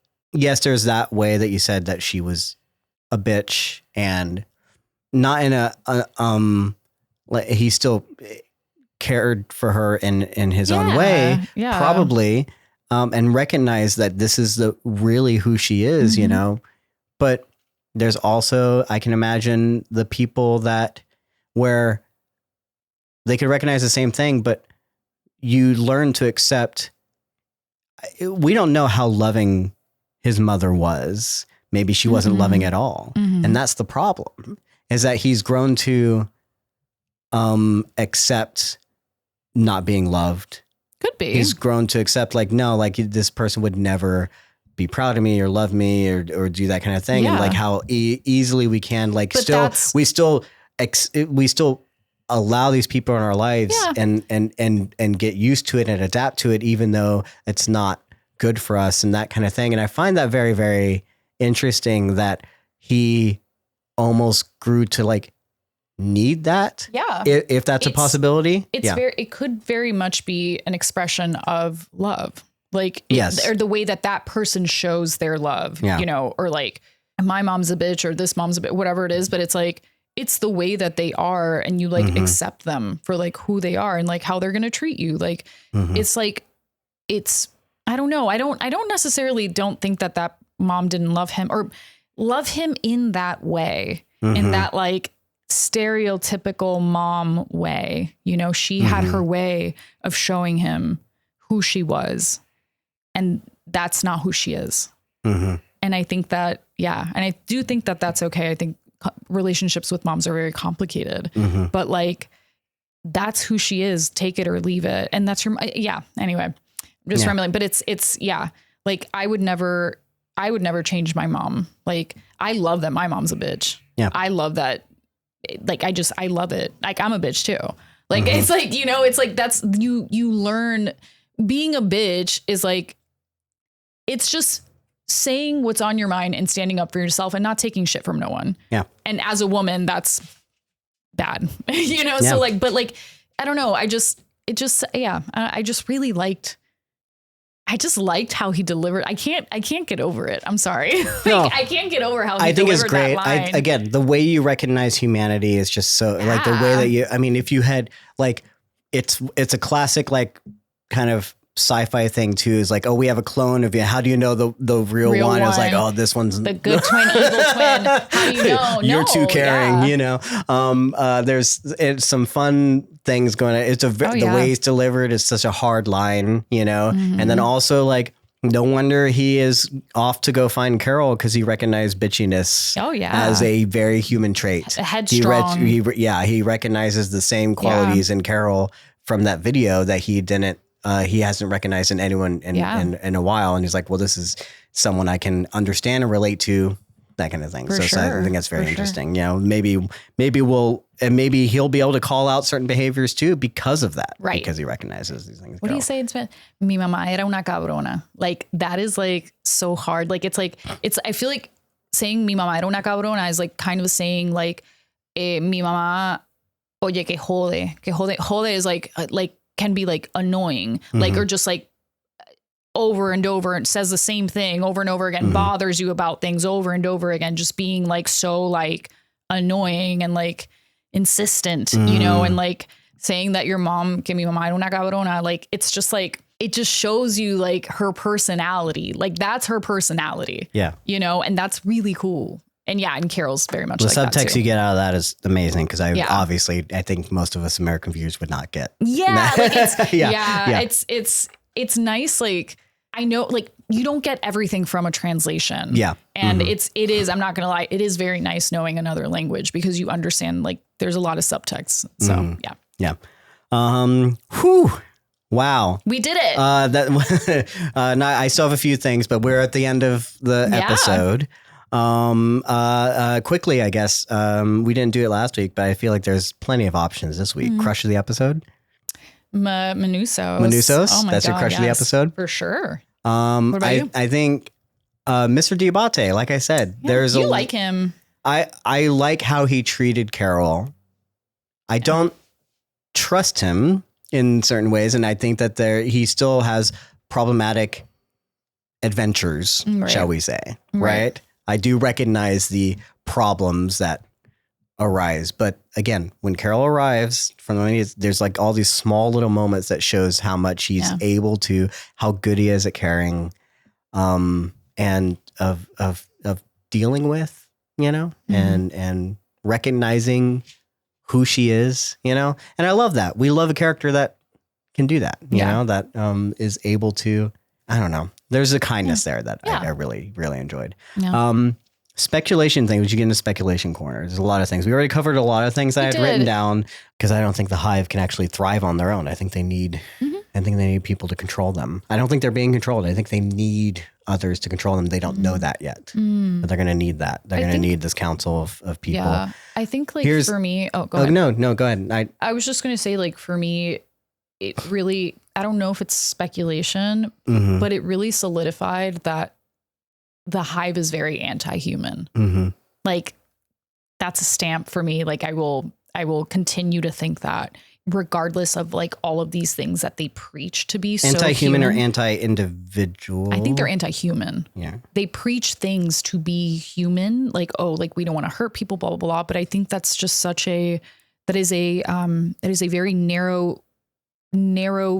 that way that you said that she was a bitch and not in like he still cared for her in his own way, probably, and recognize that this is really who she is, but there's also, I can imagine the people that where they could recognize the same thing, but you learn to accept, we don't know how loving his mother was. Maybe she wasn't loving at all. And that's the problem, is that he's grown to accept not being loved. Could be. He's grown to accept like, no, like this person would never be proud of me or love me or do that kind of thing. And like how easily we can like we still allow these people in our lives and get used to it and adapt to it, even though it's not good for us and that kind of thing. And I find that very, very interesting that he almost grew to like need that. Yeah. If that's a possibility. It could very much be an expression of love. Like, yes. Or the way that person shows their love, you know, or like my mom's a bitch or this mom's a bitch, whatever it is. But it's like, it's the way that they are and you like accept them for like who they are and like how they're going to treat you. Like, it's like, I don't know. I don't necessarily think that mom didn't love him or love him in that way, in that like stereotypical mom way. You know, she had her way of showing him who she was. And that's not who she is. And I think that, and I do think that that's okay. I think relationships with moms are very complicated, but like, that's who she is. Take it or leave it. And that's her. Anyway, I'm just rambling, but it's like, I would never change my mom. Like, I love that my mom's a bitch. Yeah. I love that. Like, I love it. Like, I'm a bitch too. Like, it's like, you know, it's like, that's you learn being a bitch is like, it's just saying what's on your mind and standing up for yourself and not taking shit from no one. Yeah. And as a woman, that's bad, you know? So like, but like, I don't know. I just really liked how he delivered. I can't get over it. I'm sorry. I can't get over how he delivered that line. Again, the way you recognize humanity is just so like the way that you, I mean, if you had like, it's a classic, like kind of sci-fi thing too, is like, oh, we have a clone of you. How do you know the real one? It's like, oh, this one's the good twin, evil twin. How do you know? You're too caring, you know? There's some fun things going on. It's the way it's delivered is such a hard line, you know? And then also like, no wonder he is off to go find Carol because he recognized bitchiness as a very human trait. Headstrong. He recognizes the same qualities in Carol from that video that he hasn't recognized in anyone in a while. And he's like, well, this is someone I can understand and relate to, that kind of thing. So I think that's very interesting. You know, maybe he'll be able to call out certain behaviors too because of that. Right. Because he recognizes these things. What do you say? It's mi mamá era una cabrona. Like, that is like so hard. Like, I feel like saying mi mamá era una cabrona is like kind of saying like, mi mamá, oye, que jode. Jode is like can be like annoying, like, or just like over and over and says the same thing over and over again, bothers you about things over and over again, just being like so like annoying and like insistent, you know, and like saying that your mom, que mi mamá era una cabrona, like, it's just like, it just shows you like her personality. Like, that's her personality. Yeah. You know, and that's really cool. And and Carol's very much like that too. The subtext you get out of that is amazing because I think most of us American viewers would not get. Yeah, like it's nice. Like, I know, like, you don't get everything from a translation. Yeah, and it is. I'm not gonna lie, it is very nice knowing another language because you understand like there's a lot of subtext. So yeah. Whew. Wow. We did it. I still have a few things, but we're at the end of the episode. Quickly, I guess, we didn't do it last week, but I feel like there's plenty of options this week. Crush of the episode. Manusos. Oh my That's your crush of the episode? For sure. What about you? I think, Mr. Diabaté, like I said, there's you like him. I like how he treated Carol. I don't trust him in certain ways. And I think that he still has problematic adventures, shall we say, right? I do recognize the problems that arise. But again, when Carol arrives, there's like all these small little moments that shows how much he's able to, how good he is at caring, and of dealing with, you know, and recognizing who she is, you know. And I love that. We love a character that can do that, you know, that is able to, I don't know. There's a kindness there that I really, really enjoyed. Yeah. Speculation thing. Would you get into speculation corner? There's a lot of things. We already covered a lot of things that I had written down because I don't think the Hive can actually thrive on their own. I think they need, people to control them. I don't think they're being controlled. I think they need others to control them. They don't know that yet, but they're going to need that. They're going to need this council of people. Yeah. I think for me, go ahead. No, go ahead. I was just going to say, like, for me, it really, I don't know if it's speculation, but it really solidified that the Hive is very anti-human. Like that's a stamp for me. Like I will continue to think that regardless of like all of these things that they preach to be anti-human so or anti-individual. I think they're anti-human. Yeah. They preach things to be human, like, oh, like we don't want to hurt people, blah, blah, blah. But I think that's just it is a very narrow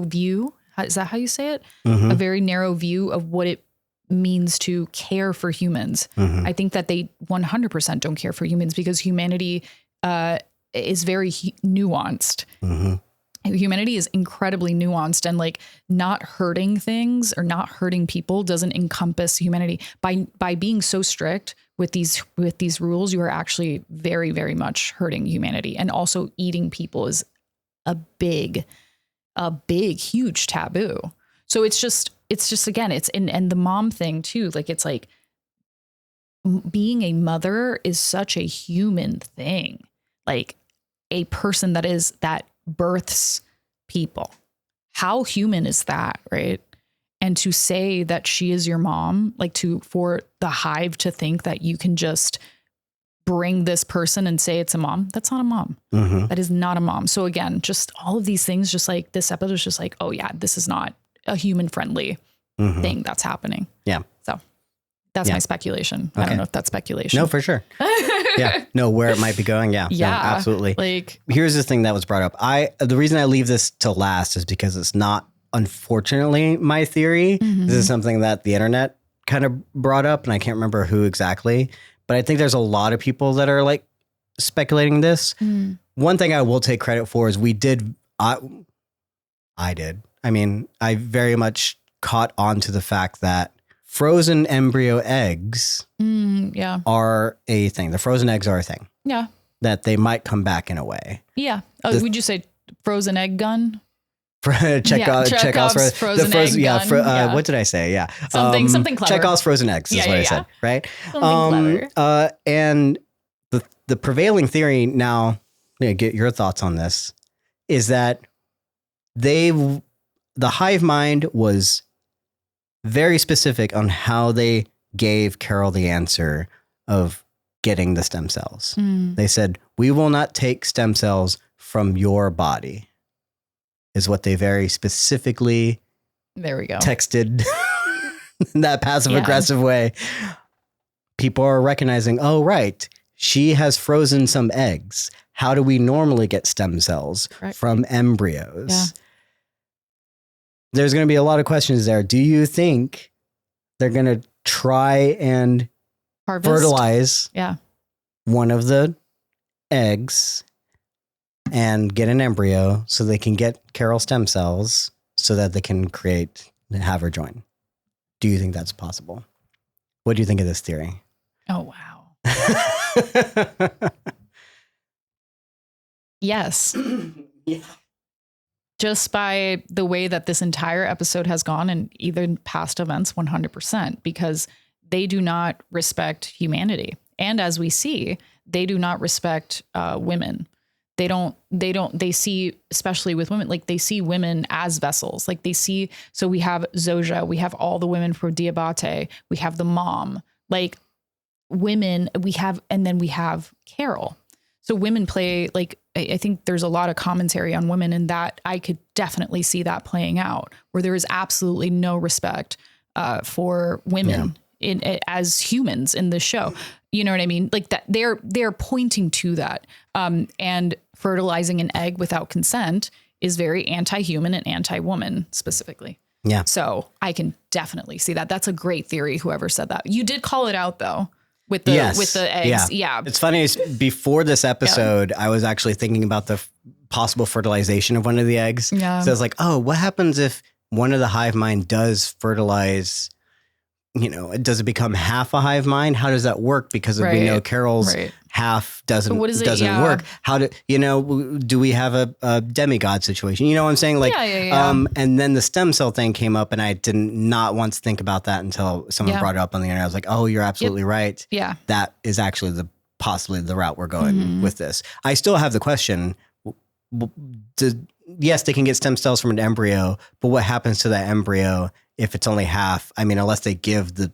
view. Is that how you say it? A very narrow view of what it means to care for humans. I think that they 100% don't care for humans because humanity is very nuanced. Humanity is incredibly nuanced, and like not hurting things or not hurting people doesn't encompass humanity. By being so strict with these rules, you are actually very, very much hurting humanity. And also eating people is a big, huge taboo. So it's just again, and the mom thing too. Like it's like being a mother is such a human thing. Like a person that births people. How human is that, right? And to say that she is your mom, like for the Hive to think that you can just bring this person and say it's a mom, that's not a mom. That is not a mom. So again, just all of these things, just like this episode is just like, oh yeah, this is not a human friendly thing that's happening. Yeah. So that's my speculation. Okay. I don't know if that's speculation. No, for sure. Yeah. No, where it might be going. Yeah. Yeah. No, absolutely. Like, here's the thing that was brought up. The reason I leave this to last is because it's not, unfortunately, my theory. This is something that the internet kind of brought up, and I can't remember who exactly, but I think there's a lot of people that are like speculating this. One thing I will take credit for is I very much caught on to the fact that frozen embryo eggs are a thing. The frozen eggs are a thing. Yeah. That they might come back in a way. Yeah. Oh, would you say frozen egg gun? Chekhov's frozen egg gun. What did I say? Yeah. Something clever. Chekhov's frozen eggs is what I said, right? Something clever. And the prevailing theory now, get your thoughts on this, is that the Hive mind was very specific on how they gave Carol the answer of getting the stem cells. They said, we will not take stem cells from your body, is what they very specifically texted in that passive aggressive way. People are recognizing, oh, right, she has frozen some eggs. How do we normally get stem cells from embryos? Yeah. There's going to be a lot of questions there. Do you think they're going to try and fertilize one of the eggs and get an embryo so they can get Carol stem cells so that they can have her join? Do you think that's possible? What do you think of this theory? Oh, wow. Yes. Yeah. Just by the way that this entire episode has gone and even past events, 100%, because they do not respect humanity. And as we see, they do not respect women. They see, especially with women, like they see women as vessels. Like they see, so we have Zoja, we have all the women from Diabaté, we have the mom, like women, and then we have Carol. So women play, like, I think there's a lot of commentary on women, and that I could definitely see that playing out, where there is absolutely no respect for women as humans in this show. You know what I mean? Like that they're pointing to that. And fertilizing an egg without consent is very anti-human and anti-woman specifically. Yeah. So I can definitely see that. That's a great theory. Whoever said that. You did call it out though. With the eggs. Yeah. It's funny. Before this episode, I was actually thinking about the possible fertilization of one of the eggs. Yeah. So I was like, oh, what happens if one of the hive mind does fertilize? Does it become half a hive mind? How does that work? Because we know Carol's half doesn't work. How do we have a demigod situation? You know what I'm saying? Like, and then the stem cell thing came up, and I did not want to think about that until someone brought it up on the internet. I was like, oh, you're absolutely right. Yeah. That is actually possibly the route we're going with this. I still have the question. yes, they can get stem cells from an embryo, but what happens to that embryo if it's only half? I mean, unless they give the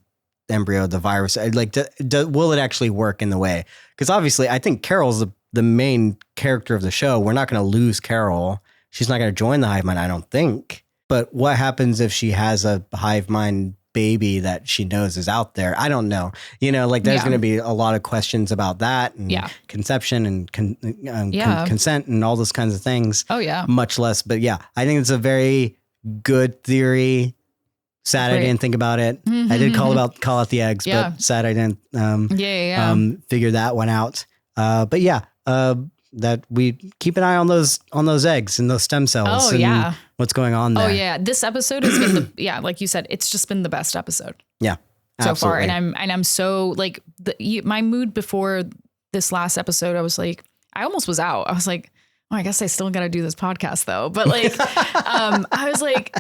embryo the virus, like, will it actually work in the way? Because obviously, I think Carol's the main character of the show. We're not going to lose Carol. She's not going to join the hive mind, I don't think. But what happens if she has a hive mind baby that she knows is out there? I don't know. You know, like there's going to be a lot of questions about that and conception and consent and all those kinds of things. Oh, yeah. Much less. But yeah, I think it's a very good theory. Sad I didn't think about it. I did call out the eggs, but sad I didn't figure that one out. But yeah, that we keep an eye on those eggs and those stem cells. And what's going on there. Oh yeah, this episode has been like you said, it's just been the best episode. Yeah, so far, and I'm so like my mood before this last episode. I was like, I almost was out. I was like, oh, I guess I still got to do this podcast though. But like, I was like,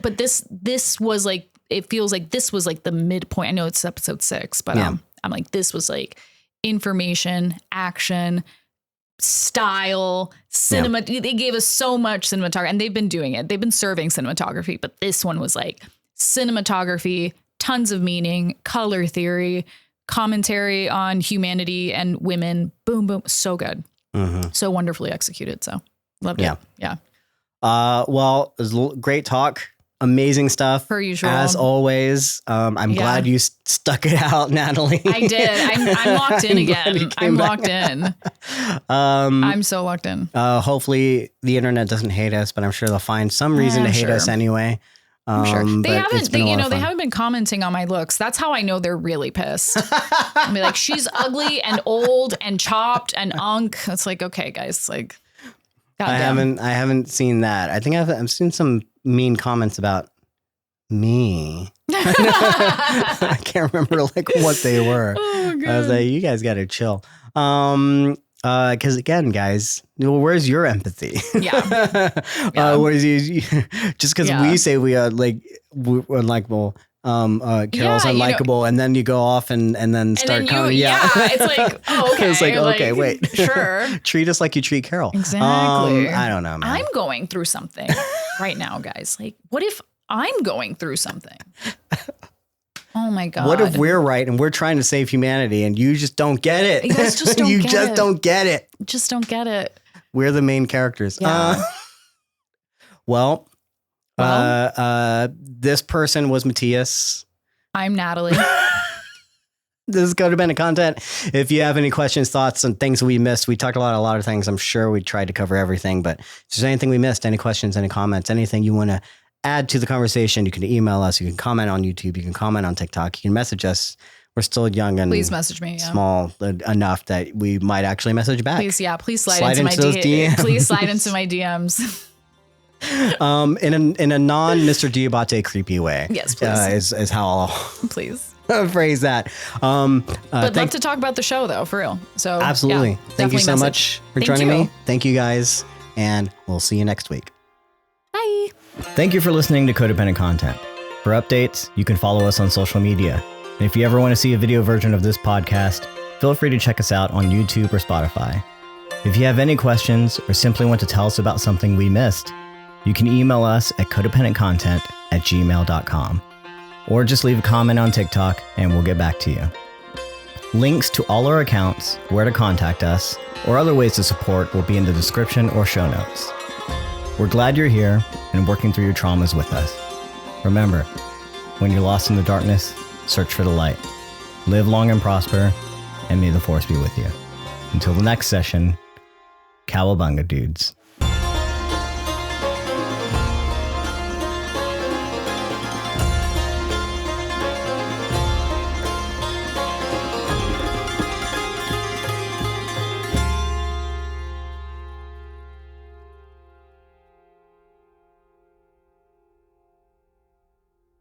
but this was like, it feels like this was like the midpoint. I know it's episode 6, but I'm like, this was like information, action, style, cinema. They gave us so much cinematography, and they've been doing it. They've been serving cinematography, but this one was like cinematography, tons of meaning, color theory, commentary on humanity and women. Boom, boom. So good. So wonderfully executed. So loved it. Yeah. Well, it was great talk. Amazing stuff. Per usual. As always. I'm glad you stuck it out, Natalie. I did. I'm locked in again. I'm locked in. I'm so locked in. Hopefully the internet doesn't hate us, but I'm sure they'll find some reason to hate us anyway. I'm sure. They haven't, they haven't been commenting on my looks. That's how I know they're really pissed. I mean, like, she's ugly and old and chopped and unk. It's like, okay, guys, like, goddamn. I haven't seen that. I think I've seen some mean comments about me. I can't remember like what they were. Oh, my God. I was like, you guys got to chill. Because again, guys, where's your empathy? Where's you? Just because we say we are like we're unlikable, Carol's unlikable, and then you go off and then start coming. It's like, oh, okay. It's like, okay, wait, sure. Treat us like you treat Carol. Exactly. I don't know, man. I'm going through something right now, guys. Like, what if I'm going through something? Oh my God. What if we're right and we're trying to save humanity and you just don't get it? You guys just don't you get just it. don't get it. Just don't get it. We're the main characters. Yeah. This person was Mattias. I'm Natalie. This is Codependent Content. If you have any questions, thoughts, and things we missed, we talked about a lot of things. I'm sure we tried to cover everything, but if there's anything we missed, any questions, any comments, anything you want to add to the conversation, you can email us. You can comment on YouTube. You can comment on TikTok. You can message us. We're still young and please message me. Small enough that we might actually message back. Please slide into my DMs. Please slide into my DMs. In a non Mr. Diabaté creepy way. Yes, please. Is how I'll please phrase that. But love to talk about the show though, for real. So absolutely. Thank you so much for joining me. Thank you guys, and we'll see you next week. Bye. Thank you for listening to Codependent Content. For updates, you can follow us on social media. And if you ever want to see a video version of this podcast, feel free to check us out on YouTube or Spotify. If you have any questions or simply want to tell us about something we missed, you can email us at codependentcontent@gmail.com. Or just leave a comment on TikTok and we'll get back to you. Links to all our accounts, where to contact us, or other ways to support will be in the description or show notes. We're glad you're here and working through your traumas with us. Remember, when you're lost in the darkness, search for the light. Live long and prosper, and may the force be with you. Until the next session, cowabunga, dudes.